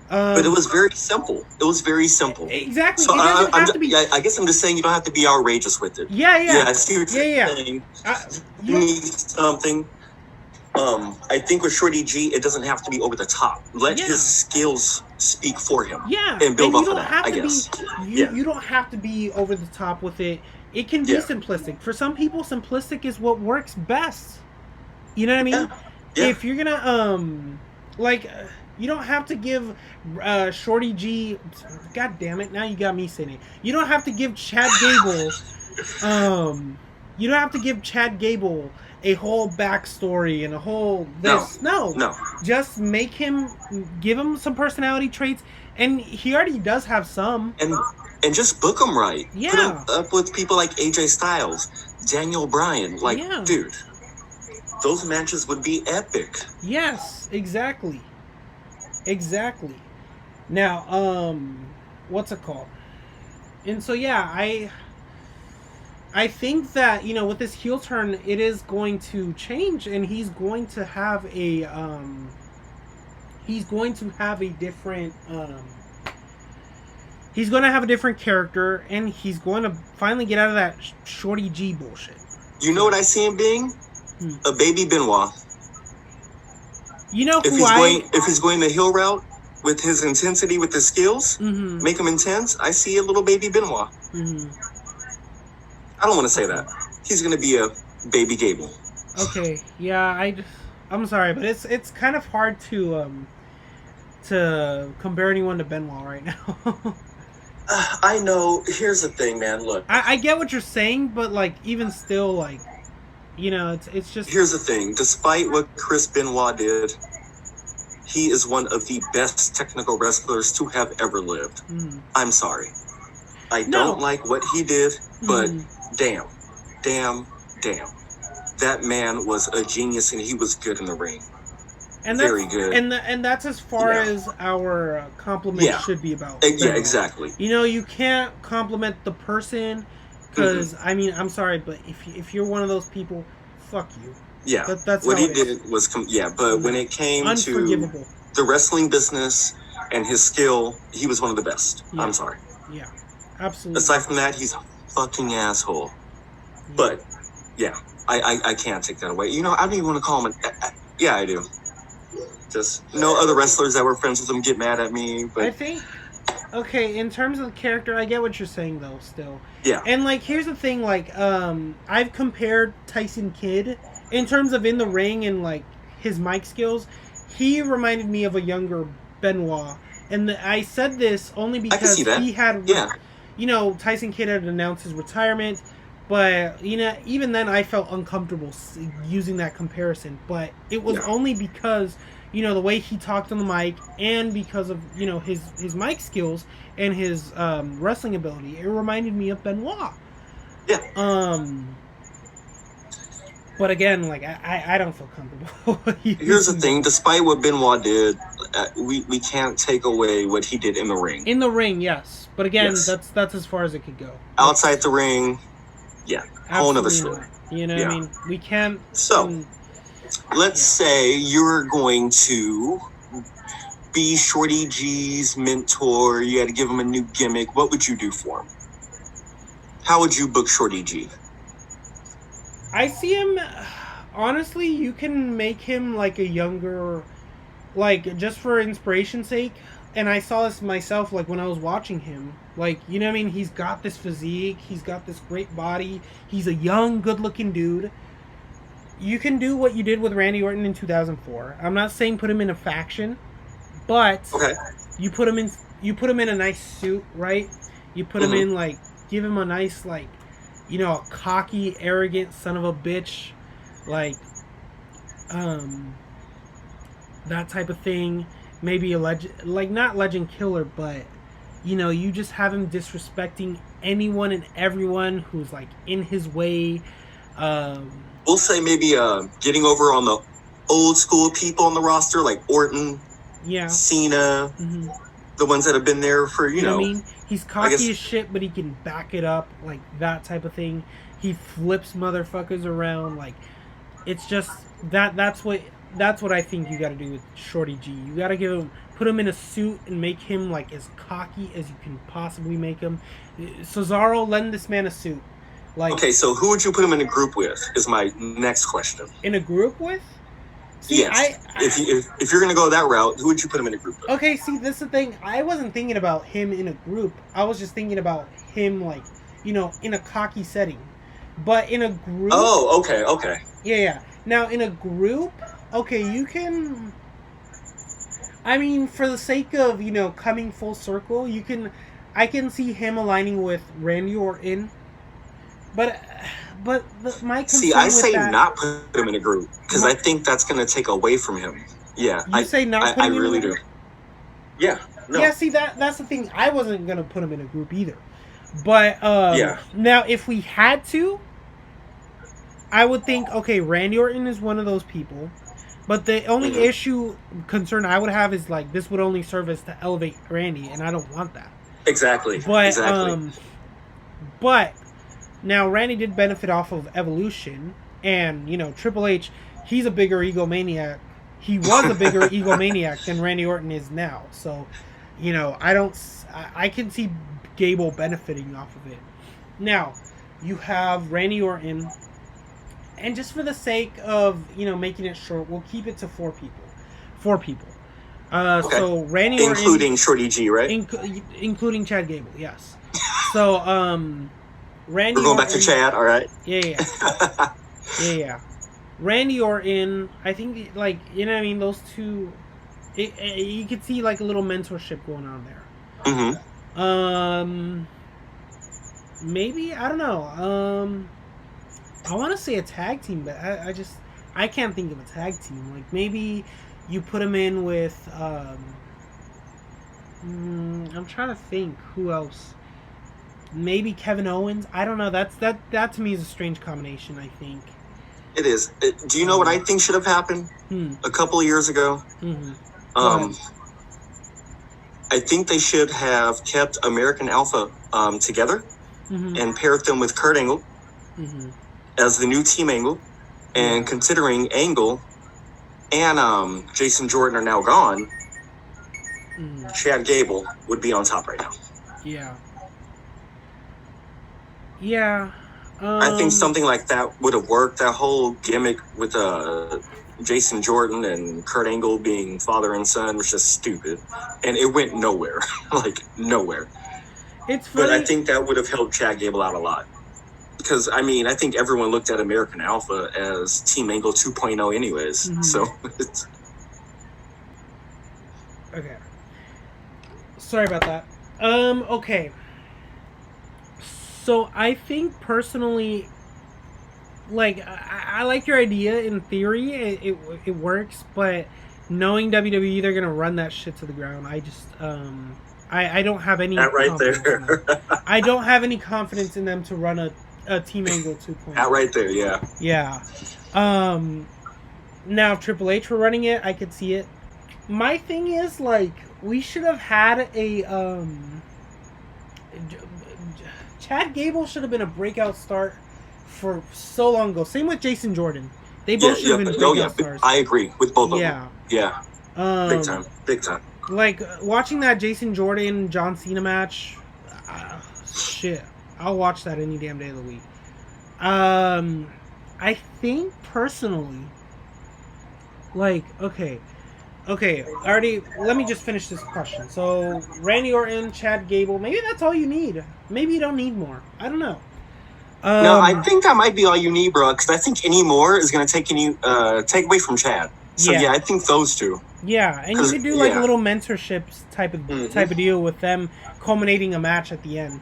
B: But it was very simple. It was very simple.
A: Exactly.
B: So I guess I'm just saying you don't have to be outrageous with it.
A: Yeah.
B: Yeah, I see what you're saying. You need something. I think with Shorty G, it doesn't have to be over the top. Let his skills speak for him.
A: Yeah,
B: and build off of that. I guess.
A: You don't have to be over the top with it. It can be simplistic. For some people, simplistic is what works best. You know what I mean? Yeah. If you're gonna you don't have to give Shorty G. God damn it! Now you got me saying it. You don't have to give Chad Gable. You don't have to give Chad Gable a whole backstory and a whole this. No. Just give him some personality traits, and he already does have some.
B: And just book him right.
A: Yeah.
B: Put him up with people like AJ Styles, Daniel Bryan. Dude, those matches would be epic.
A: Yes, exactly. Now, what's it called? And so I think that, you know, with this heel turn, it is going to change, and he's going to have a different character, and he's going to finally get out of that Shorty G bullshit.
B: You know what I see him being? A baby Benoit.
A: You know
B: if he's going the heel route with his intensity, with his skills, make him intense. I see a little baby Benoit. I don't want to say that. He's going to be a baby Gable.
A: Okay, yeah, I'm sorry, but it's kind of hard to compare anyone to Benoit right now.
B: I know. Here's the thing, man. Look,
A: I get what you're saying, but like even still, like, you know, it's just.
B: Here's the thing. Despite what Chris Benoit did, he is one of the best technical wrestlers to have ever lived. I'm sorry. I don't like what he did, but damn. That man was a genius, and he was good in the ring.
A: And
B: very good.
A: And that's as far as our compliment should be about.
B: Yeah, exactly.
A: You know, you can't compliment the person, because, I mean, I'm sorry, but if you're one of those people, fuck you.
B: Yeah, that's what he did was, but when it came to the wrestling business and his skill, he was one of the best. Yeah. I'm sorry.
A: Yeah, absolutely.
B: Aside from that, he's a fucking asshole. Yeah. But, I can't take that away. You know, I don't even want to call him yeah, I do. Just no other wrestlers that were friends with him get mad at me. But
A: I think okay, in terms of the character, I get what you're saying though. Still,
B: Yeah.
A: and like, here's the thing. Like, I've compared Tyson Kidd in terms of in the ring and like his mic skills. He reminded me of a younger Benoit, and I said this only
B: I can
A: because
B: see that.
A: he had,
B: Yeah.
A: you know, Tyson Kidd had announced his retirement. But, you know, even then I felt uncomfortable using that comparison. But it was only because, you know, the way he talked on the mic and because of, you know, his mic skills and his wrestling ability. It reminded me of Benoit.
B: Yeah.
A: But again, like, I don't feel comfortable.
B: Here's the thing. Despite what Benoit did, we can't take away what he did in the ring.
A: In the ring, yes. But again, that's as far as it could go.
B: Outside the ring... Yeah, whole nother story.
A: You know what I mean? We can't...
B: So, let's say you're going to be Shorty G's mentor. You got to give him a new gimmick. What would you do for him? How would you book Shorty G?
A: I see him... Honestly, you can make him like a younger... Like, just for inspiration's sake... And I saw this myself, like, when I was watching him. Like, you know what I mean? He's got this physique. He's got this great body. He's a young, good-looking dude. You can do what you did with Randy Orton in 2004. I'm not saying put him in a faction. But you put him in a nice suit, right? You put him in, like, give him a nice, like, you know, a cocky, arrogant son of a bitch. Like, that type of thing. Maybe a legend, like not legend killer, but you know, you just have him disrespecting anyone and everyone who's like in his way.
B: We'll say maybe getting over on the old school people on the roster, like Orton, Cena, the ones that have been there for you know.
A: What I mean, he's cocky as shit, but he can back it up, like that type of thing. He flips motherfuckers around, like it's just that's what I think you got to do with Shorty G. You got to put him in a suit and make him like as cocky as you can possibly make him. Cesaro, lend this man a suit. Like,
B: okay, so who would you put him in a group with? Is my next question.
A: In a group with? See,
B: yes. If you're gonna go that route, who would you put him in a group with?
A: Okay, see, this is the thing. I wasn't thinking about him in a group. I was just thinking about him, like, you know, in a cocky setting. But in a group.
B: Oh, okay.
A: Yeah. Now in a group. Okay, you can... I mean, for the sake of, you know, coming full circle, I can see him aligning with Randy Orton. But my concern
B: see, I say
A: that,
B: not put him in a group, because I think that's going to take away from him. Yeah.
A: You say not put him in a group?
B: I really do. Yeah. No.
A: Yeah, see, that's the thing. I wasn't going to put him in a group either. But, now, if we had to, I would think, okay, Randy Orton is one of those people. But the only concern I would have is, like, this would only serve as to elevate Randy, and I don't want that.
B: Exactly.
A: But now Randy did benefit off of Evolution, and, you know, Triple H, he's a bigger egomaniac. He was a bigger egomaniac than Randy Orton is now. So, you know, I can see Gable benefiting off of it. Now, you have Randy Orton. And just for the sake of, you know, making it short, we'll keep it to 4 people. 4 people. So Randy Orton,
B: including Shorty G, right?
A: Including Chad Gable, yes. So Randy.
B: We're going back to Chad, all right?
A: Yeah. Randy Orton, I think, like, you know what I mean. Those two, you could see like a little mentorship going on there. Maybe, I don't know. I want to say a tag team, but I can't think of a tag team. Like, maybe you put him in with, I'm trying to think who else. Maybe Kevin Owens. I don't know. That to me is a strange combination, I think.
B: It is. Do you know what I think should have happened a couple of years ago? I think they should have kept American Alpha together and paired them with Kurt Angle as the new Team Angle. And considering Angle and Jason Jordan are now gone, Chad Gable would be on top right now. Yeah. I think something like that would have worked. That whole gimmick with Jason Jordan and Kurt Angle being father and son was just stupid, and it went nowhere, like nowhere.
A: It's funny.
B: But I think that would have helped Chad Gable out a lot. Because, I mean, I think everyone looked at American Alpha as Team Angle 2.0 anyways. Mm-hmm. So, it's...
A: Okay. Sorry about that. Okay. So, I think personally, like, I like your idea in theory. It works, but knowing WWE, they're going to run that shit to the ground. I just, I don't have any
B: That right there.
A: I don't have any confidence in them to run a Team Angle 2.0.
B: That right there, yeah.
A: Yeah. Now, if Triple H were running it, I could see it. My thing is, like, we should have had a, Chad Gable should have been a breakout start for so long ago. Same with Jason Jordan. They both should have been breakout stars.
B: I agree with both of them. Yeah. Big time.
A: Like, watching that Jason Jordan-John Cena match, shit. I'll watch that any damn day of the week. I think personally, like, okay, already, let me just finish this question. So, Randy Orton, Chad Gable, maybe that's all you need. Maybe you don't need more. I don't know.
B: No, I think that might be all you need, bro, because I think any more is going to take away from Chad. So, yeah, I think those two.
A: Yeah, and you could do, like, a little mentorship type of deal with them culminating a match at the end.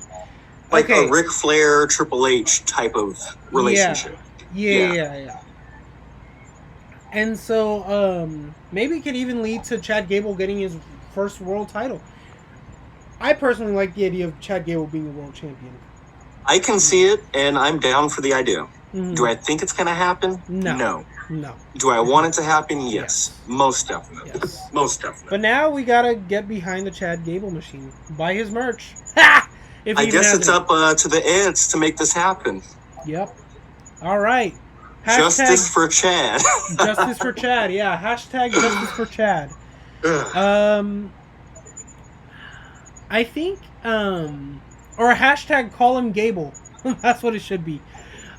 B: Like a Ric Flair, Triple H type of relationship.
A: Yeah. And so, maybe it could even lead to Chad Gable getting his first world title. I personally like the idea of Chad Gable being a world champion.
B: I can see it, and I'm down for the idea. Mm-hmm. Do I think it's going to happen?
A: No.
B: Do I want it to happen? Yes. Most definitely.
A: Yes.
B: Most definitely.
A: But now we got to get behind the Chad Gable machine. Buy his merch. Ha!
B: I guess it's up to the Eds to make this happen.
A: Yep. All right.
B: Justice for Chad.
A: Justice for Chad. Yeah. Hashtag Justice for Chad. I think, or hashtag call him Gable. That's what it should be.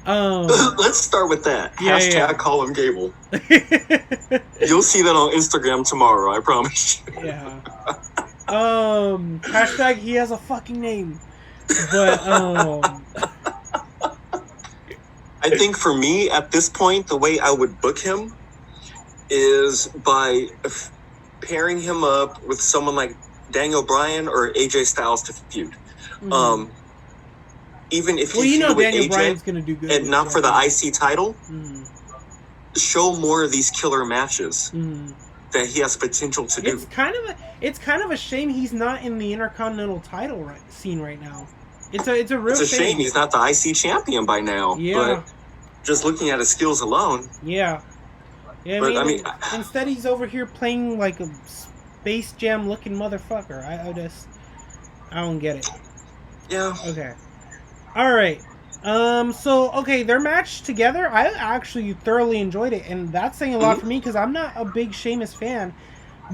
B: Let's start with that. Hashtag call him Gable. You'll see that on Instagram tomorrow. I promise you.
A: Yeah. Hashtag he has a fucking name. But
B: I think for me at this point, the way I would book him is by pairing him up with someone like Daniel Bryan or AJ Styles to feud.
A: Mm-hmm.
B: Even if he feud with
A: Daniel
B: AJ
A: Bryan's gonna do good
B: and not for the IC title, show more of these killer matches that he has potential to do.
A: It's kind of a shame he's not in the Intercontinental title scene right now. It's a real
B: shame he's not the IC champion by now.
A: Yeah.
B: But just looking at his skills alone.
A: Yeah. Yeah.
B: But I mean,
A: instead he's over here playing like a Space Jam looking motherfucker. I don't get it.
B: Yeah.
A: Okay. All right. So their match together, I actually thoroughly enjoyed it, and that's saying a lot for me because I'm not a big Sheamus fan,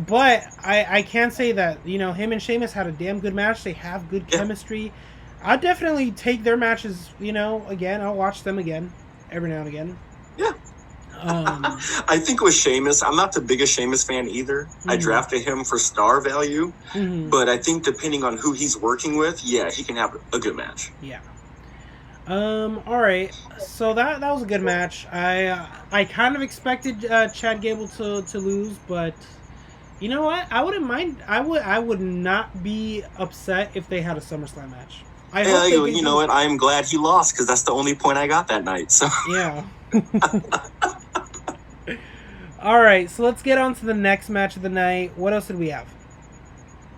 A: but I can say that him and Sheamus had a damn good match. They have good chemistry. I'd definitely take their matches. Again, I'll watch them again every now and again.
B: Yeah. I think with Sheamus, I'm not the biggest Sheamus fan either. I drafted him for star value, but I think depending on who he's working with, he can have a good match.
A: Yeah. All right. So that was a good match. I kind of expected Chad Gable to lose, but you know what? I wouldn't mind. I would not be upset if they had a SummerSlam match.
B: You know what? I'm glad he lost because that's the only point I got that night. So
A: yeah. All right. So let's get on to the next match of the night. What else did we have?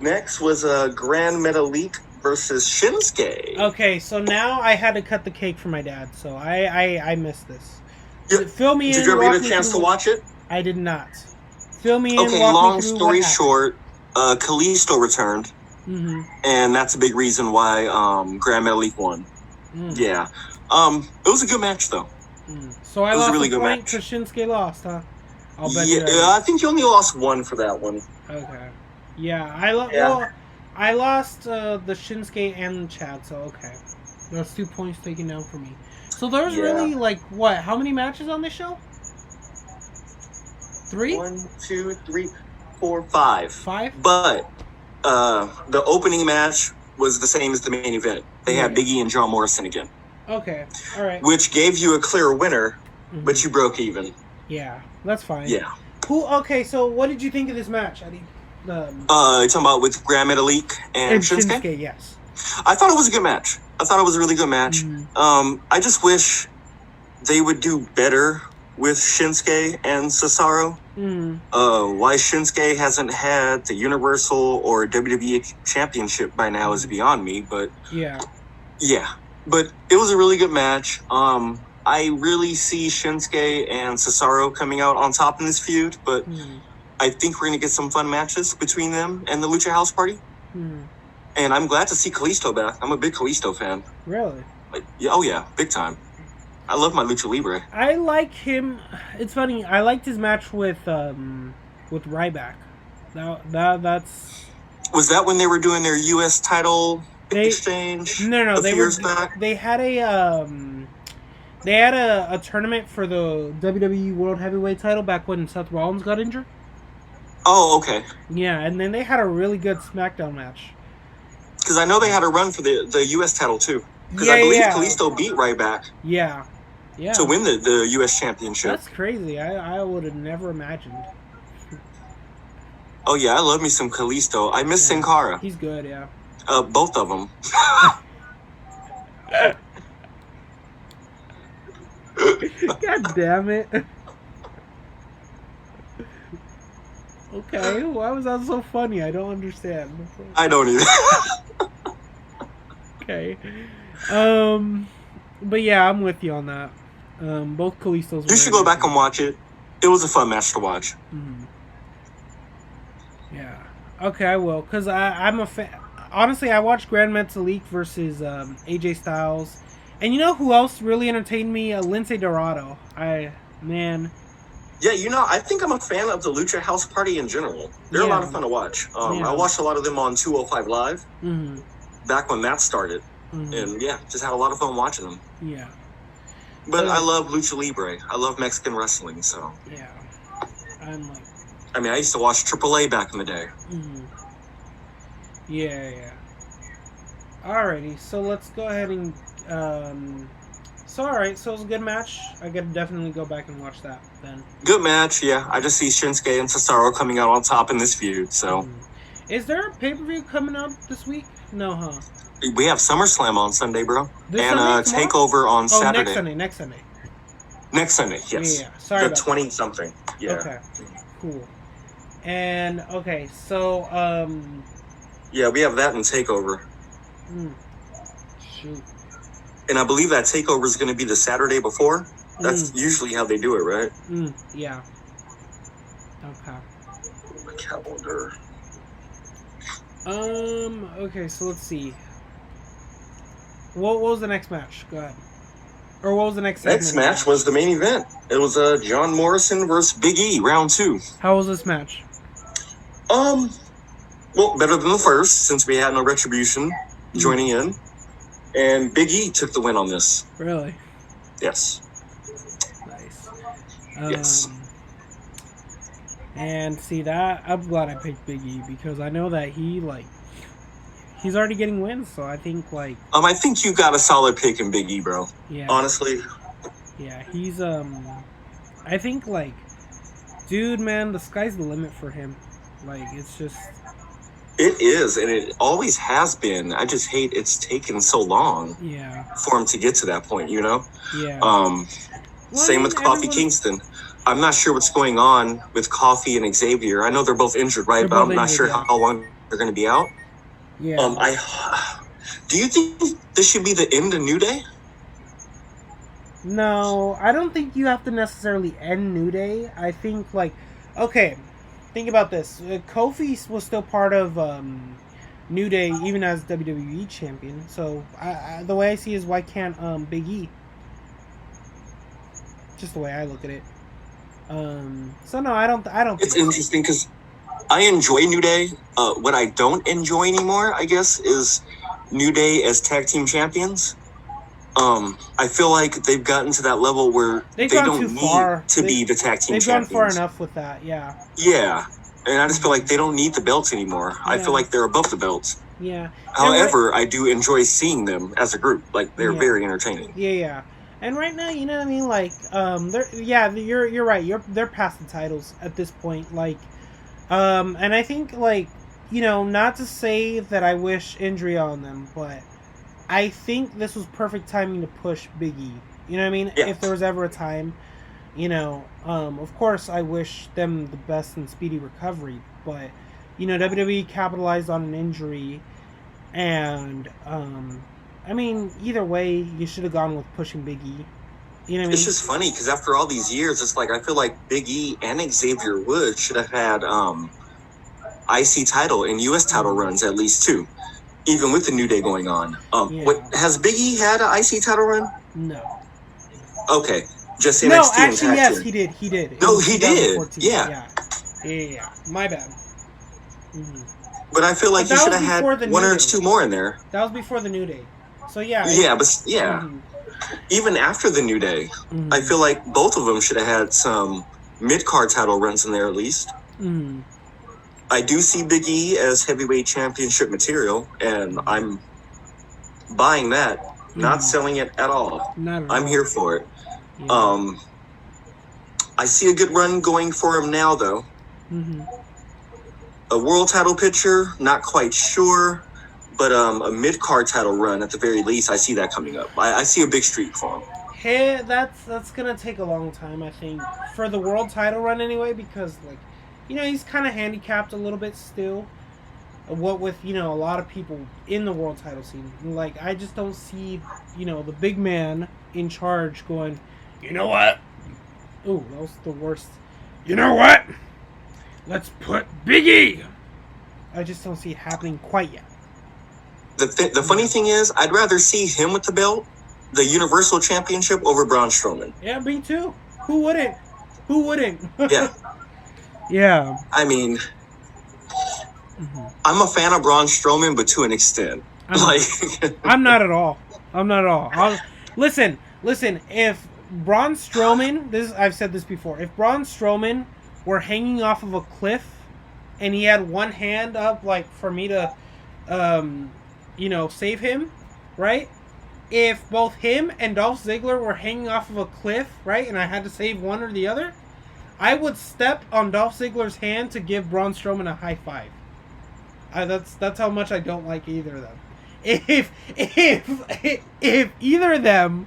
B: Next was Grand Metalik versus Shinsuke.
A: Okay, so now I had to cut the cake for my dad, so I missed this. Fill me in.
B: Did you ever get a chance to watch it?
A: I did not. Fill me in.
B: Okay, long story short, Kalisto returned, and that's a big reason why Grand Metalik won. Yeah, it was a good match though.
A: So I lost really a point because Shinsuke lost, huh?
B: I'll bet you. I think you only lost one for that one.
A: Okay. Yeah, I lost the Shinsuke and Chad, so okay. There's 2 points taken down for me. So there's really, like, what? How many matches on this show? 3?
B: 1, 2, 3, 4, 5.
A: 5?
B: But the opening match was the same as the main event. They had Big E and John Morrison again.
A: Okay, all right.
B: Which gave you a clear winner, but you broke even.
A: Yeah, that's fine.
B: Yeah.
A: Okay, so what did you think of this match, Eddie?
B: You're talking about with Grand Metalik and Shinsuke?
A: Yes.
B: I thought it was a good match. I thought it was a really good match. I just wish they would do better with Shinsuke and Cesaro. Why Shinsuke hasn't had the Universal or WWE Championship by now is beyond me, but yeah. But it was a really good match. I really see Shinsuke and Cesaro coming out on top in this feud, but I think we're going to get some fun matches between them and the Lucha House Party. And I'm glad to see Kalisto back. I'm a big Kalisto fan.
A: Really?
B: Oh yeah, big time. I love my Lucha Libre.
A: I like him. It's funny. I liked his match with Ryback. That's.
B: Was that when they were doing their U.S. title exchange?
A: No.
B: They years back?
A: They had a tournament for the WWE World Heavyweight title back when Seth Rollins got injured.
B: Oh, okay.
A: Yeah, and then they had a really good SmackDown match.
B: Because I know they had a run for the U.S. title too. Because I believe Kalisto beat Ryback.
A: Yeah.
B: To win the U.S. Championship.
A: That's crazy. I would have never imagined.
B: Oh yeah, I love me some Kalisto. I miss Sin Cara.
A: He's good, yeah.
B: Both of them.
A: God damn it. Okay, why was that so funny? I don't understand.
B: I don't either.
A: Okay. But yeah, I'm with you on that. Both Kalistos.
B: You should go back and watch it. It was a fun match to watch.
A: Yeah. Okay, I will. Because I'm a fan. Honestly, I watched Grand Metalik versus AJ Styles. And you know who else really entertained me? Lince Dorado.
B: Yeah, I think I'm a fan of the Lucha House Party in general. They're a lot of fun to watch. I watched a lot of them on 205 Live back when that started. And just had a lot of fun watching them.
A: Yeah.
B: But I love Lucha Libre. I love Mexican wrestling, so.
A: Yeah.
B: I used to watch AAA back in the day.
A: Yeah. Alrighty, so let's go ahead and alright, so it was a good match. I could definitely go back and watch that then. Good
B: match, yeah. I just see Shinsuke and Cesaro coming out on top in this feud, so.
A: Is there a pay-per-view coming up this week? No, huh?
B: We have SummerSlam on Sunday, bro. And TakeOver on Saturday.
A: Next Sunday.
B: Next Sunday, yes.
A: Yeah. Sorry about
B: 20-something. Yeah.
A: Okay. Cool. And so
B: yeah, we have that in TakeOver.
A: Shoot.
B: And I believe that TakeOver is going to be the Saturday before. That's usually how they do it, right?
A: Yeah. Okay.
B: My calendar.
A: Okay, so let's see. What was the next match? Go ahead. Or what was the next segment?
B: Next match was the main event. It was John Morrison versus Big E, round 2.
A: How was this match?
B: Well, better than the first, since we had no Retribution joining in. And Big E took the win on this.
A: Really?
B: Yes.
A: Nice.
B: Yes.
A: And see that, I'm glad I picked Big E because I know that he's already getting wins, so I think
B: I think you got a solid pick in Big E, bro.
A: Yeah.
B: Honestly.
A: Yeah, he's I think dude, man, the sky's the limit for him. It's just.
B: It is, and it always has been. I just hate it's taken so long.
A: Yeah.
B: For him to get to that point, Yeah. Same with Coffee Kingston. I'm not sure what's going on with Coffee and Xavier. I know they're both injured, right? But I'm not sure how long they're going to be out.
A: Yeah.
B: Do you think this should be the end of New Day?
A: No, I don't think you have to necessarily end New Day. I think okay, think about this. Kofi was still part of New Day even as WWE champion. So the way I see is why can't Big E? Just the way I look at it. So no, I don't.
B: It's interesting because I enjoy New Day. What I don't enjoy anymore, I guess, is New Day as tag team champions. I feel like they've gotten to that level where they don't need to be the tag team champions.
A: They've gone far enough with that, yeah.
B: Yeah. And I just feel like they don't need the belts anymore. Yeah. I feel like they're above the belts.
A: Yeah.
B: However, I do enjoy seeing them as a group. Like, they're very entertaining.
A: Yeah. And right now, you know what I mean? Like, you're right. They're past the titles at this point. Like, and I think, like, you know, not to say that I wish injury on them, but I think this was perfect timing to push Big E. You know what I mean? Yeah. If there was ever a time, you know, of course I wish them the best and speedy recovery, but, you know, WWE capitalized on an injury, and, I mean, either way, you should have gone with pushing Big E. You know what I mean?
B: It's just funny, because after all these years, it's like, I feel like Big E and Xavier Woods should have had, IC title and US title runs at least too. Even with the New Day going on. What has Big E had an IC title run?
A: No.
B: Okay. Just NXT.
A: No, actually, yes, he did. He did.
B: No, he did. Yeah.
A: My bad.
B: Mm-hmm. But I feel like he should have had one or two more in there.
A: That was before the New Day. So yeah.
B: Yeah, but even after the New Day, I feel like both of them should have had some mid-card title runs in there at least. I do see Big E as heavyweight championship material, and I'm buying that. Not selling it at all. I'm here for it. Yeah. I see a good run going for him now, though. A world title picture, not quite sure, but a mid-card title run at the very least, I see that coming up. I see a big streak for him.
A: Hey, that's gonna take a long time, I think, for the world title run anyway, because, like, you know, he's kind of handicapped a little bit still. What with, you know, a lot of people in the world title scene. Like, I just don't see, you know, the big man in charge going, you know what? Ooh, that was the worst. You know what? Let's put Big E. I just don't see it happening quite yet.
B: The funny thing is, I'd rather see him with the belt, the Universal Championship, over Braun Strowman.
A: Yeah, me too. Who wouldn't? Who wouldn't?
B: Yeah.
A: Yeah.
B: I mean, I'm a fan of Braun Strowman, but to an extent.
A: I'm not at all. Listen. If Braun Strowman, I've said this before. If Braun Strowman were hanging off of a cliff, and he had one hand up, like, for me to, you know, save him, right? If both him and Dolph Ziggler were hanging off of a cliff, right, and I had to save one or the other, I would step on Dolph Ziggler's hand to give Braun Strowman a high five. That's how much I don't like either of them. If either of them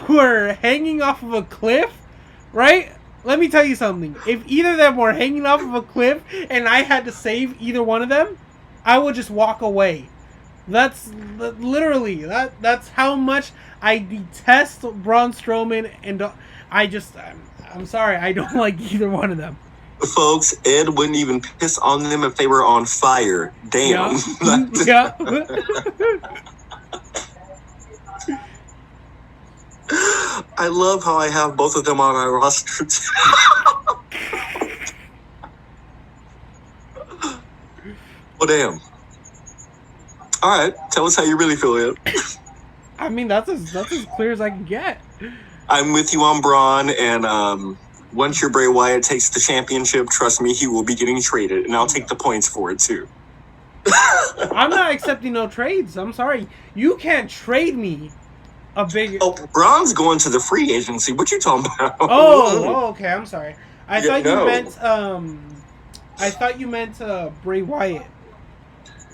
A: were hanging off of a cliff, right? Let me tell you something. If either of them were hanging off of a cliff and I had to save either one of them, I would just walk away. That's literally that's how much I detest Braun Strowman, and I'm sorry, I don't like either one of them.
B: Folks, Ed wouldn't even piss on them if they were on fire. Damn.
A: Yeah.
B: I love how I have both of them on my roster. Well, damn. All right, tell us how you really feel, Ed.
A: I mean, that's as clear as I can get.
B: I'm with you on Braun, and once your Bray Wyatt takes the championship, trust me, he will be getting traded, and I'll take the points for it too.
A: I'm not accepting no trades. I'm sorry. You can't trade me a big...
B: Oh, Braun's going to the free agency. What you talking about?
A: Oh, okay. I'm sorry. I thought you meant Bray Wyatt.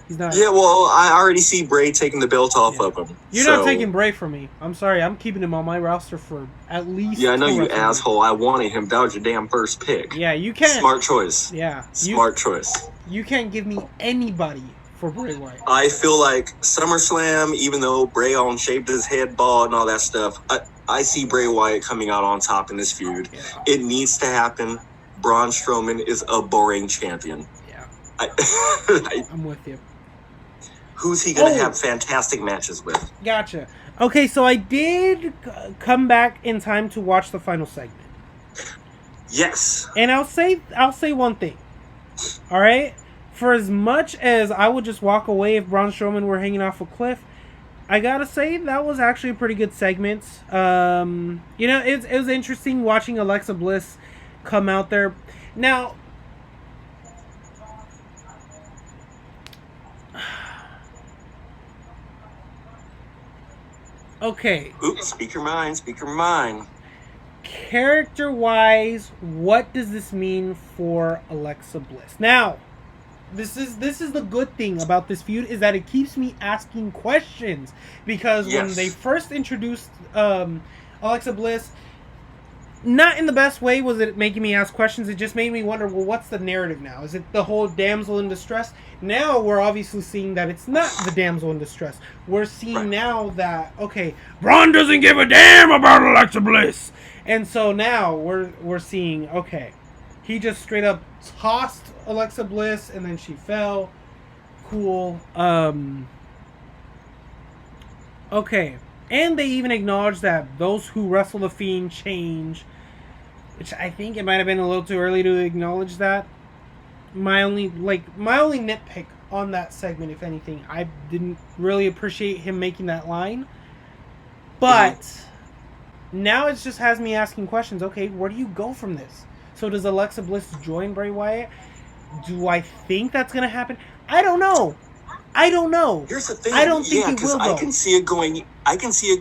A: He's not.
B: Yeah, well, I already see Bray taking the belt off of him.
A: You're not taking Bray from me. I'm sorry. I'm keeping him on my roster for at least...
B: Yeah, I know you asshole. I wanted him. That was your damn first pick.
A: Yeah, you can't...
B: Smart choice.
A: Yeah.
B: Smart choice.
A: You can't give me anybody for Bray Wyatt.
B: I feel like SummerSlam, even though Bray on shaved his head bald and all that stuff, I see Bray Wyatt coming out on top in this feud. Yeah. It needs to happen. Braun Strowman is a boring champion.
A: Yeah. I'm with you.
B: Who's he going to have fantastic matches with?
A: Gotcha. Okay, so I did come back in time to watch the final segment.
B: Yes.
A: And I'll say one thing. All right? For as much as I would just walk away if Braun Strowman were hanging off a cliff, I gotta say that was actually a pretty good segment. It was interesting watching Alexa Bliss come out there. Now, okay.
B: Oops, speak your mind. Speak your mind.
A: Character-wise, what does this mean for Alexa Bliss? Now, this is the good thing about this feud is that it keeps me asking questions because when they first introduced Alexa Bliss, not in the best way was it making me ask questions. It just made me wonder, well, what's the narrative now? Is it the whole damsel in distress? Now we're obviously seeing that it's not the damsel in distress. We're seeing now that, okay, Braun doesn't give a damn about Alexa Bliss. And so now we're seeing, okay, he just straight up tossed Alexa Bliss and then she fell. Cool. Okay. And they even acknowledged that those who wrestle the Fiend change, which I think it might have been a little too early to acknowledge that. My only nitpick on that segment, if anything, I didn't really appreciate him making that line. But now it just has me asking questions. Okay, where do you go from this? So does Alexa Bliss join Bray Wyatt? Do I think that's going to happen? I don't know.
B: Here's the thing.
A: I don't think it will go.
B: I can see it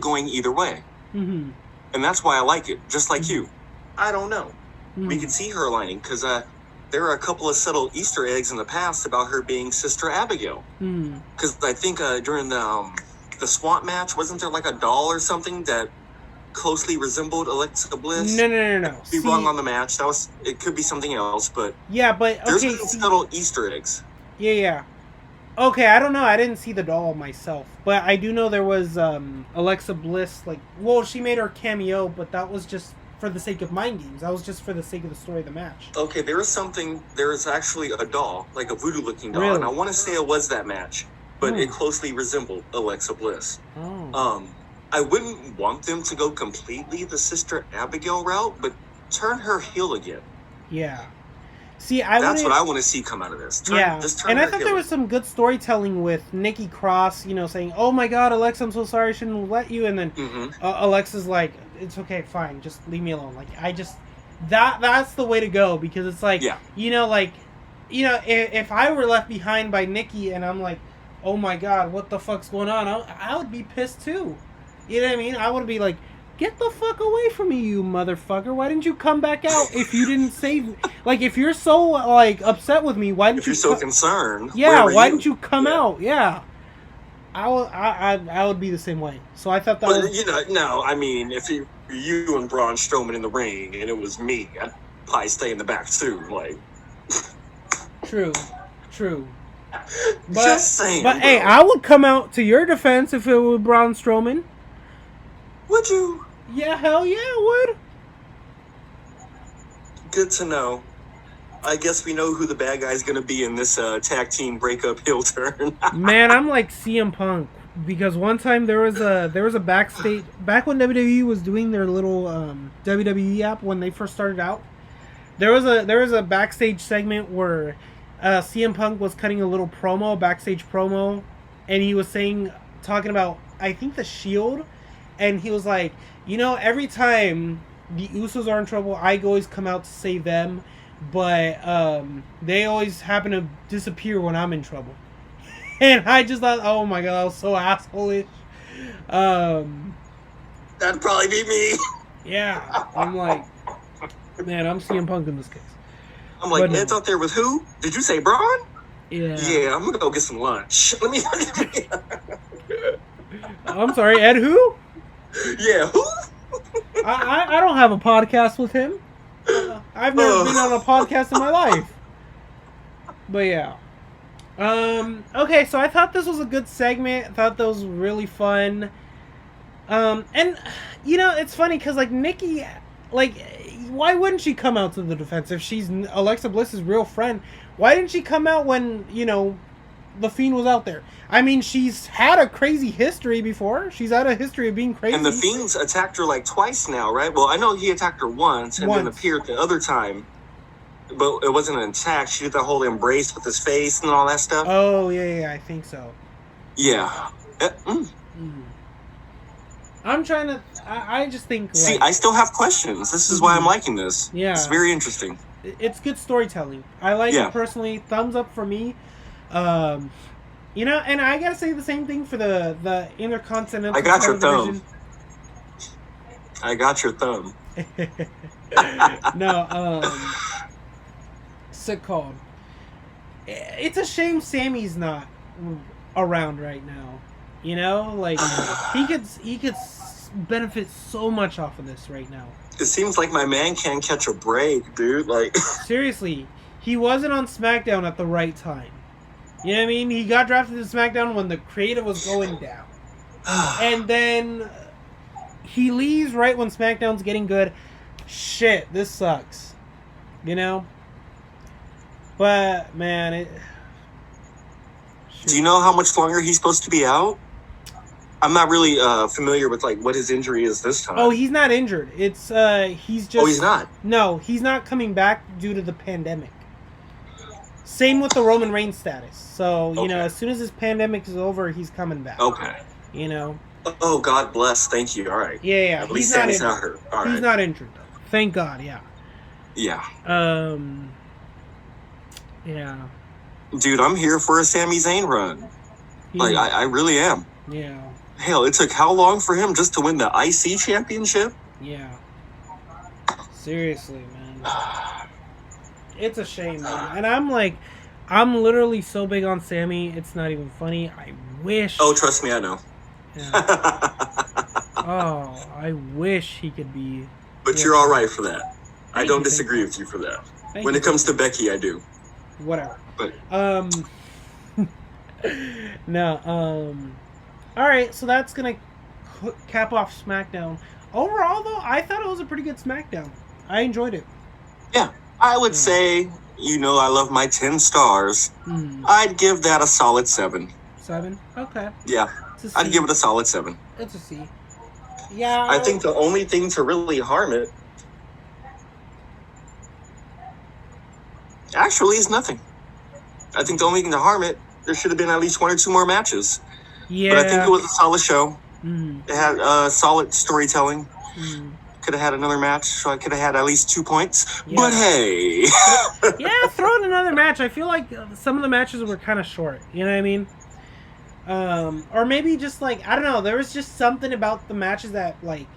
B: going either way. Mm-hmm. And that's why I like it. Just like you. I don't know. Mm-hmm. We can see her aligning because there are a couple of subtle Easter eggs in the past about her being Sister Abigail. Because I think during the Swamp match, wasn't there like a doll or something that closely resembled Alexa Bliss?
A: No.
B: Be wrong on the match. It could be something else, but
A: yeah, but
B: there's been subtle Easter eggs.
A: Yeah. Okay, I don't know. I didn't see the doll myself, but I do know there was Alexa Bliss. She made her cameo, but that was just for the sake of mind games. That was just for the sake of the story of the match.
B: Okay, there is actually a doll, like a voodoo-looking doll, and I want to say it was that match, but it closely resembled Alexa Bliss. I wouldn't want them to go completely the Sister Abigail route, but turn her heel again.
A: Yeah. See,
B: that's what I want to see come out of this.
A: And I thought there was some good storytelling with Nikki Cross, saying, "Oh my God, Alexa, I'm so sorry, I shouldn't let you," and then Alexa's like, "It's okay, fine, just leave me alone." That's the way to go because it's like, if I were left behind by Nikki and I'm like, "Oh my God, what the fuck's going on?" I would be pissed too. You know what I mean? I would be like, get the fuck away from me, you motherfucker. Why didn't you come back out if you didn't save me? If you're so, upset with me, why didn't you...
B: If you're so concerned...
A: Yeah, why didn't you come out? Yeah. I would be the same way. So I thought that was...
B: No, I mean, if you and Braun Strowman in the ring and it was me, I'd probably stay in the back too,
A: True. But,
B: just saying,
A: But, hey, I would come out to your defense if it were Braun Strowman.
B: Would you?
A: Yeah, hell yeah, I would.
B: Good to know. I guess we know who the bad guy's going to be in this tag team breakup heel turn.
A: Man, I'm like CM Punk because one time there was a backstage back when WWE was doing their little WWE app when they first started out. There was a backstage segment where CM Punk was cutting a little backstage promo, and he was talking about I think the Shield. And he was like, every time the Usos are in trouble, I always come out to save them. But they always happen to disappear when I'm in trouble. And I just thought, oh my God, that was so asshole-ish.
B: That'd probably be me.
A: Yeah. I'm like, man, I'm CM Punk in this case.
B: I'm like, but Ed's out there with who? Did you say Braun?
A: Yeah.
B: Yeah, I'm going to go get some lunch. Let me...
A: I'm sorry, Ed who?
B: Yeah, who?
A: I don't have a podcast with him. I've never been on a podcast in my life. But yeah. Okay, so I thought this was a good segment. I thought that was really fun. And, it's funny because, Nikki, why wouldn't she come out to the defense if she's Alexa Bliss's real friend? Why didn't she come out when, the Fiend was out there? I mean, she's had a crazy history before. She's had a history of being crazy.
B: And the Fiend's attacked her twice now, right? Well, I know he attacked her once and then appeared the other time. But it wasn't an attack. She did the whole embrace with his face and all that stuff.
A: Oh, yeah, I think so.
B: Yeah.
A: I'm trying to. I just think.
B: See, I still have questions. This is why I'm liking this.
A: Yeah.
B: It's very interesting.
A: It's good storytelling. I like it personally. Thumbs up for me. You know, and I gotta say the same thing for the Intercontinental.
B: I got your thumb. I got your thumb.
A: No, what's it called? It's a shame Sammy's not around right now. You know, like he could benefit so much off of this right now.
B: It seems like my man can't catch a break, dude. Like
A: seriously, he wasn't on SmackDown at the right time. You know what I mean? He got drafted to SmackDown when the creative was going down, and then he leaves right when SmackDown's getting good. Shit, this sucks. You know. But man, it.
B: Do you know how much longer he's supposed to be out? I'm not really familiar with like what his injury is this time.
A: Oh, he's not injured. It's he's just.
B: Oh, he's not.
A: No, he's not coming back due to the pandemic. Same with the Roman Reigns status. So you know, as soon as this pandemic is over, he's coming back.
B: Okay.
A: You know.
B: Oh, God bless. Thank you. All right.
A: Yeah.
B: At least Sammy's not hurt. All right.
A: He's not injured though. Thank God. Yeah.
B: Yeah.
A: Yeah.
B: Dude, I'm here for a Sami Zayn run. Like I really am.
A: Yeah.
B: Hell, it took how long for him just to win the IC championship?
A: Yeah. Seriously, man. It's a shame, man. And I'm literally so big on Sami, it's not even funny. I wish.
B: Oh, trust me, I know.
A: Yeah. Oh, I wish he could be.
B: But you're all right for that. I don't disagree with you for that. When it comes to Becky, I do.
A: Whatever.
B: But
A: no. All right, so that's gonna cap off SmackDown. Overall, though, I thought it was a pretty good SmackDown. I enjoyed it.
B: Yeah, I would say, you know, I love my 10 stars. I'd give that a solid 7.
A: 7? Okay.
B: Yeah, I'd give it a solid 7.
A: It's a C. Yeah.
B: I think the only thing to really harm it actually is nothing. I think the only thing to harm it, there should have been at least 1 or 2 more matches.
A: Yeah.
B: But I think it was a solid show. It had solid storytelling. Could have had another match, so I could have had at least 2 points. Yeah. But hey.
A: Yeah, throw in another match. I feel like some of the matches were kind of short. You know what I mean? Or maybe just like, I don't know. There was just something about the matches that, like,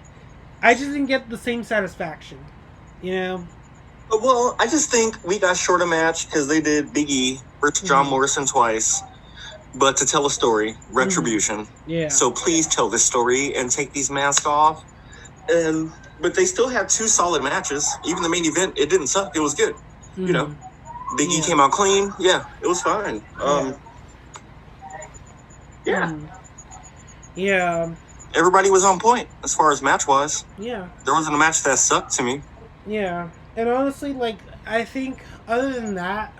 A: I just didn't get the same satisfaction. You know?
B: Well, I just think we got short a match because they did Big E versus John Morrison twice. But to tell a story, retribution.
A: Yeah.
B: So please tell this story and take these masks off. But they still had 2 solid matches. Even the main event, it didn't suck. It was good. You know, Big E came out clean. Yeah, it was fine.
A: Yeah.
B: Everybody was on point as far as match-wise.
A: Yeah.
B: There wasn't a match that sucked to me.
A: Yeah. And honestly, like, I think other than that,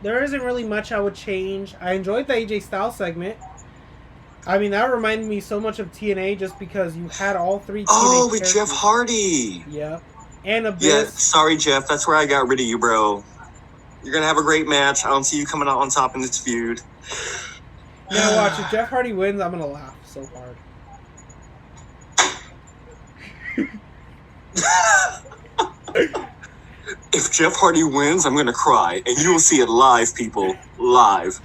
A: there isn't really much I would change. I enjoyed the AJ Styles segment. I mean, that reminded me so much of TNA just because you had all 3 TNA
B: Oh, with
A: characters.
B: Jeff Hardy.
A: Yep. And Abyss.
B: Yeah, sorry, Jeff. That's where I got rid of you, bro. You're going to have a great match. I don't see you coming out on top in this feud.
A: Now watch, if Jeff Hardy wins, I'm going to laugh so hard.
B: If Jeff Hardy wins, I'm going to cry. And you will see it live, people. Live.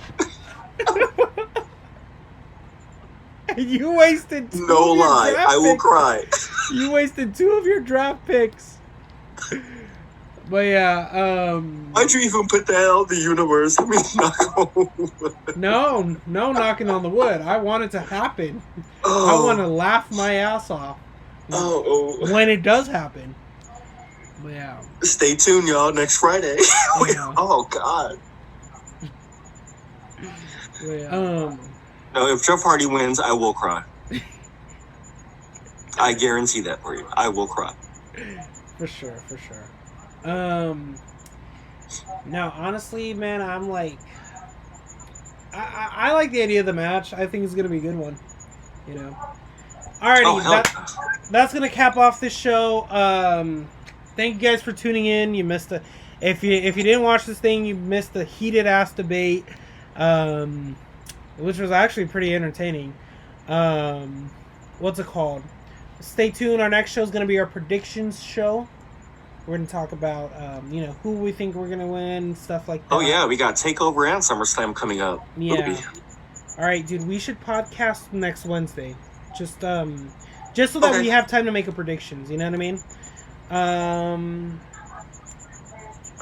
A: You wasted 2
B: No
A: of your
B: lie.
A: draft
B: I will
A: picks.
B: cry.
A: You wasted 2 of your draft picks. But yeah,
B: Why'd you even put that out in the universe? I mean, knock on wood.
A: No knocking on the wood. I want it to happen.
B: Oh.
A: I want to laugh my ass off.
B: Oh.
A: When it does happen. But yeah.
B: Stay tuned, y'all, next Friday.
A: Yeah.
B: Oh, God.
A: But yeah.
B: No, if Jeff Hardy wins, I will cry. I guarantee that for you. I will cry.
A: For sure. Now, honestly, man, I'm like... I like the idea of the match. I think it's going to be a good one. You know? Alrighty, that's going to cap off this show. Thank you guys for tuning in. You missed if you didn't watch this thing, you missed the heated ass debate. which was actually pretty entertaining. What's it called? Stay tuned. Our next show is going to be our predictions show. We're going to talk about, who we think we're going to win, stuff like that.
B: Oh, yeah. We got TakeOver and SummerSlam coming up.
A: Yeah. Ooh. All right, dude. We should podcast next Wednesday. Just so that we have time to make a predictions. You know what I mean?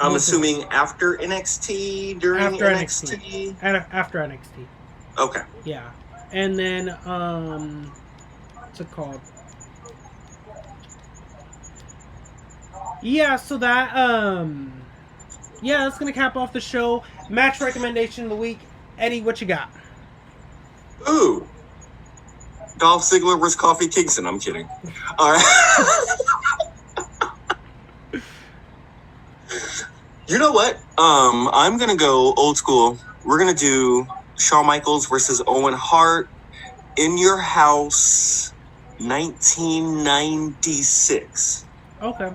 B: I'm assuming after NXT, during NXT?
A: After NXT.
B: Okay.
A: Yeah. And then, what's it called? Yeah, so that, that's going to cap off the show. Match recommendation of the week. Eddie, what you got?
B: Ooh. Dolph Ziggler versus Kofi Kingston. I'm kidding. All right. You know what? I'm going to go old school. We're going to do Shawn Michaels versus Owen Hart in your house, 1996.
A: Okay.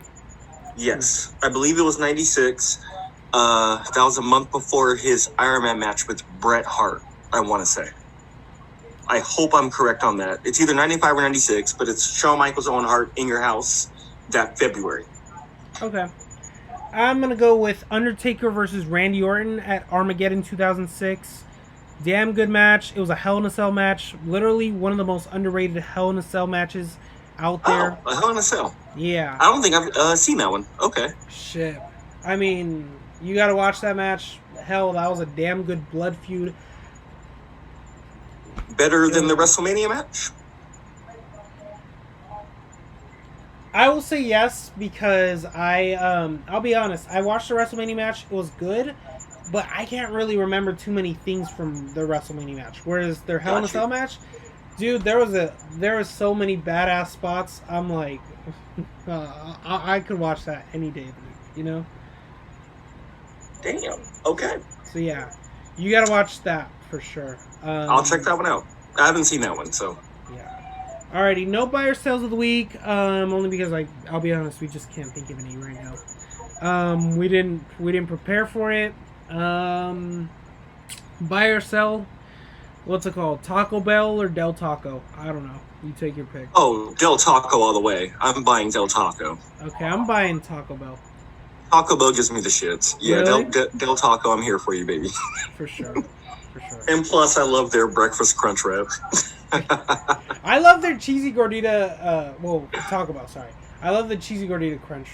B: Yes. I believe it was 96. That was a month before his Iron Man match with Bret Hart, I want to say. I hope I'm correct on that. It's either 95 or 96, but it's Shawn Michaels, Owen Hart in your house that February.
A: Okay. I'm going to go with Undertaker versus Randy Orton at Armageddon 2006. Damn good match. It was a Hell in a Cell match. Literally one of the most underrated Hell in a Cell matches out there.
B: Oh, a Hell in a Cell.
A: Yeah.
B: I don't think I've seen that one. Okay.
A: Shit. I mean, you got to watch that match. Hell, that was a damn good blood feud.
B: Better than the WrestleMania match?
A: I will say yes, because I'll be honest, I watched the WrestleMania match, it was good, but I can't really remember too many things from the WrestleMania match. Whereas their Hell in a Cell match, dude, there was so many badass spots. I'm like, I could watch that any day of the week, you know?
B: Damn. Okay.
A: So yeah, you gotta watch that for sure.
B: I'll check that one out. I haven't seen that one, so.
A: Yeah. Alrighty, no buy or sells of the week. Only because I'll be honest, we just can't think of any right now. We didn't prepare for it. Buy or sell. What's it called? Taco Bell or Del Taco? I don't know. You take your pick.
B: Oh, Del Taco all the way. I'm buying Del Taco.
A: Okay, I'm buying Taco Bell.
B: Taco Bell gives me the shits. Yeah,
A: really?
B: Del Taco, I'm here for you, baby.
A: For sure. For sure.
B: And plus, I love their breakfast crunch wrap.
A: I love their cheesy gordita. Taco Bell. Sorry, I love the cheesy gordita crunch.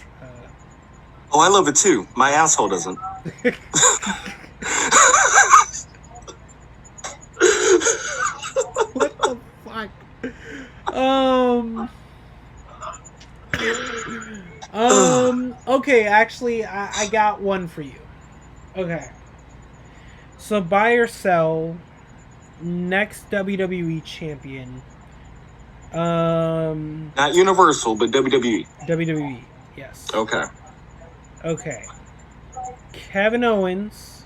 B: Oh, I love it too. My asshole doesn't.
A: What the fuck? Okay, actually, I got one for you. Okay. So buy or sell next WWE champion.
B: Not Universal, but WWE.
A: WWE, yes.
B: Okay.
A: Okay. Kevin Owens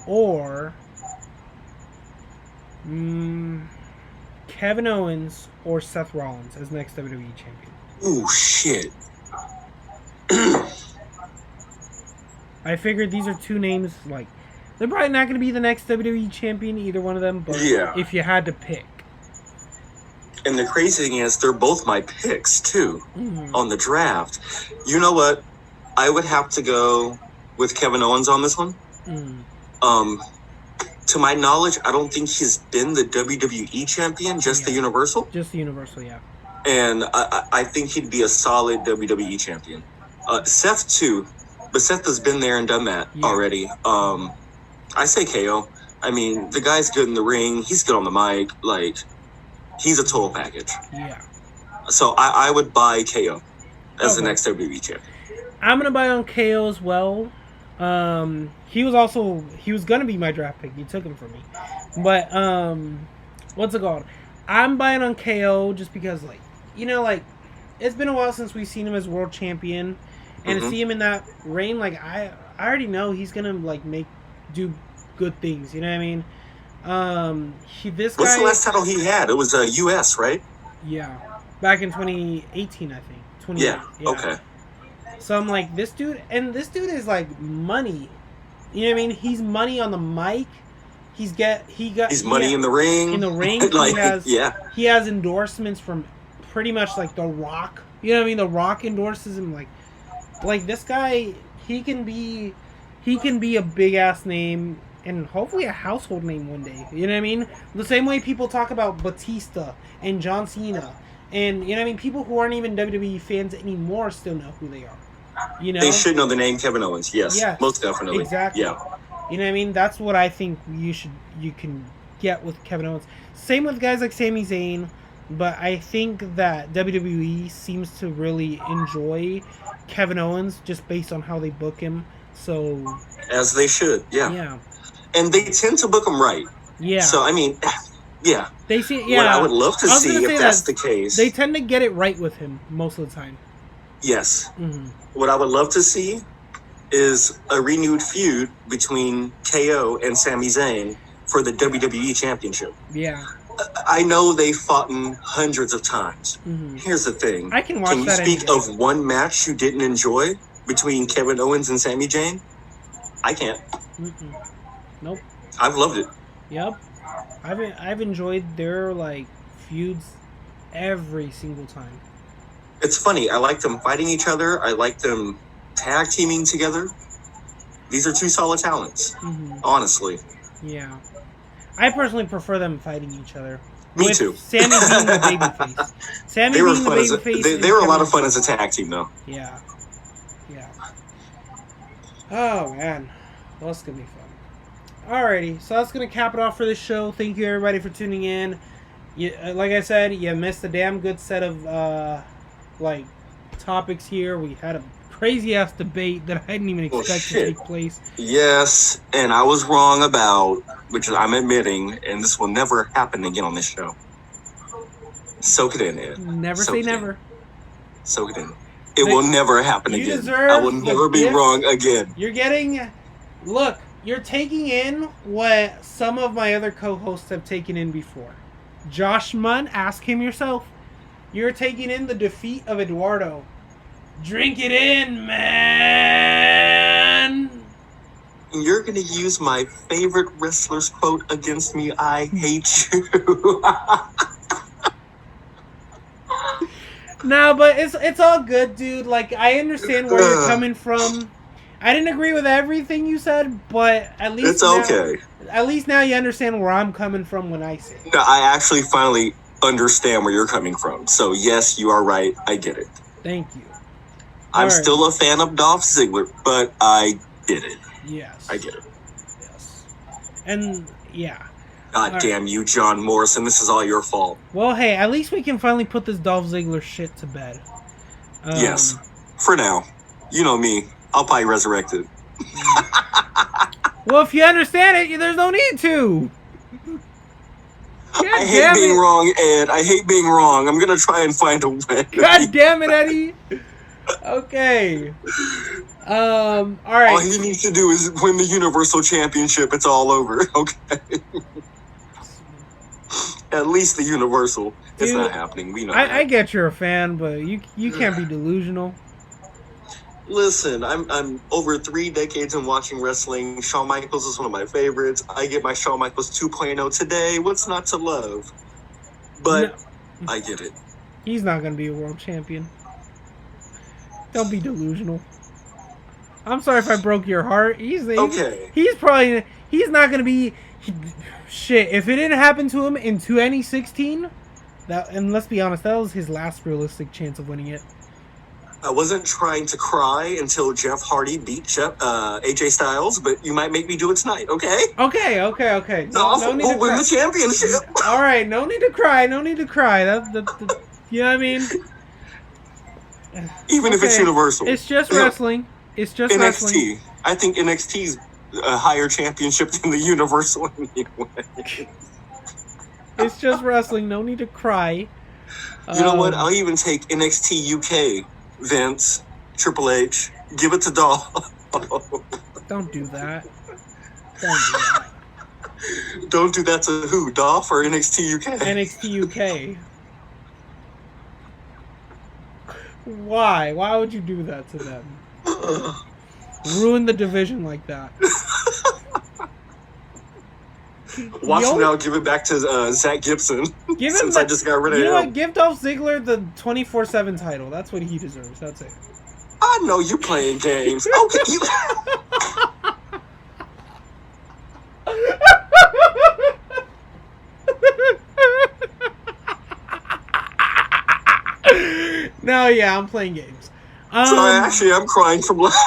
A: or Kevin Owens or Seth Rollins as next WWE champion.
B: Ooh, shit.
A: I figured these are two names, like, they're probably not going to be the next WWE champion, either one of them, but
B: yeah.
A: If you had to pick.
B: And the crazy thing is, they're both my picks, too, on the draft. You know what? I would have to go with Kevin Owens on this one. To my knowledge, I don't think he's been the WWE champion, just the Universal.
A: Just the Universal, yeah.
B: And I think he'd be a solid WWE champion. Seth, too. But Seth has been there and done that already. I say KO. I mean, the guy's good in the ring. He's good on the mic. Like, he's a total package.
A: Yeah.
B: So I would buy KO as the next WWE champion.
A: I'm going to buy on KO as well. He was going to be my draft pick. You took him from me. But, what's it called? I'm buying on KO just because, like, it's been a while since we've seen him as world champion. And to see him in that reign, like, I already know he's going to, like, do good things. You know what I mean? What's
B: the last title he had? It was US, right?
A: Yeah. Back in 2018, I think.
B: Yeah, okay.
A: So I'm like, this dude is like money. You know what I mean? He's money on the mic. He's
B: money in the ring.
A: In the ring,
B: like,
A: he has endorsements from pretty much like The Rock. You know what I mean? The Rock endorses him. Like this guy, he can be a big ass name and hopefully a household name one day. You know what I mean? The same way people talk about Batista and John Cena, and you know what I mean. People who aren't even WWE fans anymore still know who they are. You know,
B: they should know the name Kevin Owens. Yes, most definitely.
A: Exactly.
B: Yeah.
A: You know what I mean? That's what I think you can get with Kevin Owens. Same with guys like Sami Zayn, but I think that WWE seems to really enjoy Kevin Owens just based on how they book him. So
B: as they should, yeah.
A: Yeah.
B: And they tend to book him right.
A: Yeah.
B: So I mean, yeah.
A: They see. Yeah.
B: What I would love to see if that's the case.
A: They tend to get it right with him most of the time.
B: Yes.
A: Mm-hmm.
B: What I would love to see is a renewed feud between KO and Sami Zayn for the WWE Championship.
A: Yeah.
B: I know they fought in hundreds of times.
A: Mm-hmm.
B: Here's the thing.
A: I can watch that.
B: Can you speak of one match you didn't enjoy between Kevin Owens and Sami Zayn? I can't.
A: Mm-mm. Nope.
B: I've loved it.
A: Yep. I've enjoyed their like feuds every single time.
B: It's funny. I like them fighting each other. I like them tag teaming together. These are two solid talents.
A: Mm-hmm.
B: Honestly.
A: Yeah. I personally prefer them fighting each other.
B: Me too.
A: Sammy being the babyface. Sammy
B: they were
A: being
B: fun
A: the babyface.
B: they were a lot of fun as a tag team, though.
A: Yeah. Yeah. Oh, man. Well, that's going to be fun. Alrighty. So that's going to cap it off for this show. Thank you, everybody, for tuning in. Like I said, you missed a damn good set of, topics here. We had a crazy-ass debate that I didn't even expect to take place.
B: Yes, and I was wrong about, which I'm admitting, and this will never happen again on this show. Soak it in, Ed.
A: Never say never.
B: Soak it in. It will never happen again. I will never be wrong again.
A: You're taking in what some of my other co-hosts have taken in before. Josh Munn, ask him yourself. You're taking in the defeat of Eduardo. Drink it in, man!
B: You're going to use my favorite wrestler's quote against me. I hate you.
A: No, but it's all good, dude. Like, I understand where you're coming from. I didn't agree with everything you said, but at least
B: it's okay.
A: At least now you understand where I'm coming from when I say it.
B: No, I actually finally understand where you're coming from. So, yes, you are right. I get it.
A: Thank you.
B: I'm still a fan of Dolph Ziggler, but I get it.
A: Yes.
B: I get it.
A: Yes. And, yeah.
B: God damn you, John Morrison. This is all your fault.
A: Well, hey, at least we can finally put this Dolph Ziggler shit to bed.
B: Yes. For now. You know me. I'll probably resurrect it.
A: Well, if you understand it, there's no need to.
B: I hate being wrong, Ed. I hate being wrong. I'm going to try and find a way.
A: God damn it, Eddie. Okay. All right.
B: All he needs to do is win the Universal Championship. It's all over. Okay. At least the Universal. Dude, it's not happening. We know.
A: I get you're a fan, but you can't be delusional.
B: Listen, I'm over 3 decades in watching wrestling. Shawn Michaels is one of my favorites. I get my Shawn Michaels 2.0 today. What's not to love? But no. I get it.
A: He's not going to be a world champion. Don't be delusional. I'm sorry if I broke your heart. He's not going to be... Shit, if it didn't happen to him in 2016, and let's be honest, that was his last realistic chance of winning it.
B: I wasn't trying to cry until Jeff Hardy beat AJ Styles, but you might make me do it tonight, okay?
A: Okay. No need to
B: win the championship.
A: All right, no need to cry. You know what I mean?
B: Even if it's Universal.
A: It's just wrestling. It's just
B: NXT.
A: Wrestling.
B: I think NXT's a higher championship than the Universal anyway.
A: It's just wrestling. No need to cry.
B: You know what? I'll even take NXT UK. Vince, Triple H, give it to Dolph.
A: Don't do that.
B: Don't do that to who? Dolph or NXT UK?
A: NXT UK. Why? Why would you do that to them? Ruin the division like that.
B: Watch him now give it back to Zach Gibson. Since I just got rid of him.
A: You know what? Give Dolph Ziggler the 24/7 title. That's what he deserves. That's it.
B: I know you playing games. Okay.
A: No, yeah, I'm playing games.
B: Sorry, actually, I'm crying from laughing.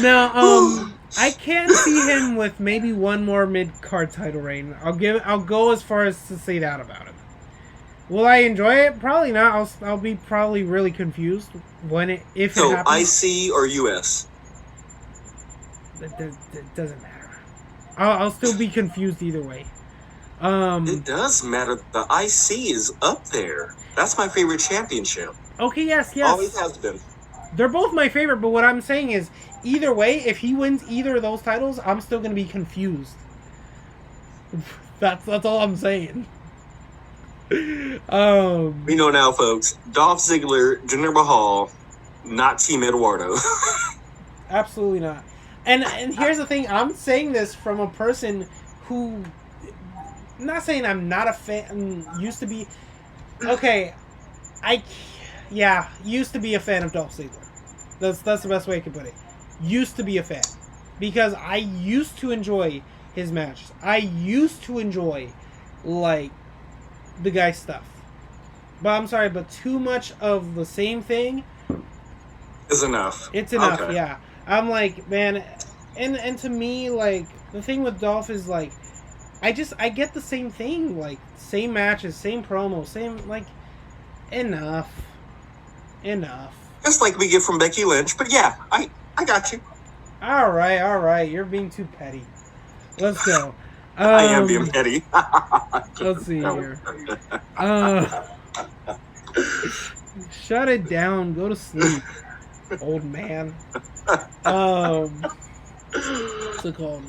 A: No, I can see him with maybe one more mid-card title reign. I'll go as far as to say that about him. Will I enjoy it? Probably not. I'll be probably really confused if it happens.
B: So IC or US?
A: It doesn't matter. I'll still be confused either way.
B: It does matter. The IC is up there. That's my favorite championship.
A: Okay, yes.
B: Always has been.
A: They're both my favorite, but what I'm saying is, either way, if he wins either of those titles, I'm still going to be confused. That's all I'm saying.
B: We know now, folks. Dolph Ziggler, Jinder Mahal, not Team Eduardo.
A: Absolutely not. And here's the thing. I'm saying this from a person who... I'm not saying I'm not a fan. Used to be... Okay. Used to be a fan of Dolph Ziggler. That's the best way I can put it. Used to be a fan. Because I used to enjoy his matches. I used to enjoy, like, the guy's stuff. But I'm sorry, but too much of the same thing...
B: is enough.
A: It's enough, okay. Yeah. I'm like, man... And to me, like, the thing with Dolph is, like... I get the same thing. Like, same matches, same promos, same, like... Enough.
B: Just like we get from Becky Lynch, but yeah, I got you.
A: All right. You're being too petty. Let's go.
B: I am being petty.
A: Let's see here. Shut it down. Go to sleep, old man. What's it called?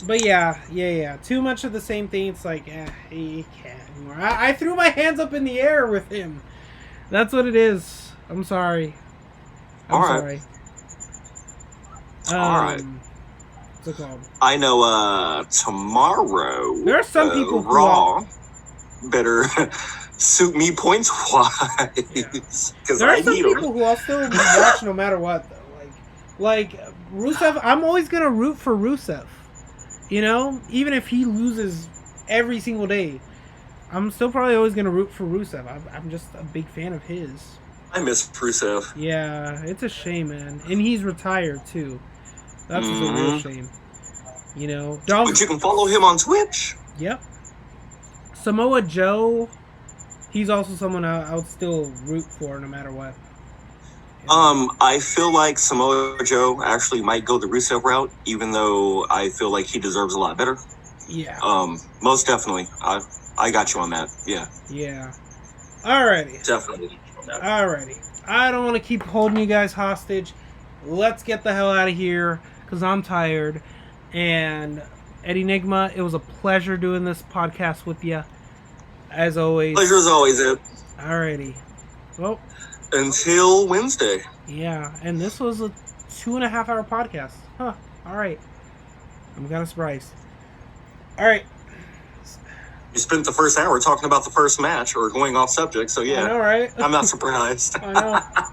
A: But yeah. Too much of the same thing. It's like, he can't anymore. I threw my hands up in the air with him. That's what it is. I'm sorry. I'm sorry.
B: All right.
A: What's it called?
B: I know. Tomorrow.
A: There are some people who
B: Raw better suit me points wise because
A: there are some people who I'll still watch no matter what though. Like Rusev, I'm always gonna root for Rusev. You know, even if he loses every single day, I'm still probably always gonna root for Rusev. I'm just a big fan of his.
B: I miss Rusev.
A: Yeah, it's a shame, man, and he's retired too. That's a real shame. You know,
B: but you can follow him on Twitch.
A: Yep. Samoa Joe, he's also someone I would still root for no matter what.
B: I feel like Samoa Joe actually might go the Rusev route, even though I feel like he deserves a lot better.
A: Yeah.
B: Most definitely. I got you on that. Yeah.
A: Yeah. Alrighty.
B: Definitely.
A: Alrighty. I don't want to keep holding you guys hostage. Let's get the hell out of here, because I'm tired. And Eddie Nigma, it was a pleasure doing this podcast with you, as always.
B: Pleasure as always, Ed.
A: Alrighty. Well...
B: Until Wednesday.
A: Yeah, and this was a 2.5 hour podcast. Huh. Alright. I'm kind of surprised. Alright.
B: You spent the first hour talking about the first match or going off subject, so yeah.
A: I know, right?
B: I'm not surprised.
A: I know.